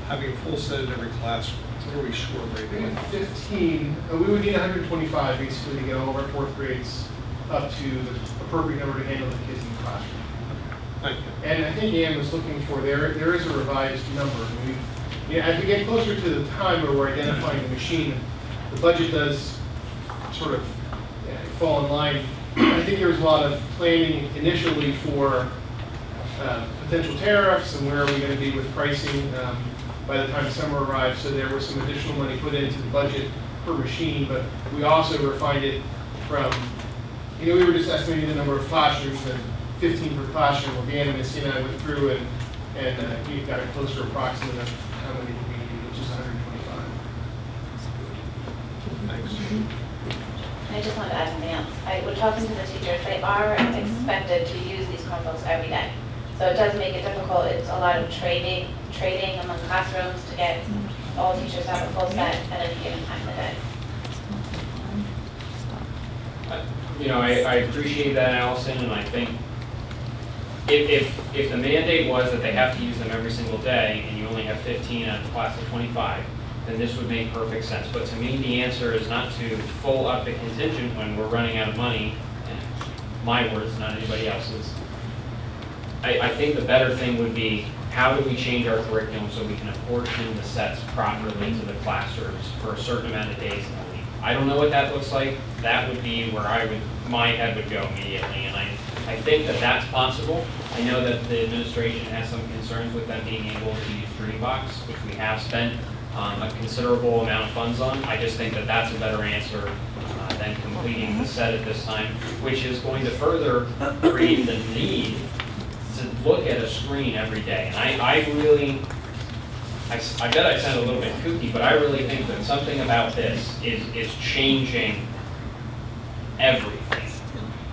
having a full set in every classroom? What are we short right now? 15, we would need 125 basically to get all of our 4th grades up to the appropriate number to handle the kids in the classroom. Thank you. And I think Ann was looking for, there is a revised number. As we get closer to the time where we're identifying the machine, the budget does sort of fall in line. I think there was a lot of planning initially for potential tariffs and where are we going to be with pricing by the time summer arrives. So there was some additional money put into the budget per machine, but we also refined it from, we were just estimating the number of classrooms and 15 per classroom. Well, Dan and Missy and I went through and we got a closer approximate of how many we need, which is 125. Thanks. I just wanted to add something else. We're talking to the teachers, they are expected to use these Chromebooks every day. So it does make it difficult. It's a lot of trading among classrooms to get all teachers to have a full set at any given time of the day. You know, I appreciate that, Allison, and I think if the mandate was that they have to use them every single day and you only have 15 out of the class of 25, then this would make perfect sense. But to me, the answer is not to full up the contingent when we're running out of money. My words, not anybody else's. I think the better thing would be, how do we change our curriculum so we can apportion the sets properly to the classrooms for a certain amount of days in the week? I don't know what that looks like. That would be where my head would go immediately, and I think that that's possible. I know that the administration has some concerns with them being able to use Dreambox, which we have spent a considerable amount of funds on. I just think that that's a better answer than completing the set at this time, which is going to further create the need to look at a screen every day. And I bet I sound a little bit kooky, but I really think that something about this is changing everything.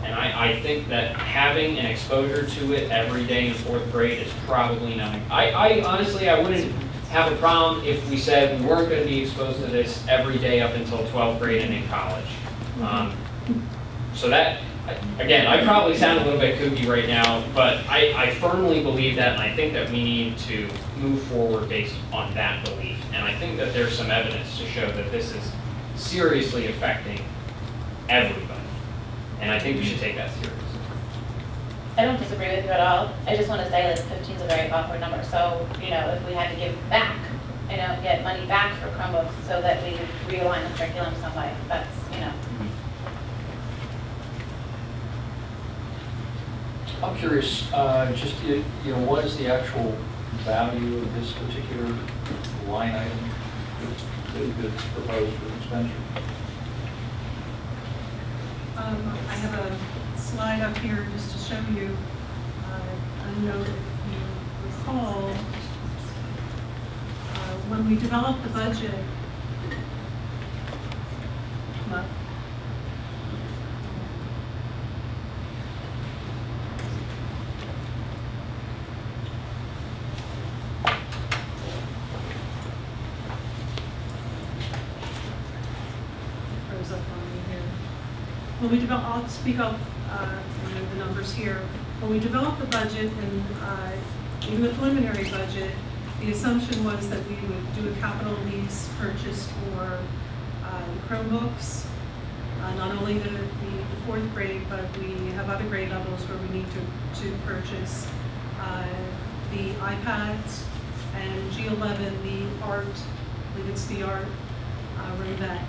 And I think that having an exposure to it every day in 4th grade is probably not. I honestly, I wouldn't have a problem if we said we weren't going to be exposed to this every day up until 12th grade and in college. So that, again, I probably sound a little bit kooky right now, but I firmly believe that, and I think that we need to move forward based on that belief. And I think that there's some evidence to show that this is seriously affecting everybody. And I think we should take that seriously. I don't disagree with you at all. I just want to say that 15 is a very awkward number. So, if we had to give back, get money back for Chromebooks so that we realign the curriculum some way, that's, I'm curious, just, what is the actual value of this particular line item that's proposed for expenditure? I have a slide up here just to show you. I know if you recall, when we developed the budget, when we develop, I'll speak up the numbers here. When we developed the budget and even the preliminary budget, the assumption was that we would do a capital lease purchase for the Chromebooks, not only the 4th grade, but we have other grade levels where we need to purchase the iPads and G11, the art, I believe it's the art room that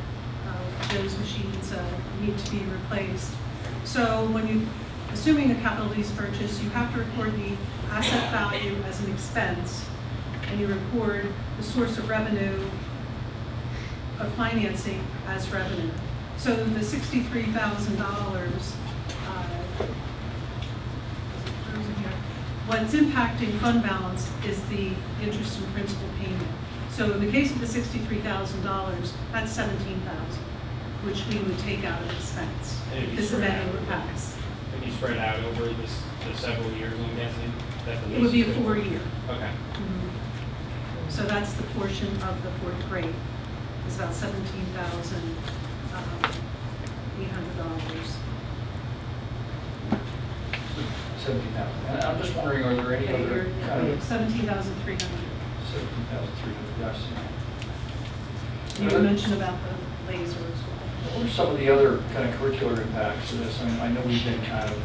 those machines need to be replaced. So when you, assuming a capital lease purchase, you have to record the asset value as an expense, and you record the source of revenue of financing as revenue. So the $63,000, what's impacting fund balance is the interest and principal payment. So in the case of the $63,000, that's $17,000, which we would take out of expense. This amendment would pass. It'd be spread out over the several years, I'm guessing? It would be a 4-year. Okay. So that's the portion of the 4th grade. It's about $17,800. $17,000. And I'm just wondering, are there any other kind of... $17,300. $17,300, yes. You mentioned about the lasers. What are some of the other kind of curricular impacts of this? I mean, I know we've been kind of,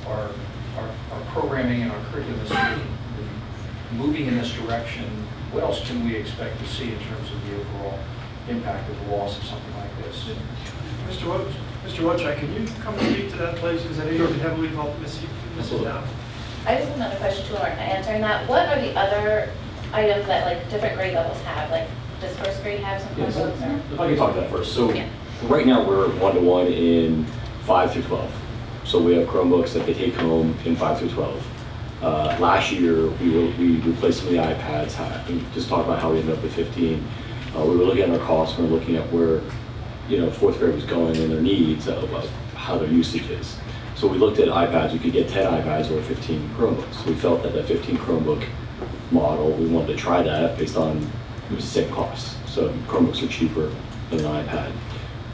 our programming and our curriculum is moving in this direction. What else can we expect to see in terms of the overall impact of the loss of something like this? Mr. Wojcik, can you come and speak to that, please? Because I know you've been heavily involved with Mrs. Dow. I just have another question too, Mark, answering that. What are the other items that like different grade levels have? Like, does 1st grade have some Chromebooks? If I can talk to that first. So right now we're 1-to-1 in 5 through 12. So we have Chromebooks that they take home in 5 through 12. Last year we replaced some of the iPads. We just talked about how we ended up with 15. We were looking at our costs. We were looking at where 4th grade was going and their needs of how their usage is. So we looked at iPads. We could get 10 iPads or 15 Chromebooks. So we felt that 15 Chromebook model, we wanted to try that based on it was the same cost. So Chromebooks are cheaper than an iPad.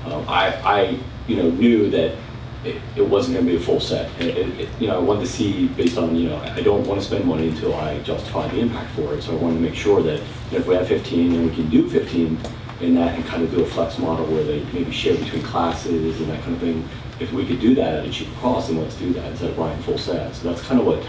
I knew that it wasn't going to be a full set. I wanted to see based on, I don't want to spend money until I justify the impact for it. So I wanted to make sure that if we have 15 and we can do 15 in that and kind of do a flex model where they maybe share between classes and that kind of thing. If we could do that at a cheaper cost, then let's do that instead of buying full sets. So that's kind of what,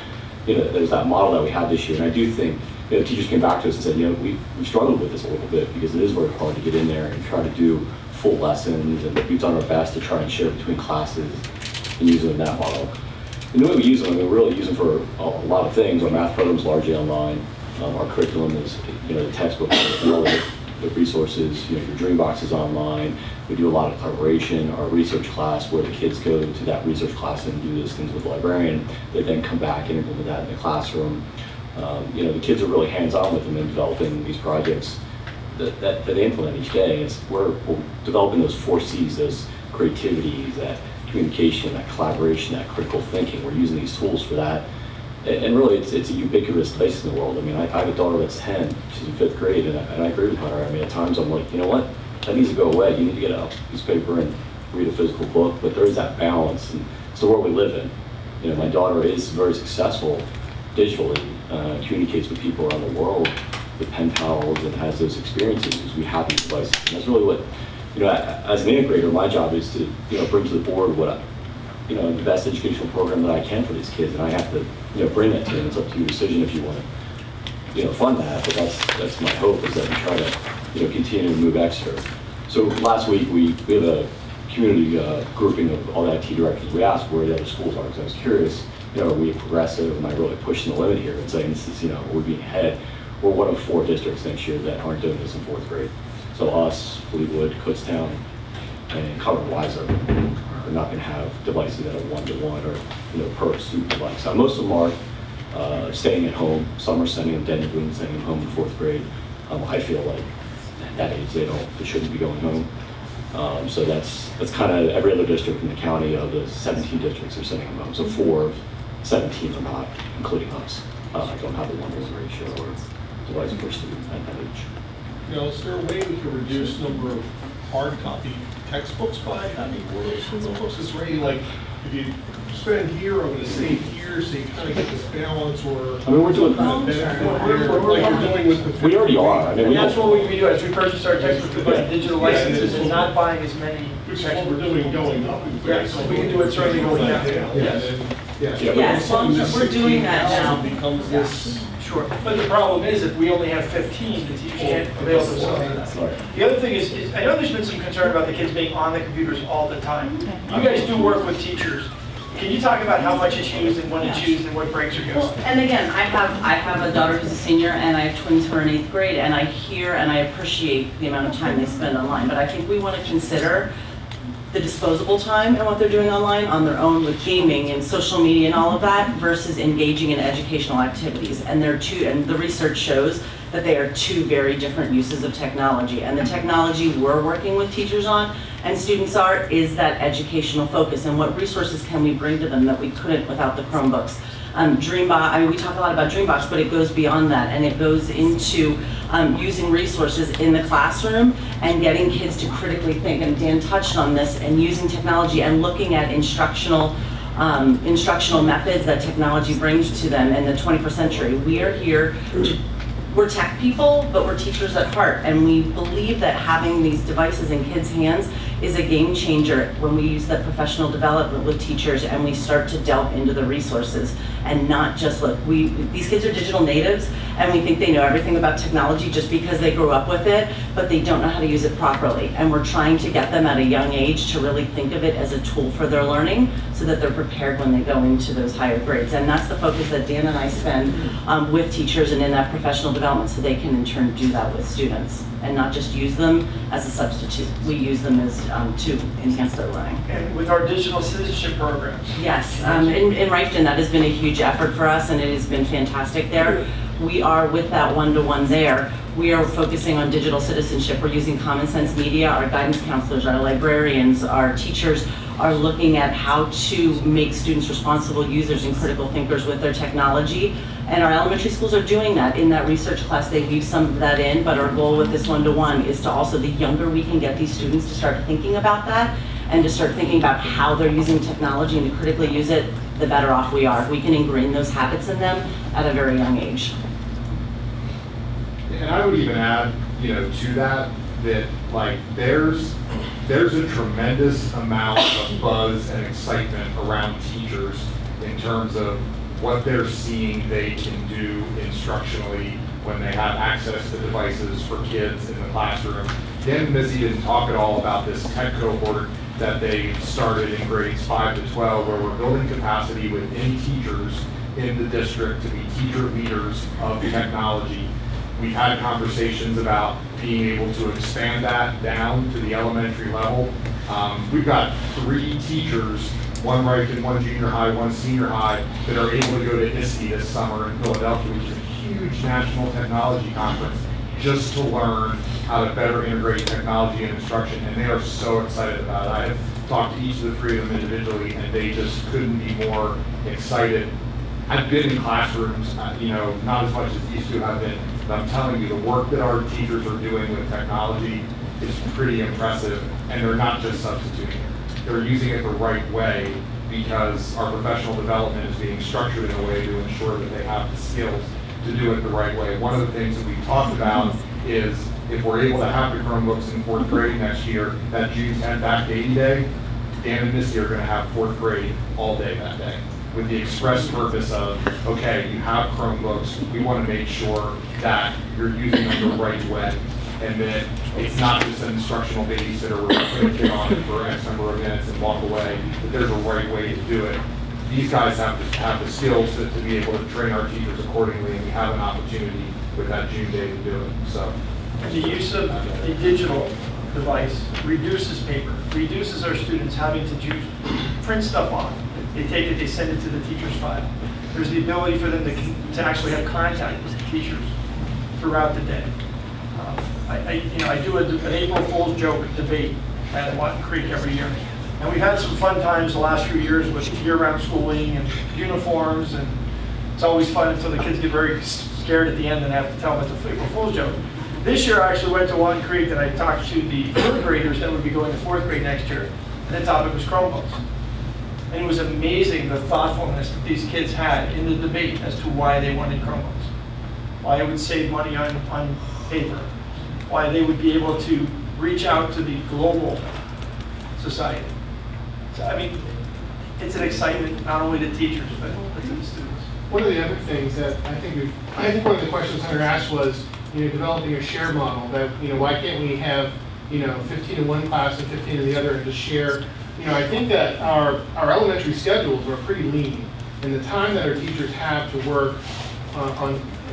there's that model that we have this year. And I do think teachers came back to us and said, we struggled with this a little bit because it is very hard to get in there and try to do full lessons, and we've done our best to try and share between classes and use them in that model. And the way we use them, we really use them for a lot of things. Our math program is largely online. Our curriculum is, the textbook and all the resources. Your Dreambox is online. We do a lot of collaboration. Our research class, where the kids go to that research class and do those things with the librarian, they then come back and implement that in the classroom. The kids are really hands-on with them in developing these projects that they implement each day. We're developing those 4 C's, those creativity, that communication, that collaboration, that critical thinking. We're using these tools for that. And really, it's a ubiquitous place in the world. I mean, I have a daughter that's 10. She's in 5th grade, and I agree with her. I mean, at times I'm like, you know what? That needs to go away. You need to get a piece of paper and read a physical book. But there is that balance, and it's the world we live in. My daughter is very successful digitally, communicates with people around the world with pen pals, and has those experiences because we have these devices. And that's really what, as an integrator, my job is to, bring to the board what the best educational program that I can for these kids, and I have to, bring that to them. It's up to your decision if you want to, fund that, but that's my hope, is that we try to, continue to move Exeter. So last week, we have a community grouping of all the IT directors. We asked where the other schools are, because I was curious, are we progressive? Am I really pushing the limit here and saying this is, we're being ahead? We're one of 4 districts next year that aren't doing this in 4th grade. So us, Fleetwood, Kutztown, and Colorado-Weiser are not going to have devices that are 1-to-1 or per student device. Most of them are staying at home. Some are sending them, sending them home in 4th grade. I feel like at that age they shouldn't be going home. So that's kind of every other district in the county. Of the 17 districts are sending them home. So 4 of 17 are not, including us. I don't have a 1-to-1 ratio or device per student at that age. Is there a way we can reduce number of hard copy textbooks by? I mean, the books is ready, like, if you spend here, I'm gonna save here, so you kind of get this balance, or. I mean, we're doing. Like you're doing with the. We already are. I mean, And that's what we do as we purchase our textbooks, we buy digital licenses and not buying as many. Which is what we're doing going up. Yeah, so we can do it certainly going down. Yes. Yeah, as long as we're doing that now. Becomes this. Sure, but the problem is, if we only have 15, the teachers can't avail themselves of that. The other thing is, I know there's been some concern about the kids being on the computers all the time. You guys do work with teachers. Can you talk about how much it's used and when it's used and what breaks are used? Well, and again, I have a daughter who's a senior, and I have twins who are in 8th grade, and I hear and I appreciate the amount of time they spend online, but I think we want to consider the disposable time and what they're doing online on their own with gaming and social media and all of that versus engaging in educational activities. And the research shows that they are 2 very different uses of technology. And the technology we're working with teachers on and students is that educational focus, and what resources can we bring to them that we couldn't without the Chromebooks. Dreambox, we talk a lot about Dreambox, but it goes beyond that, and it goes into using resources in the classroom and getting kids to critically think, and Dan touched on this, and using technology and looking at instructional methods that technology brings to them in the 21st century. We're tech people, but we're teachers at heart, and we believe that having these devices in kids' hands is a game changer when we use that professional development with teachers and we start to delve into the resources and not just look. These kids are digital natives, and we think they know everything about technology just because they grew up with it, but they don't know how to use it properly. And we're trying to get them at a young age to really think of it as a tool for their learning so that they're prepared when they go into those higher grades. And that's the focus that Dan and I spend with teachers and in that professional development, so they can in turn do that with students and not just use them as a substitute. We use them as to enhance their learning. And with our digital citizenship programs. Yes, in Rifton, that has been a huge effort for us, and it has been fantastic there. We are, with that 1-to-1 there, we are focusing on digital citizenship. We're using Common Sense Media, our guidance counselors, our librarians, our teachers are looking at how to make students responsible users and critical thinkers with their technology. And our elementary schools are doing that. In that research class, they weave some of that in, but our goal with this 1-to-1 is to also, the younger we can get these students to start thinking about that and to start thinking about how they're using technology and to critically use it, the better off we are. We can ingrain those habits in them at a very young age. And I would even add, to that like there's a tremendous amount of buzz and excitement around teachers in terms of what they're seeing they can do instructionally when they have access to devices for kids in the classroom. Dan and Missy didn't talk at all about this tech cohort that they started in grades 5 to 12, where we're building capacity within teachers in the district to be teacher leaders of technology. We've had conversations about being able to expand that down to the elementary level. We've got 3 teachers, one Righton, one junior high, one senior high, that are able to go to ISTE this summer in Philadelphia, which is a huge national technology conference, just to learn how to better integrate technology and instruction, and they are so excited about it. I have talked to each of the 3 of them individually, and they just couldn't be more excited. I've been in classrooms, not as much as these 2 have been, but I'm telling you, the work that our teachers are doing with technology is pretty impressive, and they're not just substituting it. They're using it the right way because our professional development is being structured in a way to ensure that they have the skills to do it the right way. One of the things that we talked about is if we're able to have the Chromebooks in 4th grade next year, that June 10th Activity Day, Dan and Missy are going to have 4th grade all day that day, with the express purpose of, okay, you have Chromebooks, we want to make sure that you're using them the right way, and that it's not just an instructional babysitter where we put a kid on it for X number of minutes and walk away, that there's a right way to do it. These guys have the skills to be able to train our teachers accordingly, and we have an opportunity with that June day to do it, so. The use of a digital device reduces paper, reduces our students having to print stuff on. They take it, they send it to the teacher's file. There's the ability for them to actually have contact with the teachers throughout the day. I do an April Fool's joke debate at Watton Creek every year. And we've had some fun times the last few years with year-round schooling and uniforms, and it's always fun until the kids get very scared at the end and have to tell them it's a April Fool's joke. This year I actually went to Watton Creek and I talked to the 3rd graders that would be going to 4th grade next year, and the topic was Chromebooks. And it was amazing the thoughtfulness that these kids had in the debate as to why they wanted Chromebooks, why it would save money on paper, why they would be able to reach out to the global society. So, I mean, it's an excitement not only to teachers, but to the students. One of the other things that I think one of the questions Hunter asked was, developing a share model that, why can't we have, 15 in one class and 15 in the other and just share. I think that our elementary schedules are pretty lean, and the time that our teachers have to work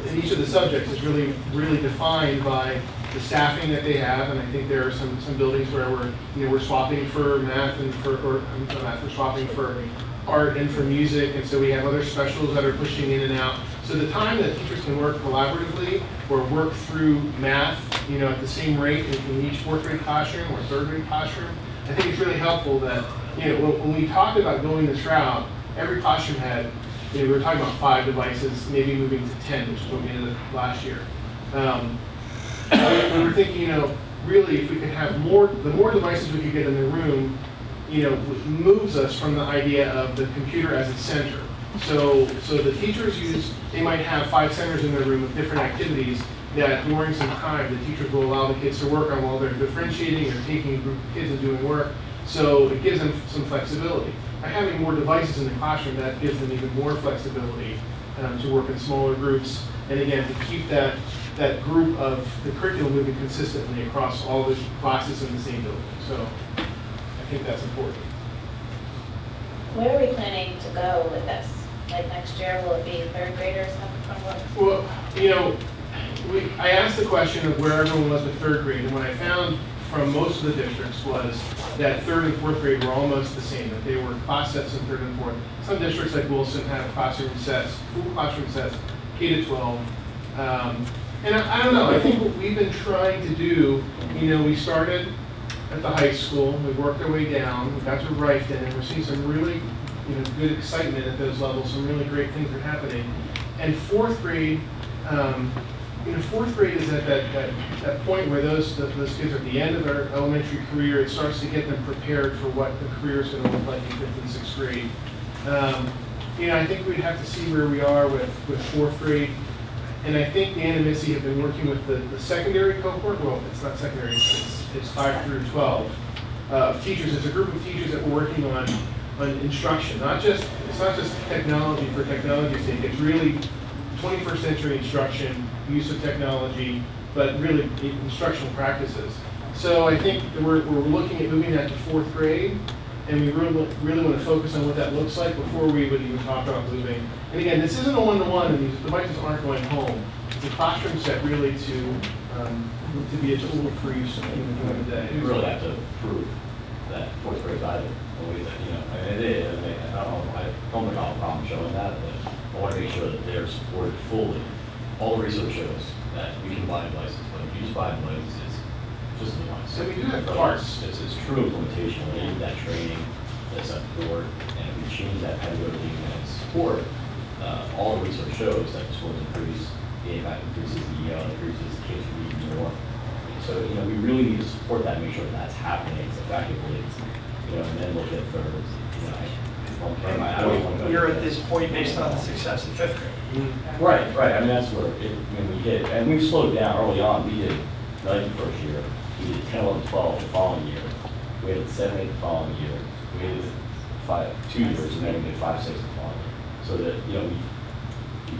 in each of the subjects is really, really defined by the staffing that they have. And I think there are some buildings where we're swapping for math and we're swapping for art and for music, and so we have other specials that are pushing in and out. So the time that teachers can work collaboratively or work through math, at the same rate in each 4th grade classroom or 3rd grade classroom, I think it's really helpful that, when we talked about going this route, every classroom had, we were talking about 5 devices, maybe moving to 10, which is what we ended last year. We were thinking, really, if we could have the more devices we could get in the room, moves us from the idea of the computer as a center. So the teachers they might have 5 centers in their room with different activities that during some time, the teachers will allow the kids to work on while they're differentiating or taking a group of kids and doing work. So it gives them some flexibility. By having more devices in the classroom, that gives them even more flexibility to work in smaller groups. And again, to keep that group of the curriculum moving consistently across all the classes in the same building. So I think that's important. Where are we planning to go with this? Like next year, will it be 3rd graders have Chromebooks? Well, I asked the question of where everyone was with 3rd grade, and what I found from most of the districts was that 3rd and 4th grade were almost the same, that they were class sets in 3rd and 4th. Some districts like Wilson have classroom sets, full classroom sets, K-12. And I don't know, I think what we've been trying to do, we started at the high school, we worked our way down, we got to Righton, and we're seeing some really good excitement at those levels, some really great things are happening. And 4th grade, 4th grade is at that point where those kids are at the end of their elementary career. It starts to get them prepared for what the career is going to look like in 5th and 6th grade. I think we'd have to see where we are with 4th grade. And I think Dan and Missy have been working with the secondary cohort. Well, it's not secondary, it's 5 through 12 of teachers. It's a group of teachers that we're working on instruction. It's not just technology for technology's sake. It's really 21st century instruction, use of technology, but really instructional practices. So I think that we're looking at moving that to 4th grade, and we really want to focus on what that looks like before we would even talk about moving. And again, this isn't a one-to-one, and these devices aren't going home. It's a classroom set really to be a tool for use during the day. You really have to prove that 4th grade is either. And it is. I mean, I don't think I'll have a problem showing that, but I want to make sure that they're supported fully. All the research shows that we can buy devices, but if you just buy devices, it's just a device. So we do have parts. It's true implementation. We need that training that's up forward, and if we change that pedagogy and support, all the research shows that the scores increase, the APAC increases, the EL increases, kids read more. So, we really need to support that, make sure that that's happening effectively, and then look at further, I don't want to go. You're at this point based on the success in 5th grade. Right. I mean, that's where we hit, and we've slowed down early on. We did 9 the first year, we did 10, 11, 12 the following year, we had 7, 8 the following year, we did 2 years, and then we did 5, 6 the following year. So that,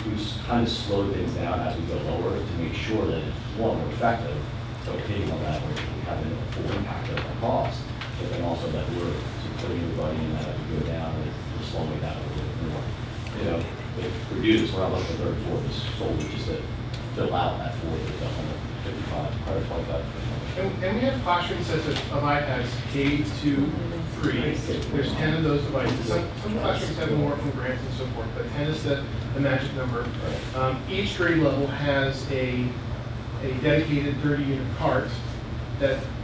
we've kind of slowed things down as we go lower to make sure that it's more effective. So hitting on that, we're having a full impact of the cost, but then also that we're supporting everybody and that as we go down, we're slowing down a little bit more. If we do this, we're not looking at 34, just solely just to fill out that 40, to 155, 125. And we have classroom sets of iPads K to 3. There's 10 of those devices. Some classrooms have more from grants and so forth, but 10 is the magic number. Each grade level has a dedicated 30-unit cart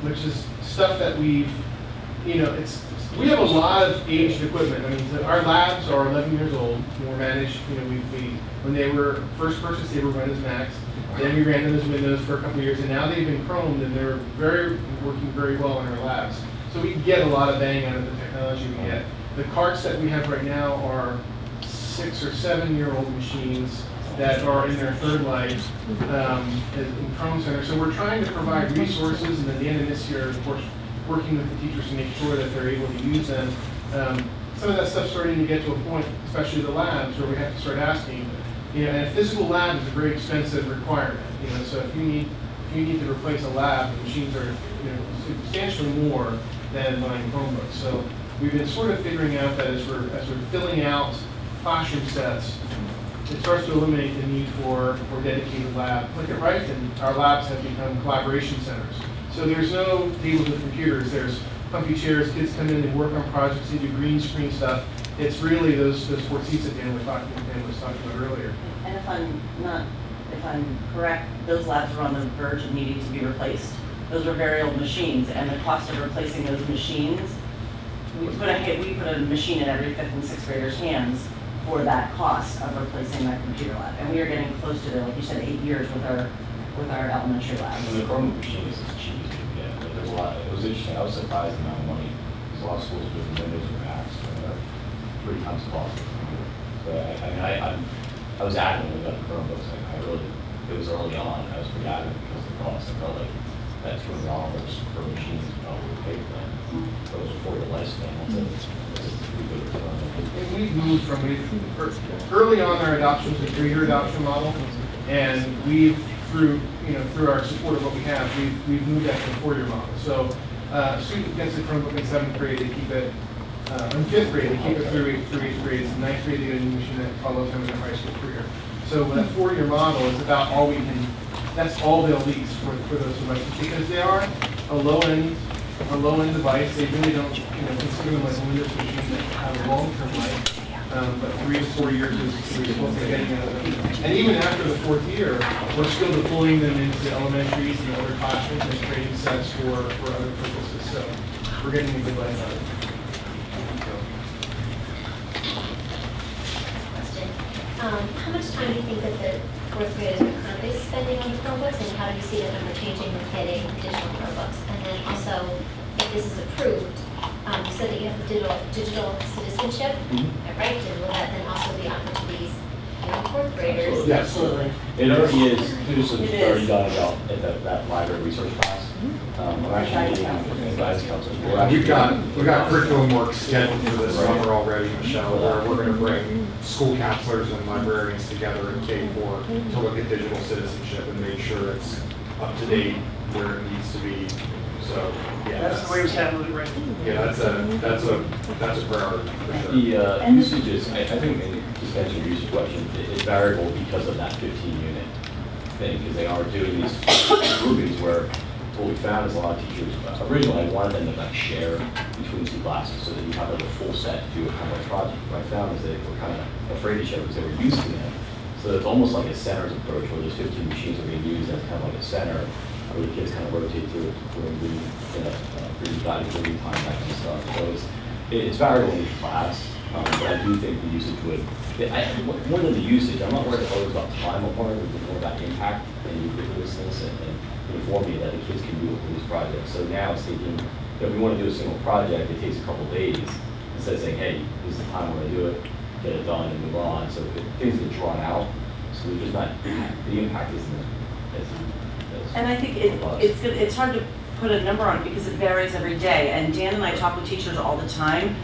which is stuff that we have a lot of aged equipment. I mean, our labs are 11 years old. We're managed, when they were first purchased, they were run as Macs. Then we ran them as Windows for a couple of years, and now they've been Chromed, and they're working very well in our labs. So we get a lot of bang out of the technology we get. The carts that we have right now are 6 or 7-year-old machines that are in their 3rd life in Chrome Center. So we're trying to provide resources, and at the end of this year, of course, working with the teachers to make sure that they're able to use them. Some of that stuff's starting to get to a point, especially the labs, where we have to start asking, and a physical lab is a very expensive requirement. So if you need to replace a lab, the machines are substantially more than buying Chromebooks. So we've been sort of figuring out that as we're filling out classroom sets, it starts to eliminate the need for dedicated lab. Look at Rifton, our labs have become collaboration centers. So there's no tables with computers. There's comfy chairs. Kids come in, they work on projects, they do green screen stuff. It's really those 4 seats that Dan was talking about earlier. And if I'm correct, those labs are on the verge of needing to be replaced. Those are very old machines, and the cost of replacing those machines, we put a machine in every 5th and 6th grader's hands for that cost of replacing that computer lab. And we are getting close to, like you said, 8 years with our elementary labs. And the Chrome machine is cheap as you can get, but there's a lot. It was interesting. I was surprised the amount of money. There's a lot of schools doing Windows or Macs, 3 times the cost. So I was adamant about the Chromebooks. It was early on. I was pretty adamant because of the cost. I felt like that $200 per machine is probably paid for that. Those are 4-year lifespan. That's a pretty good return. And we've moved from early on our adoption was a 3-year adoption model, and through our support of what we have, we've moved that to a 4-year model. So a student gets a Chromebook in 7th grade, they keep it. In 5th grade, they keep it through 8th grade. In 9th grade, they get a new machine that follows them in their high school career. So that 4-year model is about all we can. That's all they'll lease for those devices because they are a low-end device. They really don't consider them like a Windows machine that have a long-term life. But 3 to 4 years is what they're getting out of them. And even after the 4th year, we're still deploying them into elementaries and other classrooms and creating sets for other purposes. So we're getting a good life out of it. How much time do you think that the 4th graders are currently spending on the Chromebooks, and how do you see that number changing with getting additional Chromebooks? And then also, if this is approved, you said that you have the digital citizenship, right? And will that then also be offered to these young 4th graders? Absolutely. It already is. Students have already done it at that library research class. I'm actually meeting with guidance counselors. We're actually- We've got curriculum work scheduled for this summer already, Michelle, where we're going to bring school counselors and librarians together in K-4 to look at digital citizenship and make sure it's up to date where it needs to be. So, yeah. That's the way we handle it right now. Yeah, that's a priority for sure. The usage is, I think, and just to answer your usage question, it's variable because of that 15-unit thing, because they are doing these groupings where what we found is a lot of teachers, originally I wanted them to like share between two classes so that you have like a full set to do a kind of like project. What I found is they were kind of afraid to share because they were used to them. So it's almost like a centers approach where there's 15 machines are being used as kind of like a center where the kids kind of rotate through it, reading guidance, reading time, that kind of stuff. So it's variable in each class, but I do think the usage would, more than the usage, I'm not worried always about time or more about impact and ubiquitousness and uniformity that the kids can do with these projects. So now it's thinking, if we want to do a single project, it takes a couple days, instead of saying, hey, this is the time we're going to do it, get it done and move on. So things get drawn out, so they're just not, the impact isn't as And I think it's hard to put a number on it because it varies every day. And Dan and I talk with teachers all the time.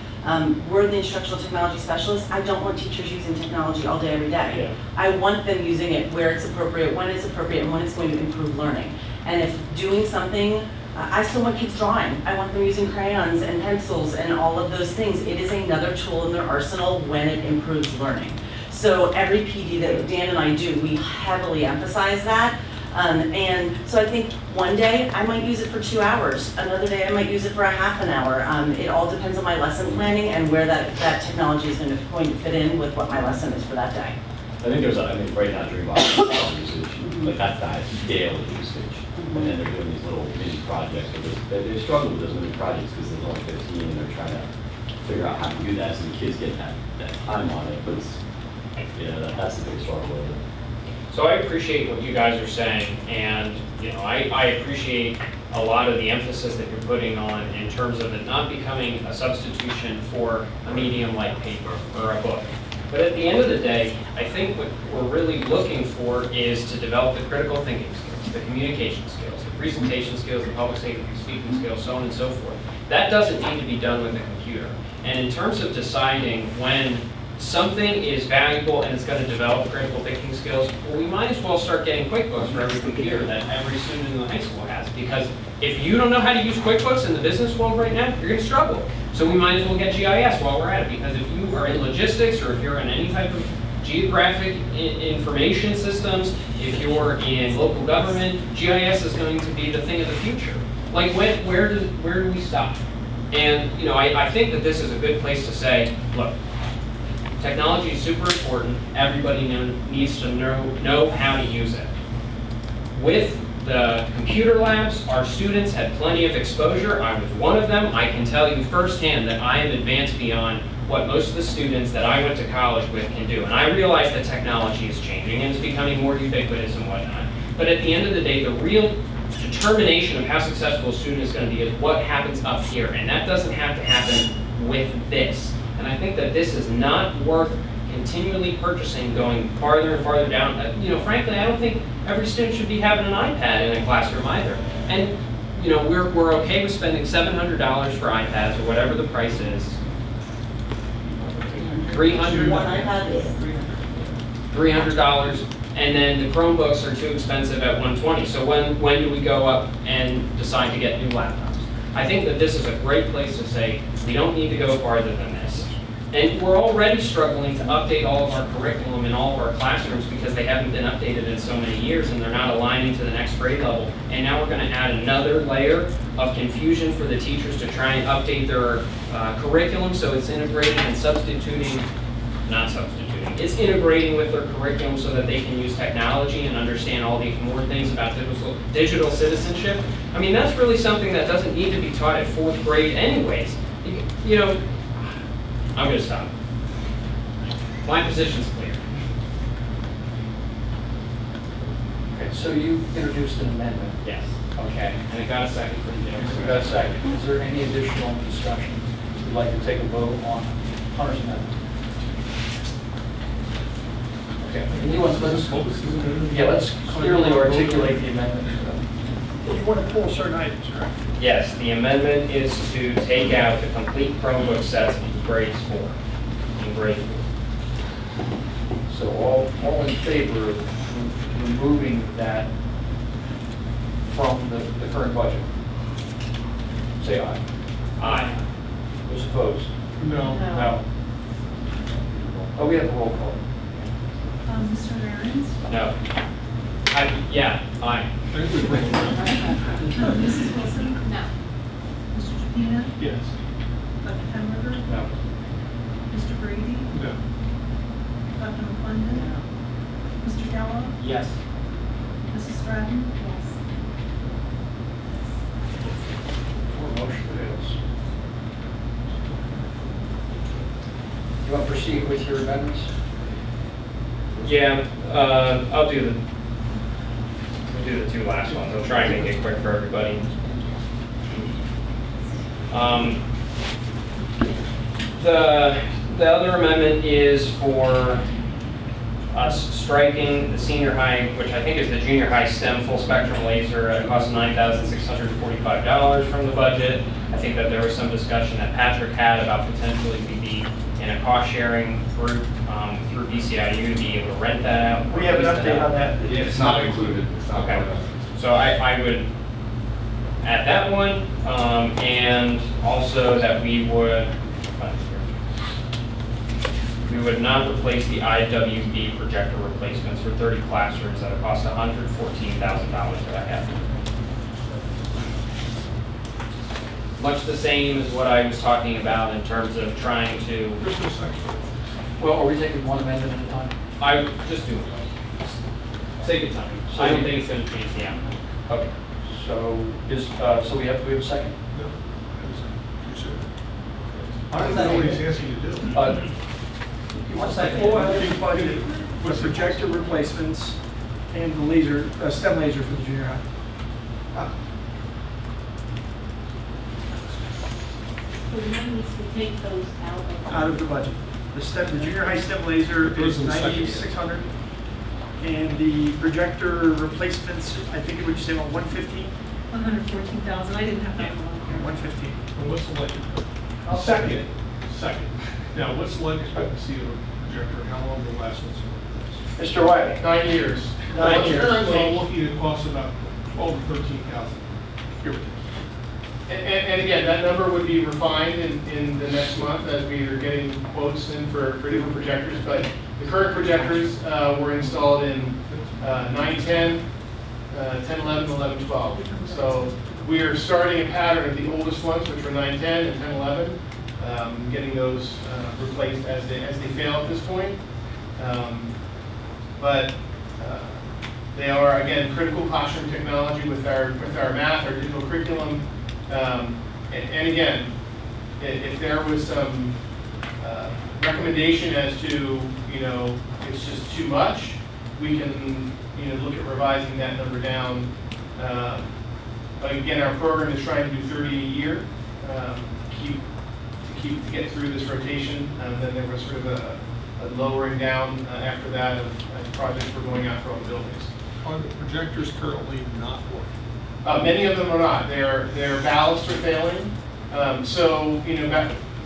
We're the instructional technology specialists. I don't want teachers using technology all day, every day. Yeah. I want them using it where it's appropriate, and when it's going to improve learning. And if doing something, I still want kids drawing. I want them using crayons and pencils and all of those things. It is another tool in their arsenal when it improves learning. So every PD that Dan and I do, we heavily emphasize that. And so I think one day I might use it for 2 hours. Another day I might use it for a half an hour. It all depends on my lesson planning and where that technology is going to fit in with what my lesson is for that day. I think right now during lockdown usage, like that's daily usage. And then they're doing these little mini projects. They struggle with those mini projects because they're only 15 and they're trying to figure out how to do that so the kids get that time on it. But that's the big struggle with it. So I appreciate what you guys are saying, and I appreciate a lot of the emphasis that you're putting on in terms of it not becoming a substitution for a medium like paper or a book. But at the end of the day, I think what we're really looking for is to develop the critical thinking skills, the communication skills, the presentation skills, the public speaking skills, so on and so forth. That doesn't need to be done with a computer. And in terms of deciding when something is valuable and it's going to develop critical thinking skills, well, we might as well start getting QuickBooks for every computer that every student in the high school has. Because if you don't know how to use QuickBooks in the business world right now, you're going to struggle. So we might as well get GIS while we're at it. Because if you are in logistics or if you're in any type of geographic information systems, if you're in local government, GIS is going to be the thing of the future. Like where do we stop? And I think that this is a good place to say, look, technology is super important. Everybody needs to know how to use it. With the computer labs, our students had plenty of exposure. I was one of them. I can tell you firsthand that I am advanced beyond what most of the students that I went to college with can do. And I realize that technology is changing and it's becoming more ubiquitous and whatnot. But at the end of the day, the real determination of how successful a student is going to be is what happens up here. And that doesn't have to happen with this. And I think that this is not worth continually purchasing, going farther and farther down. Frankly, I don't think every student should be having an iPad in a classroom either. And we're okay with spending $700 for iPads or whatever the price is. $300, and then the Chromebooks are too expensive at $120. So when do we go up and decide to get new laptops? I think that this is a great place to say we don't need to go farther than this. And we're already struggling to update all of our curriculum in all of our classrooms because they haven't been updated in so many years and they're not aligning to the next grade level. And now we're going to add another layer of confusion for the teachers to try and update their curriculum so it's integrating and it's integrating with their curriculum so that they can use technology and understand all these more things about digital citizenship. I mean, that's really something that doesn't need to be taught at 4th grade anyways. I'm going to stop. My position's clear. Okay, so you introduced an amendment. Yes. Okay. And it got a second from there. We got a second. Is there any additional discussion? We'd like to take a vote on Hunter's amendment. Okay. Let's clearly articulate the amendment. You want to pull certain items, right? Yes, the amendment is to take out the complete Chromebook sets in grades 4, in grade 4. So all in favor of removing that from the current budget? Say aye. Aye. Those opposed? No. No. Oh, we have a roll call. Mr. Aarons? No. Yeah, aye. Mrs. Wilson? No. Mr. Chapina? Yes. Dr. Hamburger? No. Mr. Brady? No. Dr. McClendon? No. Mr. Gallo? Yes. Mrs. Stratton? Yes. Motion fails. You want to proceed with your amendments? Yeah, I'll do we'll do the two last ones. I'll try and make it quick for everybody. The other amendment is for us striking the senior high, which I think is the junior high STEM full spectrum laser at a cost of $9,645 from the budget. I think that there was some discussion that Patrick had about potentially we be in a cost sharing group through BCIU to be able to rent that out. We have an update on that. It's not included. It's not part of Okay, that. so I would add that one, and also that we would not replace the IWB projector replacements for 30 classrooms at a cost of $114,000 that I have. Much the same as what I was talking about in terms of trying to, Just a second. Well, are we taking one amendment at a time? I would just do it. Save your time. I don't think it's going to change the outcome. Okay. So we have a second? No. All right, I don't know what he's asking you to do. You want a second? Budget with projector replacements and the laser, STEM laser for the junior high. So the money needs to take those out Out of the budget. The junior high STEM laser Goes is in the second year. 9,600. And the projector replacements, I think it would you say about 115? 114,000, I didn't have that one. 115. And what's the latest? I'll second it. Second. Now, what's the latest expectancy of a projector, and how long will it last one? Mr. White? 9 years. 9 years. Currently, I'm looking at costs about 12 to 13,000. Here we go. And again, that number would be refined in the next month as we are getting quotes in for different projectors. But the current projectors were installed in 9/10, 10/11, 11/12. So we are starting a pattern of the oldest ones, which were 9/10 and 10/11, getting those replaced as they fail at this point. But they are, again, critical classroom technology with our math, our digital curriculum. And again, if there was some recommendation as to, it's just too much, we can, look at revising that number down. But again, our program is trying to do 30 a year, to get through this rotation. And then there was sort of a lowering down after that of projects we're going out for all the buildings. Are the projectors currently not working? Many of them are not. Their ballasts are failing.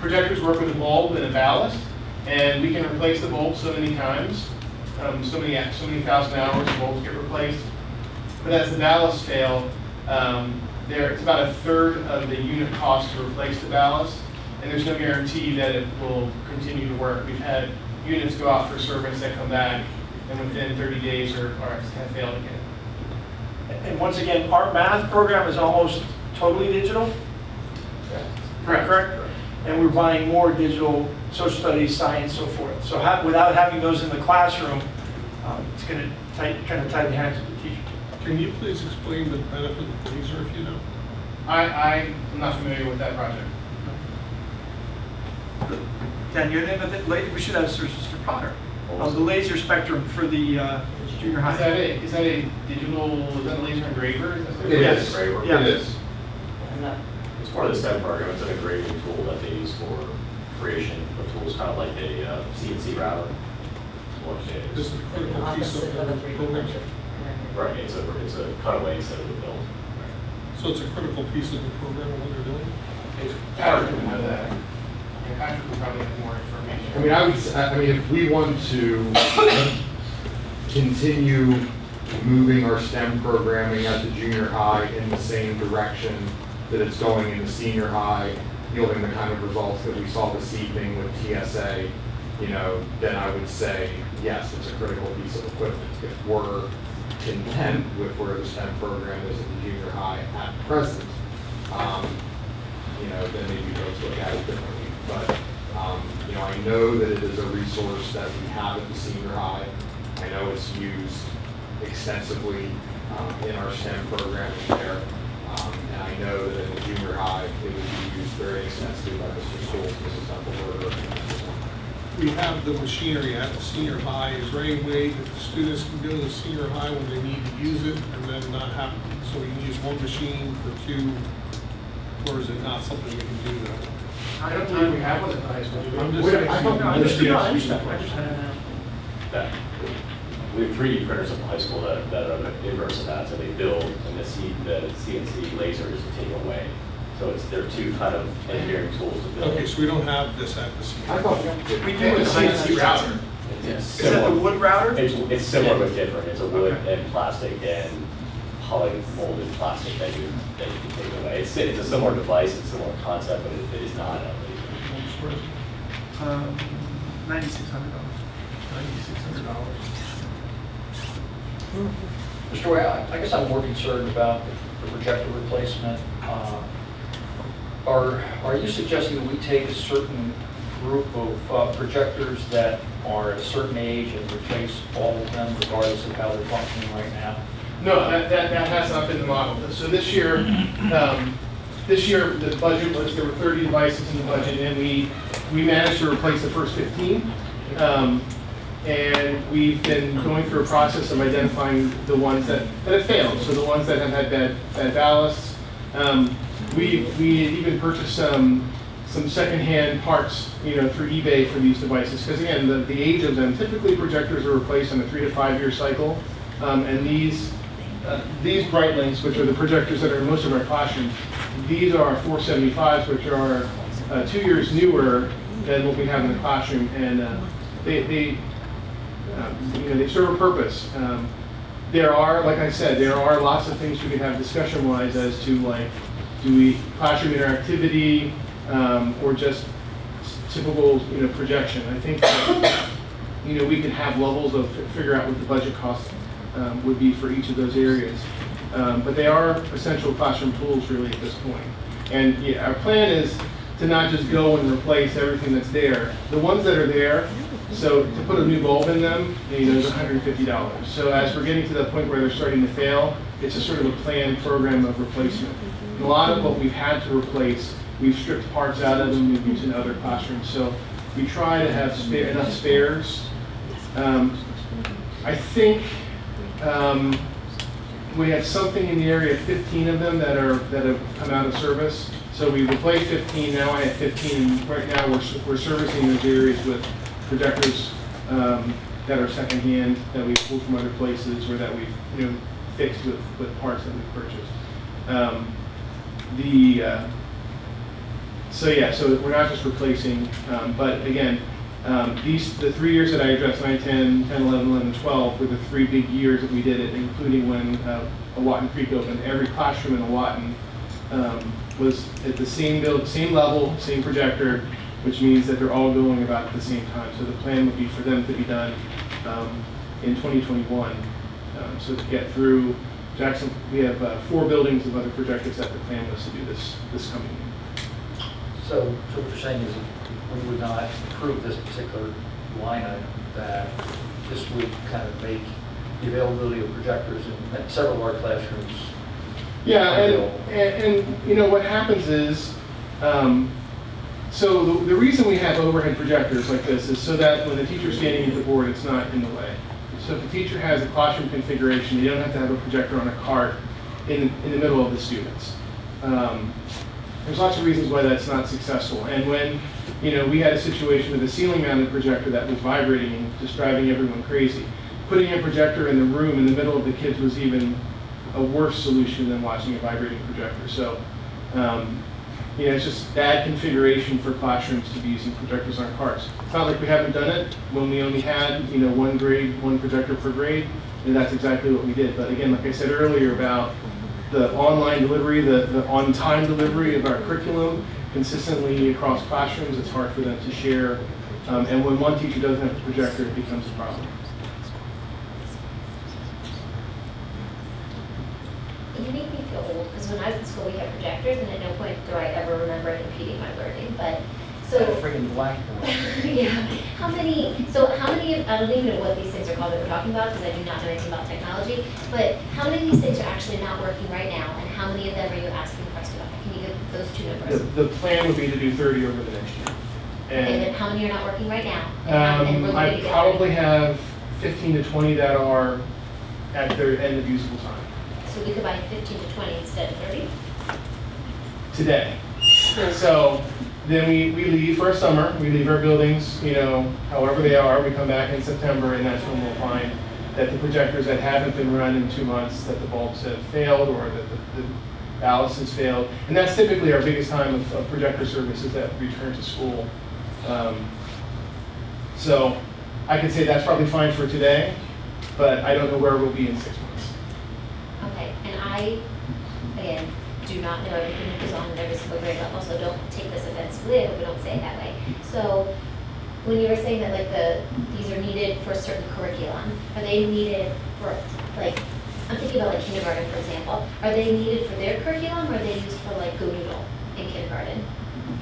Projectors work with a bulb and a ballast, and we can replace the bulb so many times. So many thousand hours, the bulbs get replaced. But as the ballasts fail, it's about a third of the unit cost to replace the ballast, and there's no guarantee that it will continue to work. We've had units go out for service that come back, and within 30 days have failed again. And once again, our math program is almost totally digital. Correct? And we're buying more digital, social studies, science, so forth. So without having those in the classroom, it's going to kind of tie the hands of the teacher. Can you please explain the benefit of the laser if you know? I'm not familiar with that project. Dan, your name of the, we should have Mr. Potter. The laser spectrum for the junior high. Is that a laser engraver? It is. Yeah. It is. It's part of the STEM program. It's an engraving tool that they use for creation of tools, kind of like a CNC router. This is a critical piece of the program. Right. It's a cutaway instead of a build. So it's a critical piece of the program and what they're doing? Patrick would know that. Yeah, Patrick would probably have more information. I mean, if we want to continue moving our STEM programming at the junior high in the same direction that it's going in the senior high, yielding the kind of results that we saw this evening with TSA, then I would say, yes, it's a critical piece of equipment. If we're content with where the STEM program is at the junior high at present, then maybe folks look at it differently. But, I know that it is a resource that we have at the senior high. I know it's used extensively in our STEM programming there. And I know that in the junior high, it would be used very extensively by Mr. Schools, Mrs. Templeberger, and Mrs. Long. We have the machinery at the senior high. Is there any way that the students can go to the senior high when they need to use it and then not have, so we can use one machine for two, or is it not something we can do that? I don't believe we have one at the high school. I'm just saying. I understand. that we have 3D printers at the high school that are the inverse of that, so they build and the CNC lasers to take away. So they're two kind of engineering tools to build. Okay, so we don't have this at the senior. I thought we do with the CNC router. Is that the wood router? It's similar but different. It's a wood and plastic and poly-molded plastic that you can take away. It's a similar device, it's a similar concept, but it is not a laser. $9,600. Mr. Way, I guess I'm more concerned about the projector replacement. Are you suggesting that we take a certain group of projectors that are at a certain age and replace all of them regardless of how they're functioning right now? No, that has not been the model. So this year the budget was, there were 30 devices in the budget, and we managed to replace the first 15. And we've been going through a process of identifying the ones that have failed, so the ones that have had bad ballasts. We even purchased some secondhand parts, through eBay for these devices, because again, the age of them, typically projectors are replaced on a 3 to 5 year cycle, and these Brightlings, which are the projectors that are in most of our classrooms, these are 475s, which are 2 years newer than what we have in the classroom, and they serve a purpose. There are, like I said, there are lots of things we can have discussion-wise as to, like, do we classroom interactivity or just typical, projection. I think that, we can have levels of figure out what the budget cost would be for each of those areas. But they are essential classroom tools really at this point. And yeah, our plan is to not just go and replace everything that's there. The ones that are there, so to put a new bulb in them, is $150. So as we're getting to the point where they're starting to fail, it's a sort of a planned program of replacement. And a lot of what we've had to replace, we've stripped parts out of them, we've used in other classrooms. So we try to have enough spares. I think we have something in the area of 15 of them that have come out of service. So we replaced 15, now I have 15, and right now we're servicing those areas with projectors that are secondhand, that we've pulled from other places, or that we've fixed with parts that we've purchased. So we're not just replacing, but again, the 3 years that I addressed, 9, 10, 11, 11, 12, were the 3 big years that we did it, including when Awatan Creek opened. Every classroom in Awatan was at the same level, same projector, which means that they're all going about at the same time. So the plan would be for them to be done in 2021. So to get through Jackson, we have 4 buildings of other projectors that the plan was to do this coming year. So what you're saying is that we would not approve this particular line item, that this would kind of make the availability of projectors in several of our classrooms. Yeah, and what happens is, so the reason we have overhead projectors like this is so that when the teacher's standing at the board, it's not in the way. So if the teacher has a classroom configuration, they don't have to have a projector on a cart in the middle of the students. There's lots of reasons why that's not successful. And when we had a situation with a ceiling-mounted projector that was vibrating and just driving everyone crazy, putting a projector in the room in the middle of the kids was even a worse solution than watching a vibrating projector. So, it's just bad configuration for classrooms to be using projectors on carts. It's not like we haven't done it when we only had, one grade, one projector per grade, and that's exactly what we did. But again, like I said earlier about the online delivery, the on-time delivery of our curriculum consistently across classrooms, it's hard for them to share. And when one teacher doesn't have a projector, it becomes a problem. You make me feel old, because when I was in school, we had projectors, and at no point do I ever remember it impeding my learning, but, so. That friggin' blackboard. Yeah, how many, I don't even know what these things are called that we're talking about, because I do not know anything about technology, but how many of these things are actually not working right now, and how many of them are you asking for us to buy? Can you give those two numbers? The plan would be to do 30 over the next year. And then how many are not working right now? And we're looking to I get probably have 15 to 20 that are at their end of usable time. So we could buy 15 to 20 instead of 30? Today. So then we leave for a summer, we leave our buildings, however they are, we come back in September, and that's when we'll find that the projectors that haven't been run in 2 months, that the bulbs have failed, or that the ballast has failed. And that's typically our biggest time of projector services that return to school. So I could say that's probably fine for today, but I don't know where we'll be in 6 months. Okay, and I, again, do not know everything that goes on in every single grade level, so don't take this offensively, I hope we don't say it that way. So when you were saying that these are needed for a certain curriculum, are they needed for, I'm thinking about kindergarten, for example, are they needed for their curriculum, or are they used for Go Noodle in kindergarten?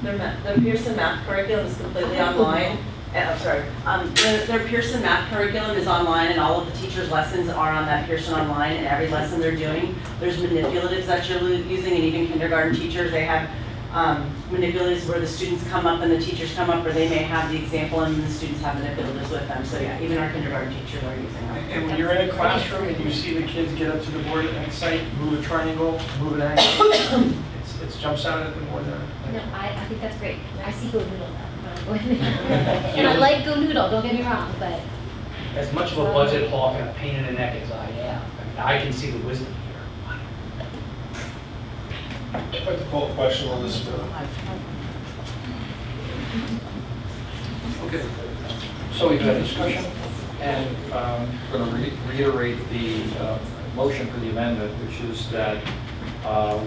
The Pearson math curriculum is completely online. Their Pearson math curriculum is online, and all of the teachers' lessons are on that Pearson online, and every lesson they're doing, there's manipulatives that you're using, and even kindergarten teachers, they have manipulatives where the students come up and the teachers come up, or they may have the example and the students have manipulatives with them. So yeah, even our kindergarten teachers are using them. And when you're in a classroom and you see the kids get up to the board at site, move a triangle, move an angle, it jumps out at them more than. No, I think that's great. I see Go Noodle though. And I like Go Noodle, don't get me wrong, but. As much of a budget hawk and a pain in the neck as I am, I can see the wisdom here. I'd like to call a question on this. Okay, so we've had a discussion, and I'm going to reiterate the motion for the amendment, which is that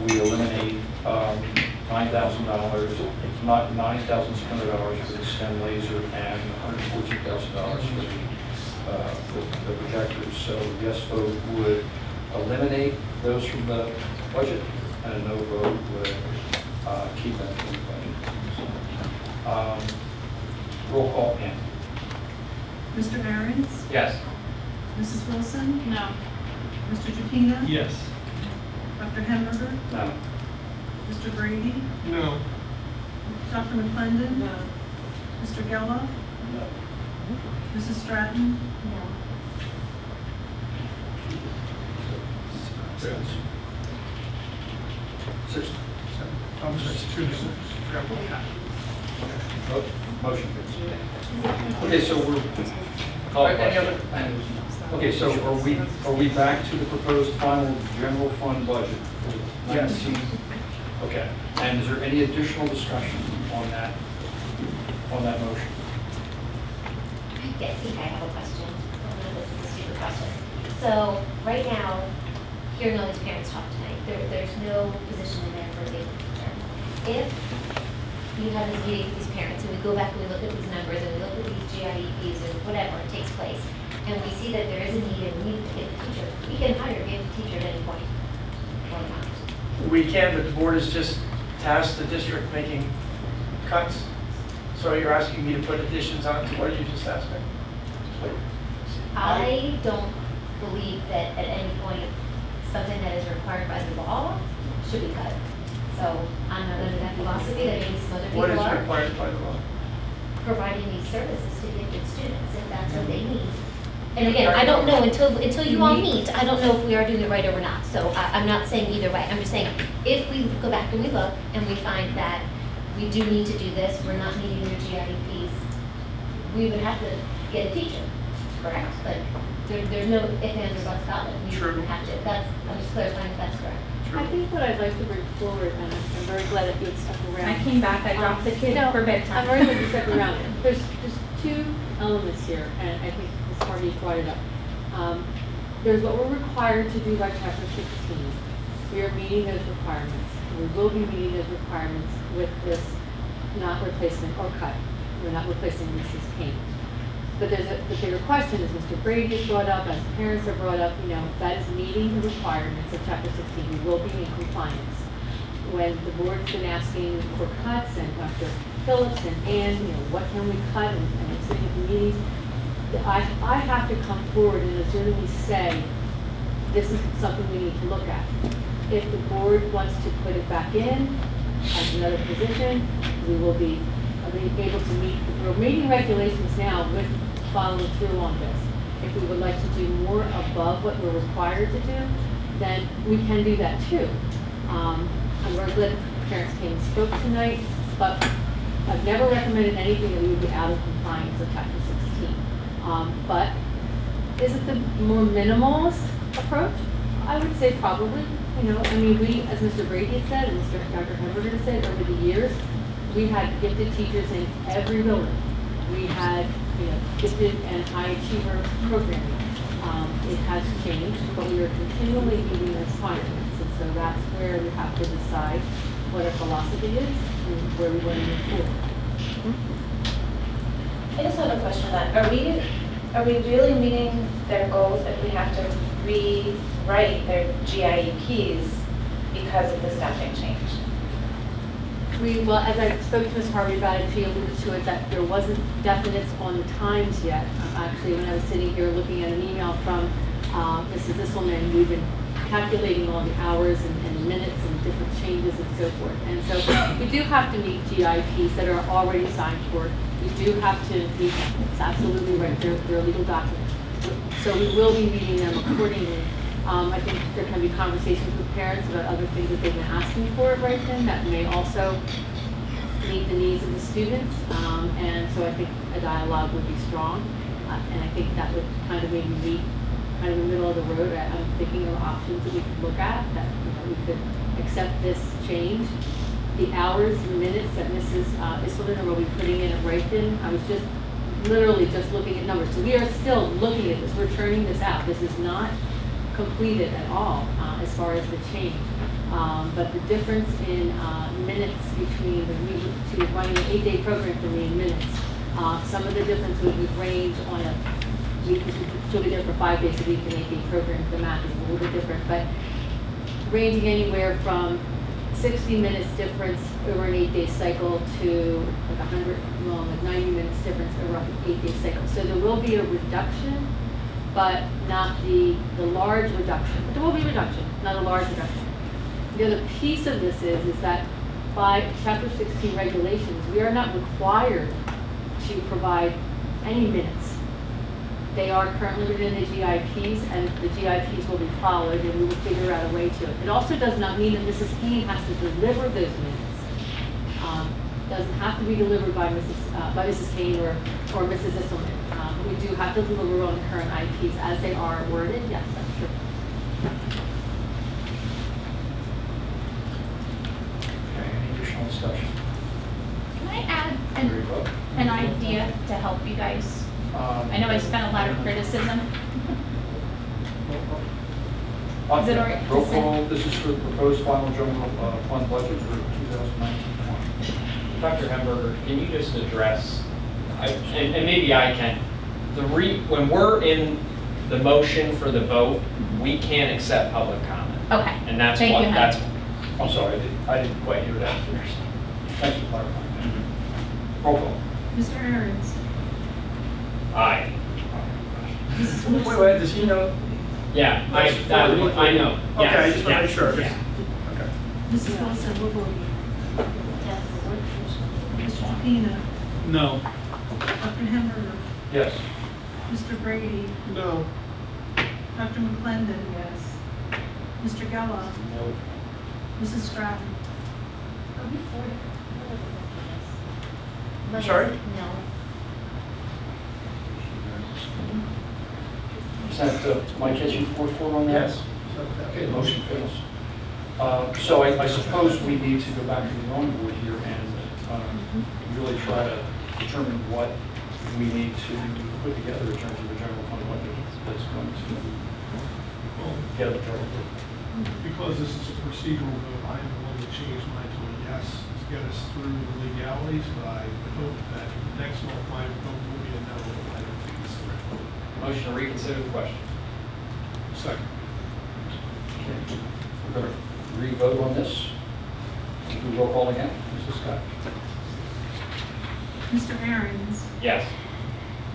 we eliminate $9,600 for the STEM laser and $114,000 for the projectors. So yes vote would eliminate those from the budget, and a no vote would keep them from the budget. So, roll call, Ann. Mr. Arians? Yes. Mrs. Wilson? No. Mr. Jupina? Yes. Dr. Hemberger? No. Mr. Brady? No. Dr. McClendon? No. Mr. Geloff? No. Mrs. Stratton? No. Six. I'm sorry, it's 2 to 6. Motion. Okay, so we're. Okay, so are we back to the proposed final general fund budget? Yes. Okay, and is there any additional discussion on that motion? Yes, I have a question. I don't know if this is a stupid question. So right now, hearing all these parents talk tonight, there's no position in there for a big teacher. If we have this meeting with these parents and we go back and we look at these numbers and we look at these GIEPs or whatever takes place, and we see that there is a need and we need to get a teacher, we can hire a teacher at any point. Or not. We can, but the board has just tasked the district making cuts. So you're asking me to put additions on to what you just asked me? I don't believe that at any point, something that is required by the law should be cut. So I'm not under that philosophy that maybe some other people What is are. required by the law? Providing these services to gifted students, if that's what they need. And again, I don't know until you all meet, I don't know if we are doing it right or we're not. So I'm not saying either way. I'm just saying, if we go back and we look and we find that we do need to do this, we're not meeting their GIEPs, we would have to get a teacher, correct? But there's no if, ands, or buts about it. We have to, I'm just clarifying if that's correct. I think what I'd like to bring forward, and I'm very glad that you stuck around. I came back, I dropped the kid for bedtime. I'm very glad you stuck around. There's two elements here, and I think Ms. Hardy brought it up. There's what we're required to do by Chapter 16. We are meeting those requirements. We will be meeting those requirements with this not replacement or cut. We're not replacing Mrs. Kane. But the bigger question, as Mr. Brady has brought up, as parents have brought up, that is meeting the requirements of Chapter 16. We will be in compliance. When the board's been asking for cuts, and Dr. Phillips and Ann, what can we cut, and sitting at the meetings, I have to come forward and legitimately say, this is something we need to look at. If the board wants to put it back in as another position, we will be able to meet, we're meeting regulations now with following through on this. If we would like to do more above what we're required to do, then we can do that too. I'm very glad parents came and spoke tonight, but I've never recommended anything that we would be out of compliance with Chapter 16. But is it the more minimalist approach? I would say probably. We, as Mr. Brady had said, and Dr. Hamburger had said, over the years, we had gifted teachers in every building. We had, gifted and high achiever programming. It has changed, but we are continually meeting the requirements, and so that's where we have to decide what our philosophy is and where we want to move forward. I just have a question on that. Are we really meeting their goals if we have to rewrite their GIEPs because of the staffing change? Well, as I spoke to Ms. Harvey about it, she alluded to it that there wasn't definites on the times yet. Actually, when I was sitting here looking at an email from Mrs. Isselman, we've been calculating all the hours and minutes and different changes and so forth. And so we do have to meet GIPs that are already signed for. We do have to meet them. It's absolutely right. They're legal documents. So we will be meeting them accordingly. I think there can be conversations with parents about other things that they've been asking for right then that may also meet the needs of the students. And so I think a dialogue would be strong. And I think that would kind of maybe meet kind of the middle of the road. I'm thinking of options that we could look at, that we could accept this change. The hours, the minutes that Mrs. Isselman will be putting in at Brighton, I was just literally just looking at numbers. So we are still looking at this. We're turning this out. This is not completed at all as far as the change. But the difference in minutes between running an 8-day program for me in minutes, some of the difference would range on a week. She'll be there for 5 days a week, an 8-day program. The math is a little bit different, but ranging anywhere from 60 minutes difference over an 8-day cycle to like 90 minutes difference over an 8-day cycle. So there will be a reduction, but not the large reduction. But there will be a reduction, not a large reduction. The other piece of this is that by Chapter 16 regulations, we are not required to provide any minutes. They are currently within the GIPs, and the GIPs will be followed, and we will figure out a way to it. It also does not mean that Mrs. Kane has to deliver those minutes. Doesn't have to be delivered by Mrs. Kane or Mrs. Isselman. We do have to deliver on the current IPs as they are worded. Yes, that's true. Okay, any additional discussion? Can I add an idea to help you guys? I know I spent a lot of criticism. Is it all right? Roll call, this is for the proposed final general fund budget for 2019-20. Dr. Hamburger, can you just address, and maybe I can, when we're in the motion for the vote, we can't accept public comment. Okay. And that's Thank what, you, that's, I'm sorry, I didn't quite hear that first. Thanks for clarifying. Roll call. Mr. Aaron's. aye. Wait, does he know? Yeah, I know. Okay, I Yes, just want to make yes, sure. yeah. Okay. Mrs. Wilson, we're voting. Mr. Pena, No. Dr. Hamburger, Yes. Mr. Brady, No. Dr. McClendon, yes. Mr. Geller, No. Mrs. Stratton. Sorry? No. that, am I catching 4-4 on that? Yes. Okay, the motion fails. So I suppose we need to go back to the drawing board here and really try to determine what we need to put together in terms of the general fund budget that's going to get the target. Because this is a procedural vote, I'm willing to change mine to a yes to get us through the legalities, but I hope that next month my vote will be a no. I don't think it's the right vote. Motion to reconsider the question. Second. Okay. We're going to re-vote on this. Do roll call again. Mrs. Scott? Mr. Aaron's, Yes.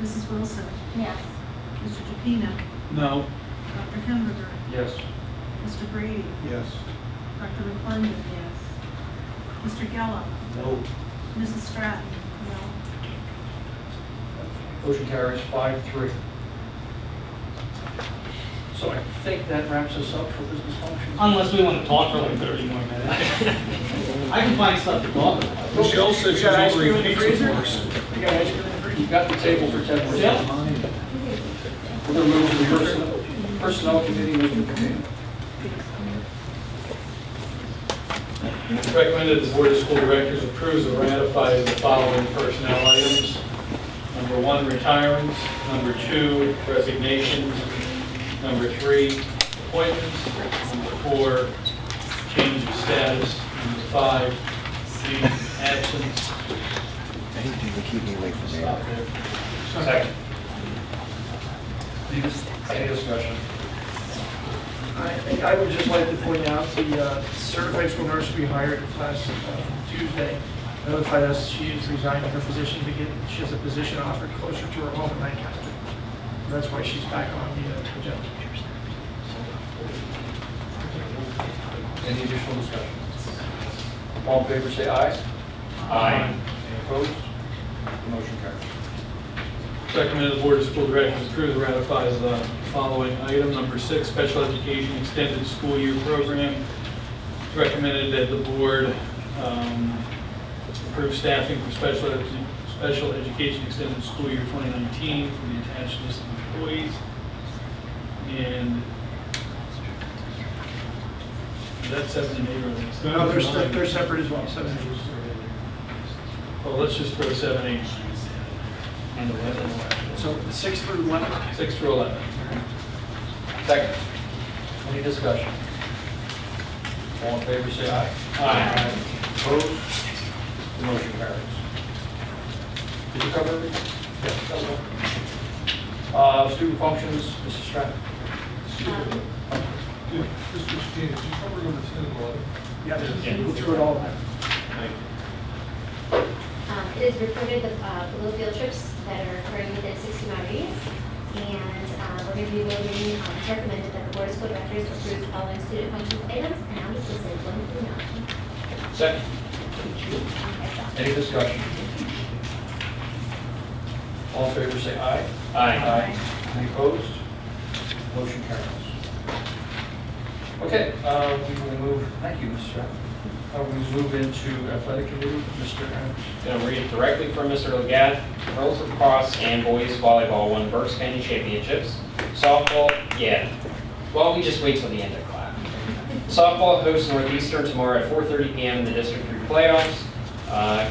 Mrs. Wilson, Yes. Mr. Jupina, No. Dr. Hamburger, Yes. Mr. Brady, Yes. Dr. McClendon, yes. Mr. Geller, No. Mrs. Stratton, no. Motion carries 5-3. So I think that wraps us up for business functions. Unless we want to talk for like 30 more minutes. I can find stuff to talk about. Michelle said she's ordering pizza for us. You got ice cream in the fridge? You got the table for 10 more Yeah. seconds. We're going to move to the personnel committee. Mr. Kaplan. It's recommended the Board of School Directors approves or ratifies the following personnel items. Number 1, retirements. Number 2, resignations. Number 3, appointments. Number 4, change of status. Number 5, leave of absence. Anything to keep me away from Stop there. there. Second. Any discussion? I think I would just like to point out the certified school nurse we hired last Tuesday notified us she is resigning her position she has a position offered closer to her home in Lancaster. That's why she's back on the agenda. Any additional discussion? All in favor, say aye. Aye. Any opposed? The motion carries. Recommended the Board of School Directors approves or ratifies the following item. Number 6, special education extended school year program. It's recommended that the board approve staffing for special education extended school year 2019 for the attached list of employees. And is that 7 and 8 or is that- No, they're separate as well, 7 and 8. Well, let's just throw 7, 8, and 11. So 6 through 11? 6 through 11. Second. Any discussion? All in favor, say aye. Aye. Opposed? The motion carries. Did you cover everything? Yes. Student functions, Mrs. Stratton. Mr. Christine, did you cover number 10 and 11? Yeah, we'll through it all now. It is reported the little field trips that are occurring within 60-mile radius. And we're going to be voting, it's recommended that the Board of School Directors approve the following student functions items, and I'll just list 1 through 9. Second. Any discussion? All in favor, say aye. Aye. Any opposed? Motion carries. Okay, we will move, thank you, Mr. Stratton. We move into athletic committee, Mr. Adams. Going to read directly from Mr. Legat. Girls lacrosse and boys volleyball won Berks County championships. Softball, yeah. Well, we just wait till the end of class. Softball hosts Northeastern tomorrow at 4:30 p.m. in the District 3 playoffs.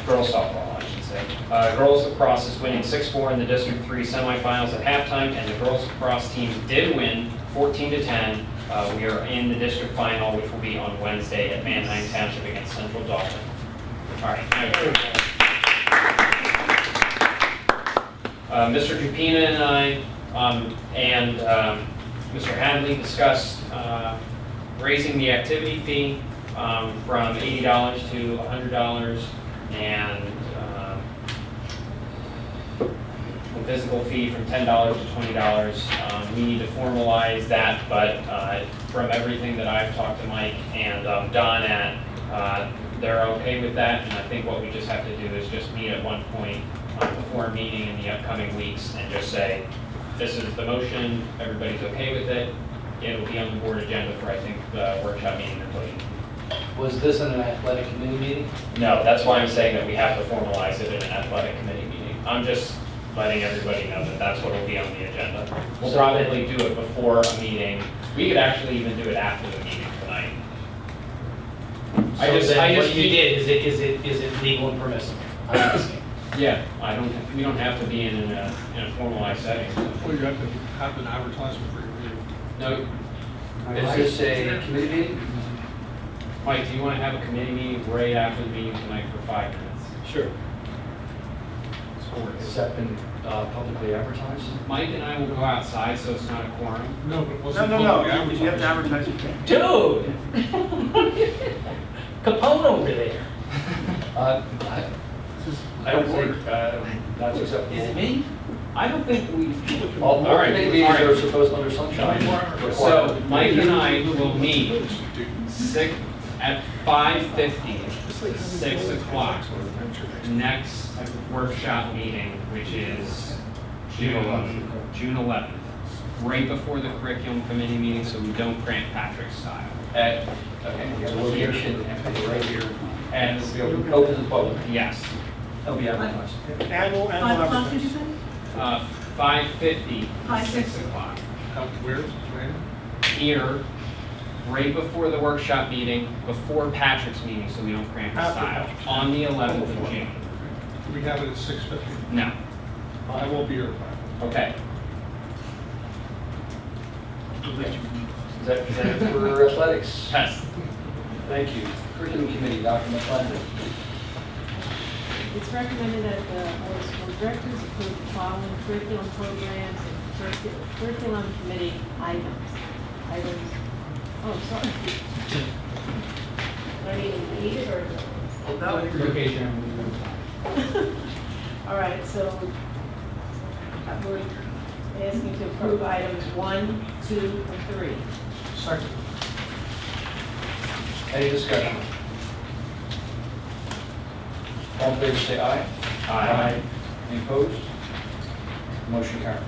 Girls softball, I should say. Girls lacrosse is winning 6-4 in the District 3 semifinals at halftime, and the girls lacrosse team did win 14-10. We are in the district final, which will be on Wednesday at Manheim Township against Central Dalton. All right. Mr. Jupina and I and Mr. Hadley discussed raising the activity fee from $80 to $100 and the physical fee from $10 to $20. We need to formalize that, but from everything that I've talked to Mike and Don at, they're okay with that, and I think what we just have to do is just meet at one point before a meeting in the upcoming weeks and just say, this is the motion, everybody's okay with it, it'll be on the board agenda for, I think, the workshop meeting they're putting. Was this in an athletic committee meeting? No, that's why I'm saying that we have to formalize it in an athletic committee meeting. I'm just letting everybody know that that's what will be on the agenda. We'll probably do it before a meeting. We could actually even do it after the meeting tonight. So then what you did, is it legal and permissible? I'm asking. Yeah, we don't have to be in a formalized setting. Well, you have to have an advertisement for your meeting. No. Is this a committee meeting? Mike, do you want to have a committee meeting right after the meeting tonight for 5 minutes? Sure. Has that been publicly advertised? Mike and I will go outside, so it's not a quorum. No, but what's the No, public you have to advertising? advertise it. Dude! Capone over there. I don't think that's acceptable. Is it me? I don't think we. All right, All meetings right. are supposed under sunshine. So Mike and I will meet at 5:50, 6 o'clock, next workshop meeting, which is June 11th, right before the curriculum committee meeting, so we don't Grant Patrick style. At the location right here. And It'll be open to the public. yes, That'll be advertised. Annual 5 o'clock, did you advertising. say? 5:50, 5:50. 6 o'clock. Where? When? Here, right before the workshop meeting, before Patrick's meeting, so we don't cramp the After style, Patrick's. on the 11th of June. We have it at 6:50. No, I won't be here. okay. Is that it for athletics? Yes. Thank you. Curriculum committee, Dr. McClendon. It's recommended that the Board of School Directors approve the following curriculum programs and curriculum committee items. Oh, sorry. Do I need to read it or? Okay, Sharon. All right, so we're asking to approve items 1, 2, and 3. Second. Any discussion? All in favor, say aye. Aye. Any opposed? Motion carries.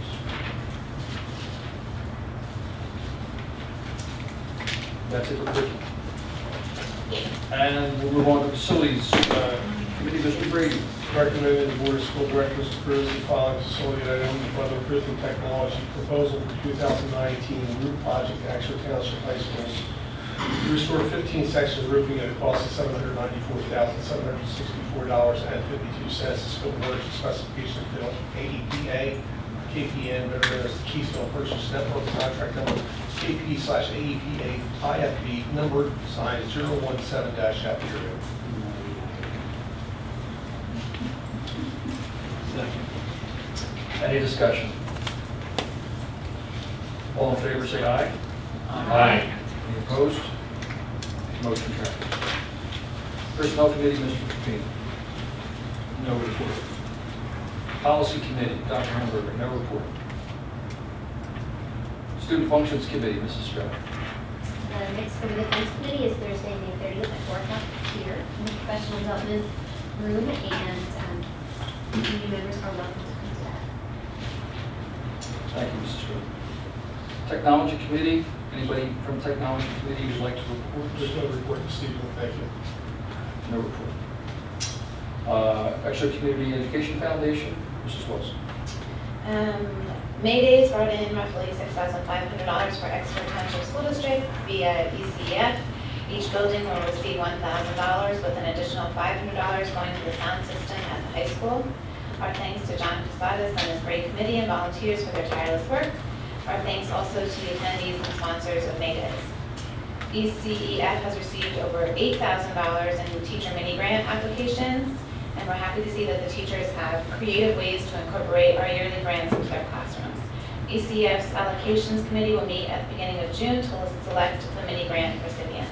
That's it for curriculum. And we'll move on to facilities. Committee, Mr. Brady. Recommended the Board of School Directors approve the following facility items by the Roofing Technology proposal for 2019 roof project at Exeter Township High Schools. To restore 15 sections of roofing at a cost of $794,764.52. The scope of work and specification of AEPA, KPN, better known as the Keystone Purchase Network contract number KP/AEPA IFB number signed 017-F. Any discussion? All in favor, say aye. Aye. Any opposed? Motion carries. Personnel committee, Mr. Pepino. No report. Policy committee, Dr. Hamburger, no report. Student functions committee, Mrs. Stroud. The next for the defense committee is Thursday, May 30th at 4 o'clock here in the professional development room, and community members are welcome to come to that. Thank you, Mrs. Stroud. Technology committee, anybody from technology committee who'd like to report? There's no report this evening, thank you. No report. Exeter Community Education Foundation, Mrs. Wilson. May Days brought in roughly $6,500 for Exeter Township School District via ECEF. Each building will receive $1,000 with an additional $500 going to the sound system at the high school. Our thanks to John Casadas and his great committee and volunteers for their tireless work. Our thanks also to the attendees and sponsors of May Days. ECEF has received over $8,000 in teacher mini grant applications, and we're happy to see that the teachers have creative ways to incorporate our yearly grants into their classrooms. ECEF's allocations committee will meet at the beginning of June to select the mini grant recipients.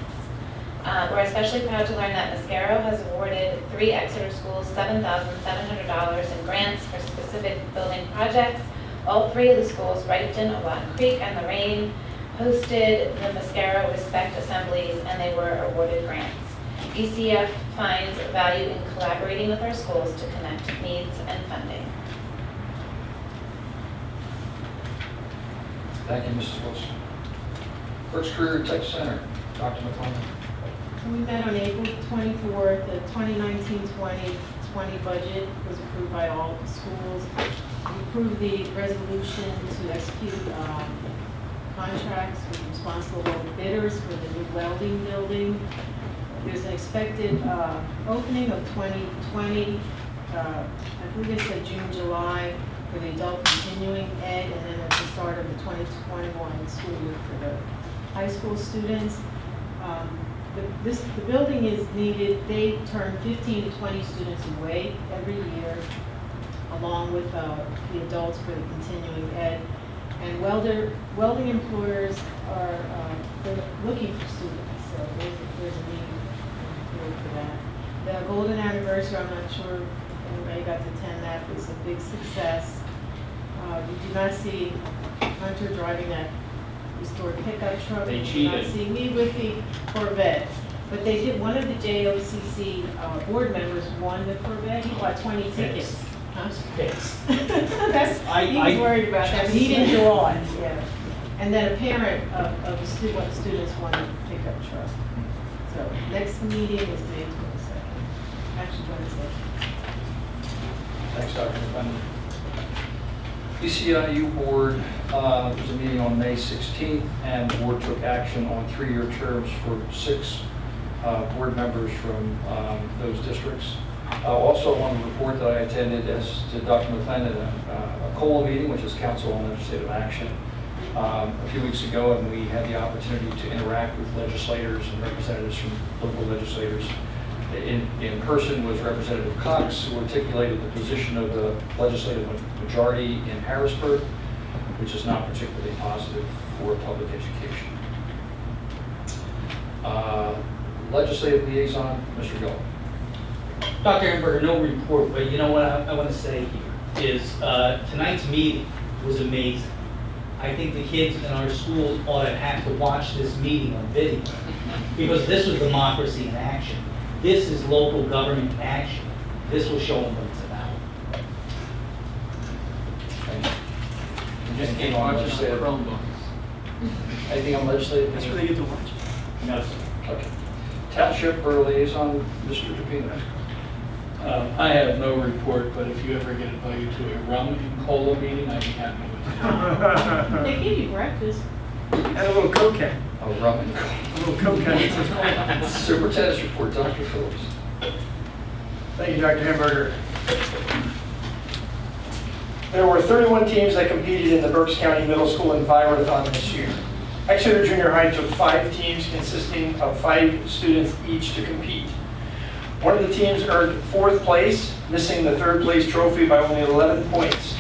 We're especially proud to learn that Mascaro has awarded 3 Exeter schools $7,700 in grants for specific building projects. All 3 of the schools, Wrighton, Owaton Creek, and Lorraine, hosted the Mascaro Respect Assemblies, and they were awarded grants. ECF finds value in collaborating with our schools to connect needs and funding. Thank you, Mrs. Wilson. Clerk's Career Tech Center, Dr. McClendon. We met on April 24th. The 2019-2020 budget was approved by all the schools. approve the resolution to execute contracts with responsible bidders for the new welding building. There's an expected opening of 2020, I believe it's June, July, for the adult continuing ed, and then at the start of the 2021 school year for the high school students. The building is needed. They turn 15 to 20 students away every year, along with the adults for the continuing ed. And welding employers are they're looking for students, so there's a need for that. The golden anniversary, I'm not sure if anybody got to attend that, was a big success. You do not see Hunter driving that restored pickup truck. They You do cheated. not see me with the Corvette. But they did, one of the JOCC board members won the Corvette. He bought 20 tickets. Huh? Yes. That's, he was worried about that, but he didn't draw it, yeah. And then a parent of the students won the pickup truck. So next meeting is May 22nd, actually Wednesday. Thanks, Dr. McClendon. ECIU Board, there was a meeting on May 16th, and the board took action on 3-year terms for 6 board members from those districts. Also, I want to report that I attended, as did Dr. McClendon, a COLA meeting, which is Council on Legislative Action, a few weeks ago, and we had the opportunity to interact with legislators and representatives from local legislators. In person was Representative Cox, who articulated the position of the legislative majority in Harrisburg, which is not particularly positive for public education. Legislative Liaison, Mr. Gill. Dr. Hamburger, no report, but you know what I want to say here is tonight's meeting was amazing. I think the kids in our schools ought to have to watch this meeting on video because this was democracy in action. This is local government in action. This will show them what it's about. Just came on legislative. Anything on legislative? That's where they get to watch. No, sir. Okay. Township or Liaison, Mr. DePino. I have no report, but if you ever get invited to a rum and cola meeting, I'd be happy with it. They give you breakfast. And a little cocaine. A rum and cola. A little cocaine. Superintendent's report, Dr. Phillips. Thank you, Dr. Hamburger. There were 31 teams that competed in the Berks County Middle School Envirothon this year. Exeter Junior High took 5 teams consisting of 5 students each to compete. One of the teams earned 4th place, missing the 3rd place trophy by only 11 points.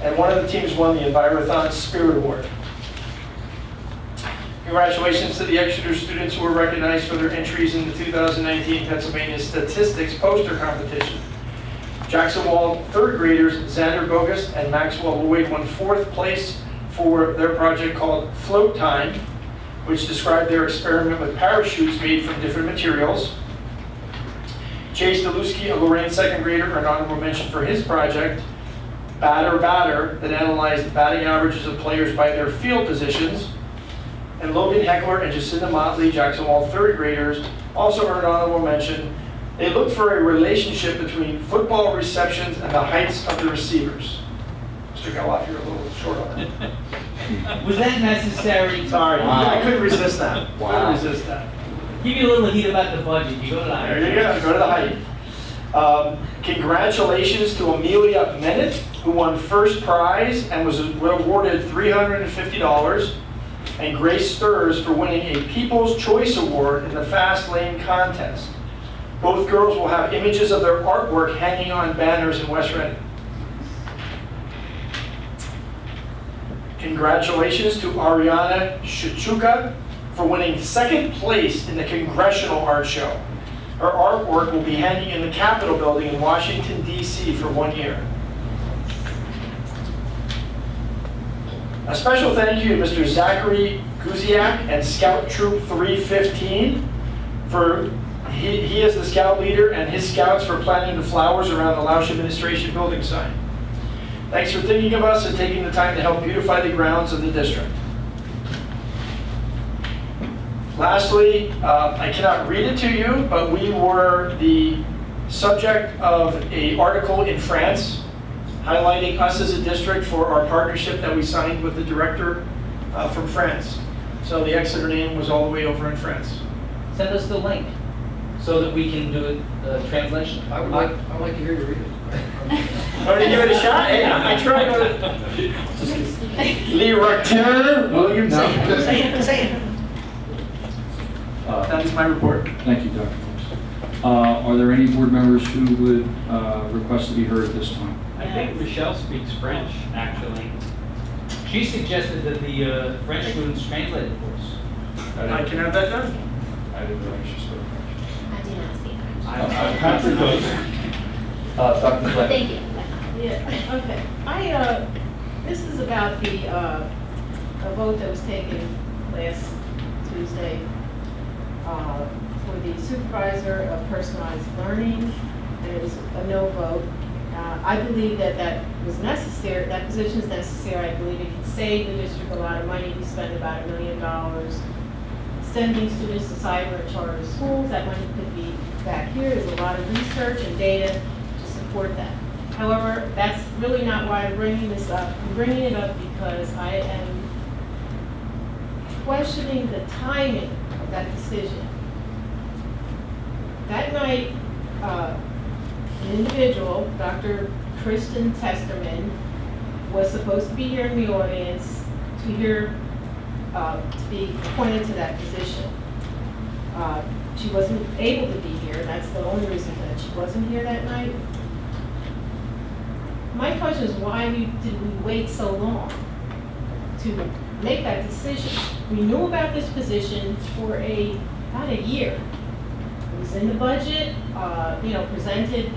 And one of the teams won the Envirothon Spirit Award. Congratulations to the Exeter students who were recognized for their entries in the 2019 Pennsylvania Statistics Poster Competition. Jackson Wall 3rd graders Xander Bogus and Maxwell Lloyd won 4th place for their project called Float Time, which described their experiment with parachutes made from different materials. Chase Deluski, a Lorraine 2nd grader, earned honorable mention for his project, Batter, that analyzed batting averages of players by their field positions. And Logan Heckler and Jacinda Motley, Jackson Wall 3rd graders, also earned honorable mention. They looked for a relationship between football receptions and the heights of the receivers. Mr. Geloff, you're a little short on that. Was that necessary? Sorry, I couldn't resist that. Wow. Couldn't resist that. Give you a little heat about the budget. You go to the height. There you go, go to the height. Congratulations to Amelia Mennett, who won 1st prize and was awarded $350, and Grace Stirs for winning a People's Choice Award in the Fast Lane contest. Both girls will have images of their artwork hanging on banners in West Reading. Congratulations to Ariana Shichuka for winning 2nd place in the Congressional Art Show. Her artwork will be hanging in the Capitol building in Washington, D.C. for 1 year. A special thank you to Mr. Zachary Guziak and Scout Troop 315 for he is the scout leader and his scouts for planting the flowers around the Lausch Administration building sign. Thanks for thinking of us and taking the time to help beautify the grounds of the district. Lastly, I cannot read it to you, but we were the subject of an article in France highlighting us as a district for our partnership that we signed with the director from France. So the Exeter name was all the way over in France. Send us the link so that we can do a translation. I'd like to hear you read it. Want to give it a shot? Hey, I tried. Le Recteur William Say it. That is my report. Thank you, Dr. Phillips. Are there any board members who would request to be heard at this time? I think Michelle speaks French, actually. She suggested that the French students translate it for us. I can have that done. I didn't know she spoke French. I do not speak French. Patrick does. Dr. Clay. Thank you. Yeah, okay. This is about the, a vote that was taken last Tuesday for the supervisor of personalized learning, and it was a no vote. I believe that that was necessary, that position is necessary. I believe it can save the district a lot of money. We spend about $1 million sending students to cyber and charter schools. That money could be back here. There's a lot of research and data to support that. However, that's really not why I'm bringing this up. I'm bringing it up because I am questioning the timing of that decision. That night, an individual, Dr. Kristen Testerman, was supposed to be here in the audience to hear, to be appointed to that position. She wasn't able to be here. That's the only reason that she wasn't here that night. My question is, why did we wait so long to make that decision? We knew about this position for about a year. It was in the budget, presented,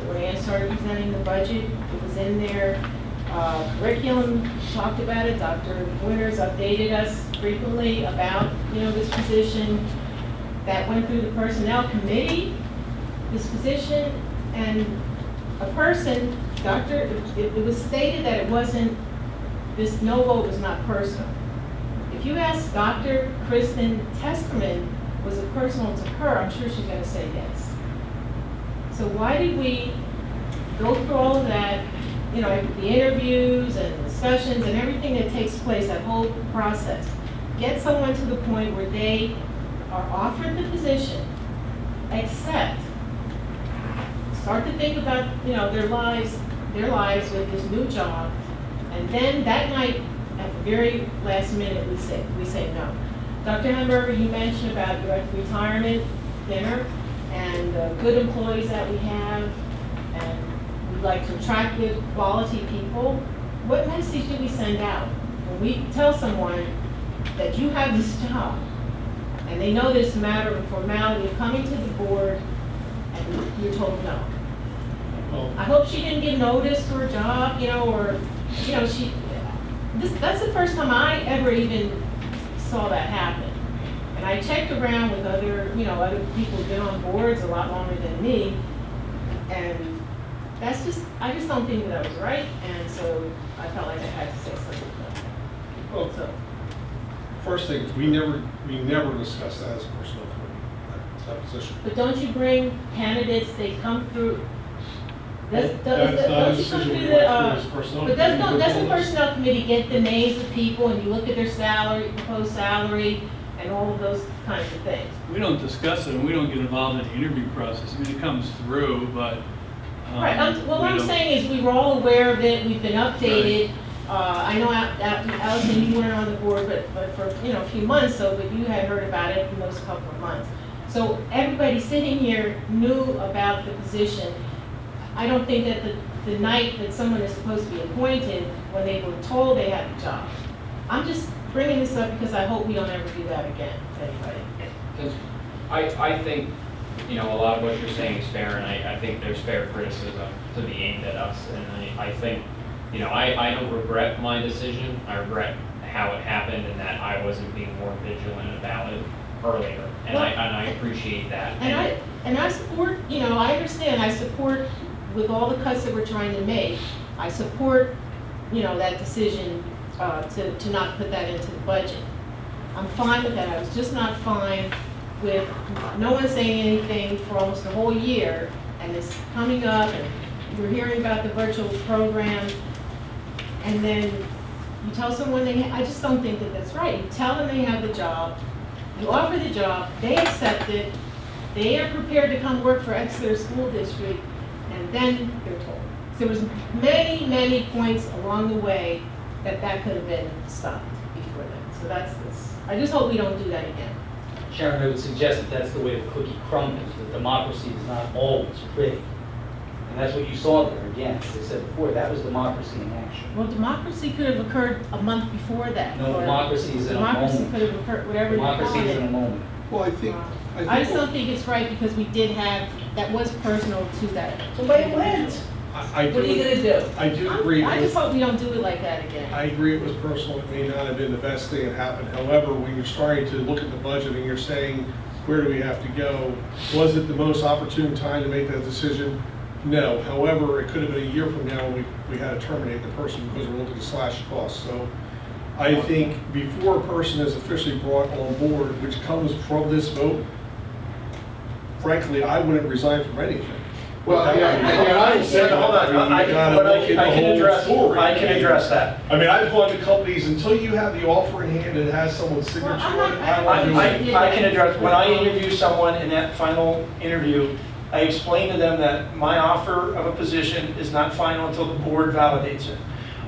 when Ann started presenting the budget, it was in there. Curriculum talked about it. Dr. Winters updated us frequently about, this position. That went through the personnel committee, this position, and a person, it was stated that it wasn't, this no vote was not personal. If you ask Dr. Kristen Testerman, was it personal to her, I'm sure she's gonna say yes. So why did we go through all of that, the interviews and discussions and everything that takes place, that whole process? Get someone to the point where they are offered the position, accept, start to think about, their lives with this new job, and then that night, at the very last minute, we say no. Dr. Hamburger, you mentioned about your retirement dinner and good employees that we have, and we'd like to attract good quality people. What message do we send out when we tell someone that you have this job, and they know this matter of formality of coming to the board, and you're told no? I hope she didn't give notice to her job, that's the first time I ever even saw that happen. And I checked around with other people who've been on boards a lot longer than me, and I just don't think that was right, and so I felt like I had to say something about that. Well, So, first thing, we never discussed that as a personnel committee, that position. but don't you bring candidates, they come through? That's not a decision we went through as a personnel But committee. doesn't the personnel committee get the names of people and you look at their salary, proposed salary, and all of those kinds of things? We don't discuss it, and we don't get involved in the interview process. I mean, it comes through, but. Right, what we I'm don't- saying is we were all aware of it, we've been updated. I know Allison, you weren't on the board, but for, a few months, but you had heard about it in those couple of months. So everybody sitting here knew about the position. I don't think that the night that someone is supposed to be appointed, when they were told they had the job. I'm just bringing this up because I hope we don't ever do that again to anybody. I think, a lot of what you're saying is fair, and I think there's fair criticism to be aimed at us. And I think, I don't regret my decision. I regret how it happened and that I wasn't being more vigilant about it earlier. And I appreciate that. And I support, I understand, I support with all the cuts that we're trying to make, I support, that decision to not put that into the budget. I'm fine with that. I was just not fine with no one saying anything for almost a whole year, and it's coming up, and we're hearing about the virtual program, and then you tell someone I just don't think that that's right. You tell them they have the job, you offer the job, they accept it, they are prepared to come work for Exeter School District, and then they're told. So there was many, many points along the way that could have been stopped before then. So that's this. I just hope we don't do that again. Sharon, I would suggest that that's the way the cookie crumbles, that democracy is not always pretty. And that's what you saw there again. As I said before, that was democracy in action. Well, democracy could have occurred a month before that. No, or democracy is in a moment. Democracy could have occurred, whatever you call it. Democracy is in a moment. Well, I think I just don't think it's right because we did have, that was personal to that. Somebody went. I What are you gonna do? I do agree. I just hope we don't do it like that again. I agree it was personal, it may not have been the best thing that happened. However, when you're starting to look at the budget and you're saying, where do we have to go? Was it the most opportune time to make that decision? No. However, it could have been a year from now when we had to terminate the person because we're looking to slash costs. So I think before a person is officially brought on board, which comes from this vote, frankly, I wouldn't resign from anything. Well, I said, hold on, I can address that. I mean, I've gone to companies, until you have the offer in hand and it has someone's signature on it, I don't do it. I can address, when I interview someone in that final interview, I explain to them that my offer of a position is not final until the board validates it.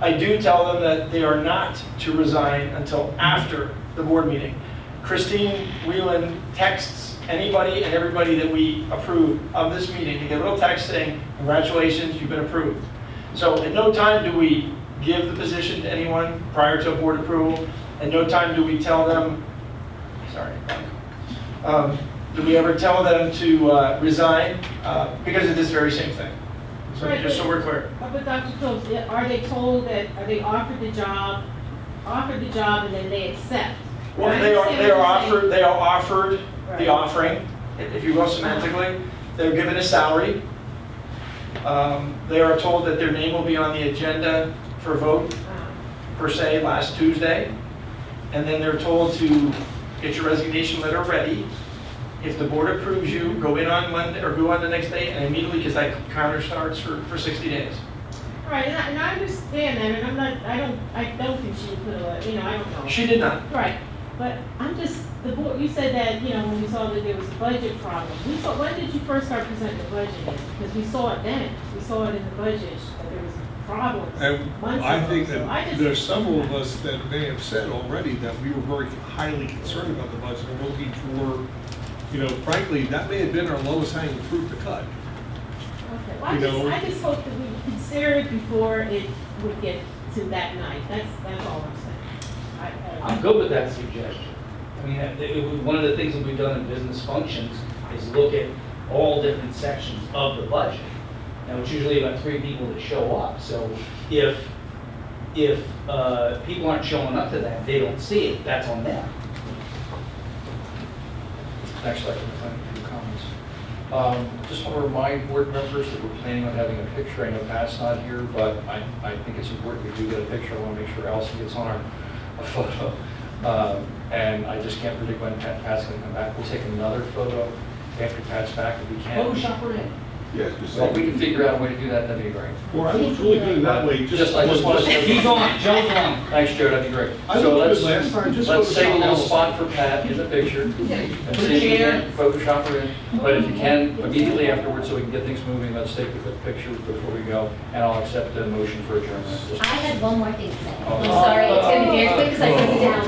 I do tell them that they are not to resign until after the board meeting. Christine Whelan texts anybody and everybody that we approve of this meeting, you get a little text saying, congratulations, you've been approved. So at no time do we give the position to anyone prior to a board approval. At no time do we tell them, do we ever tell them to resign because of this very same thing. So Right, just so we're clear. But Dr. Phillips, are they told that, are they offered the job and then they accept? Well, I they understand are what you're saying. offered Right. the offering, if you will semantically. They're given a salary. They are told that their name will be on the agenda for vote, per se, last Tuesday. And then they're told to get your resignation letter ready. If the board approves you, go in on Monday, or go on the next day, and immediately, because that counter starts for 60 days. Right, and I understand that, and I don't think she put a, I don't know. She did not. Right, but I'm just, the board, you said that, when we saw that there was a budget problem. When did you first start presenting the budget? Because we saw it then, we saw it in the budget, that there was problems And months I ago. think So I that just- there's several of us that may have said already that we were very highly concerned about the budget and looking for, frankly, that may have been our lowest hanging fruit to cut. Okay, well, I just hope that we would consider it before it would get to that night. That's all I'm saying. I'm good with that suggestion. I mean, one of the things that we've done in business functions is look at all different sections of the budget. Now, it's usually about 3 people that show up. So if people aren't showing up to that, they don't see it, that's on them. Next item, thank you for your comments. Just want to remind board members that we're planning on having a picture. I know Pat's not here, but I think it's important we do get a picture. I want to make sure Elsie gets on a photo. And I just can't predict when Pat's going to come back. We'll take another photo after Pat's back if we can. Photoshop her in. Yeah, Well, if we can figure out a way to do that, that'd be great. Or I was really good that way. I just want to say. He's on, Joe's on. Thanks, Joe, that'd be great. I So looked let's, good last time, just let's save a Photoshop little Elsie. spot for Pat in the picture. And see if you can Photoshop her in. But if you can, immediately afterwards, so we can get things moving, let's take a quick picture before we go. And I'll accept a motion for adjournment. I had one more thing to say. Oh. I'm sorry, it's gonna be very quick because I wrote it down.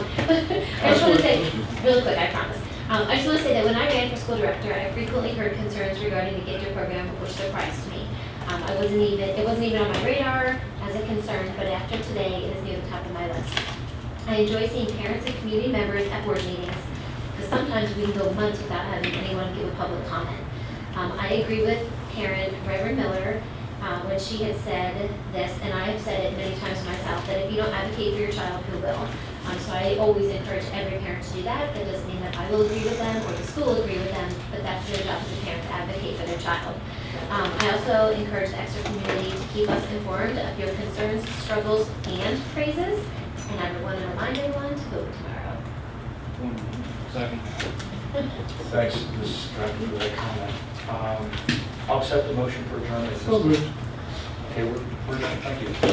I just wanna say, real quick, I promise. I just wanna say that when I ran for school director, I frequently heard concerns regarding the Get Your program, which surprised me. It wasn't even on my radar as a concern, but after today, it is near the top of my list. I enjoy seeing parents and community members at board meetings, because sometimes we can go months without having anyone give a public comment. I agree with Karen, Reverend Miller, when she had said this, and I have said it many times myself, that if you don't advocate for your child, who will? So I always encourage every parent to do that. That doesn't mean that I will agree with them or the school will agree with them, but that's their job as a parent to advocate for their child. I also encourage the Exeter community to keep us informed of your concerns, struggles, and praises. And I want to remind everyone to vote tomorrow. Second. Thanks, Ms. Stratton, for that comment. I'll accept the motion for adjournment. So moved. Okay, we're done, thank you.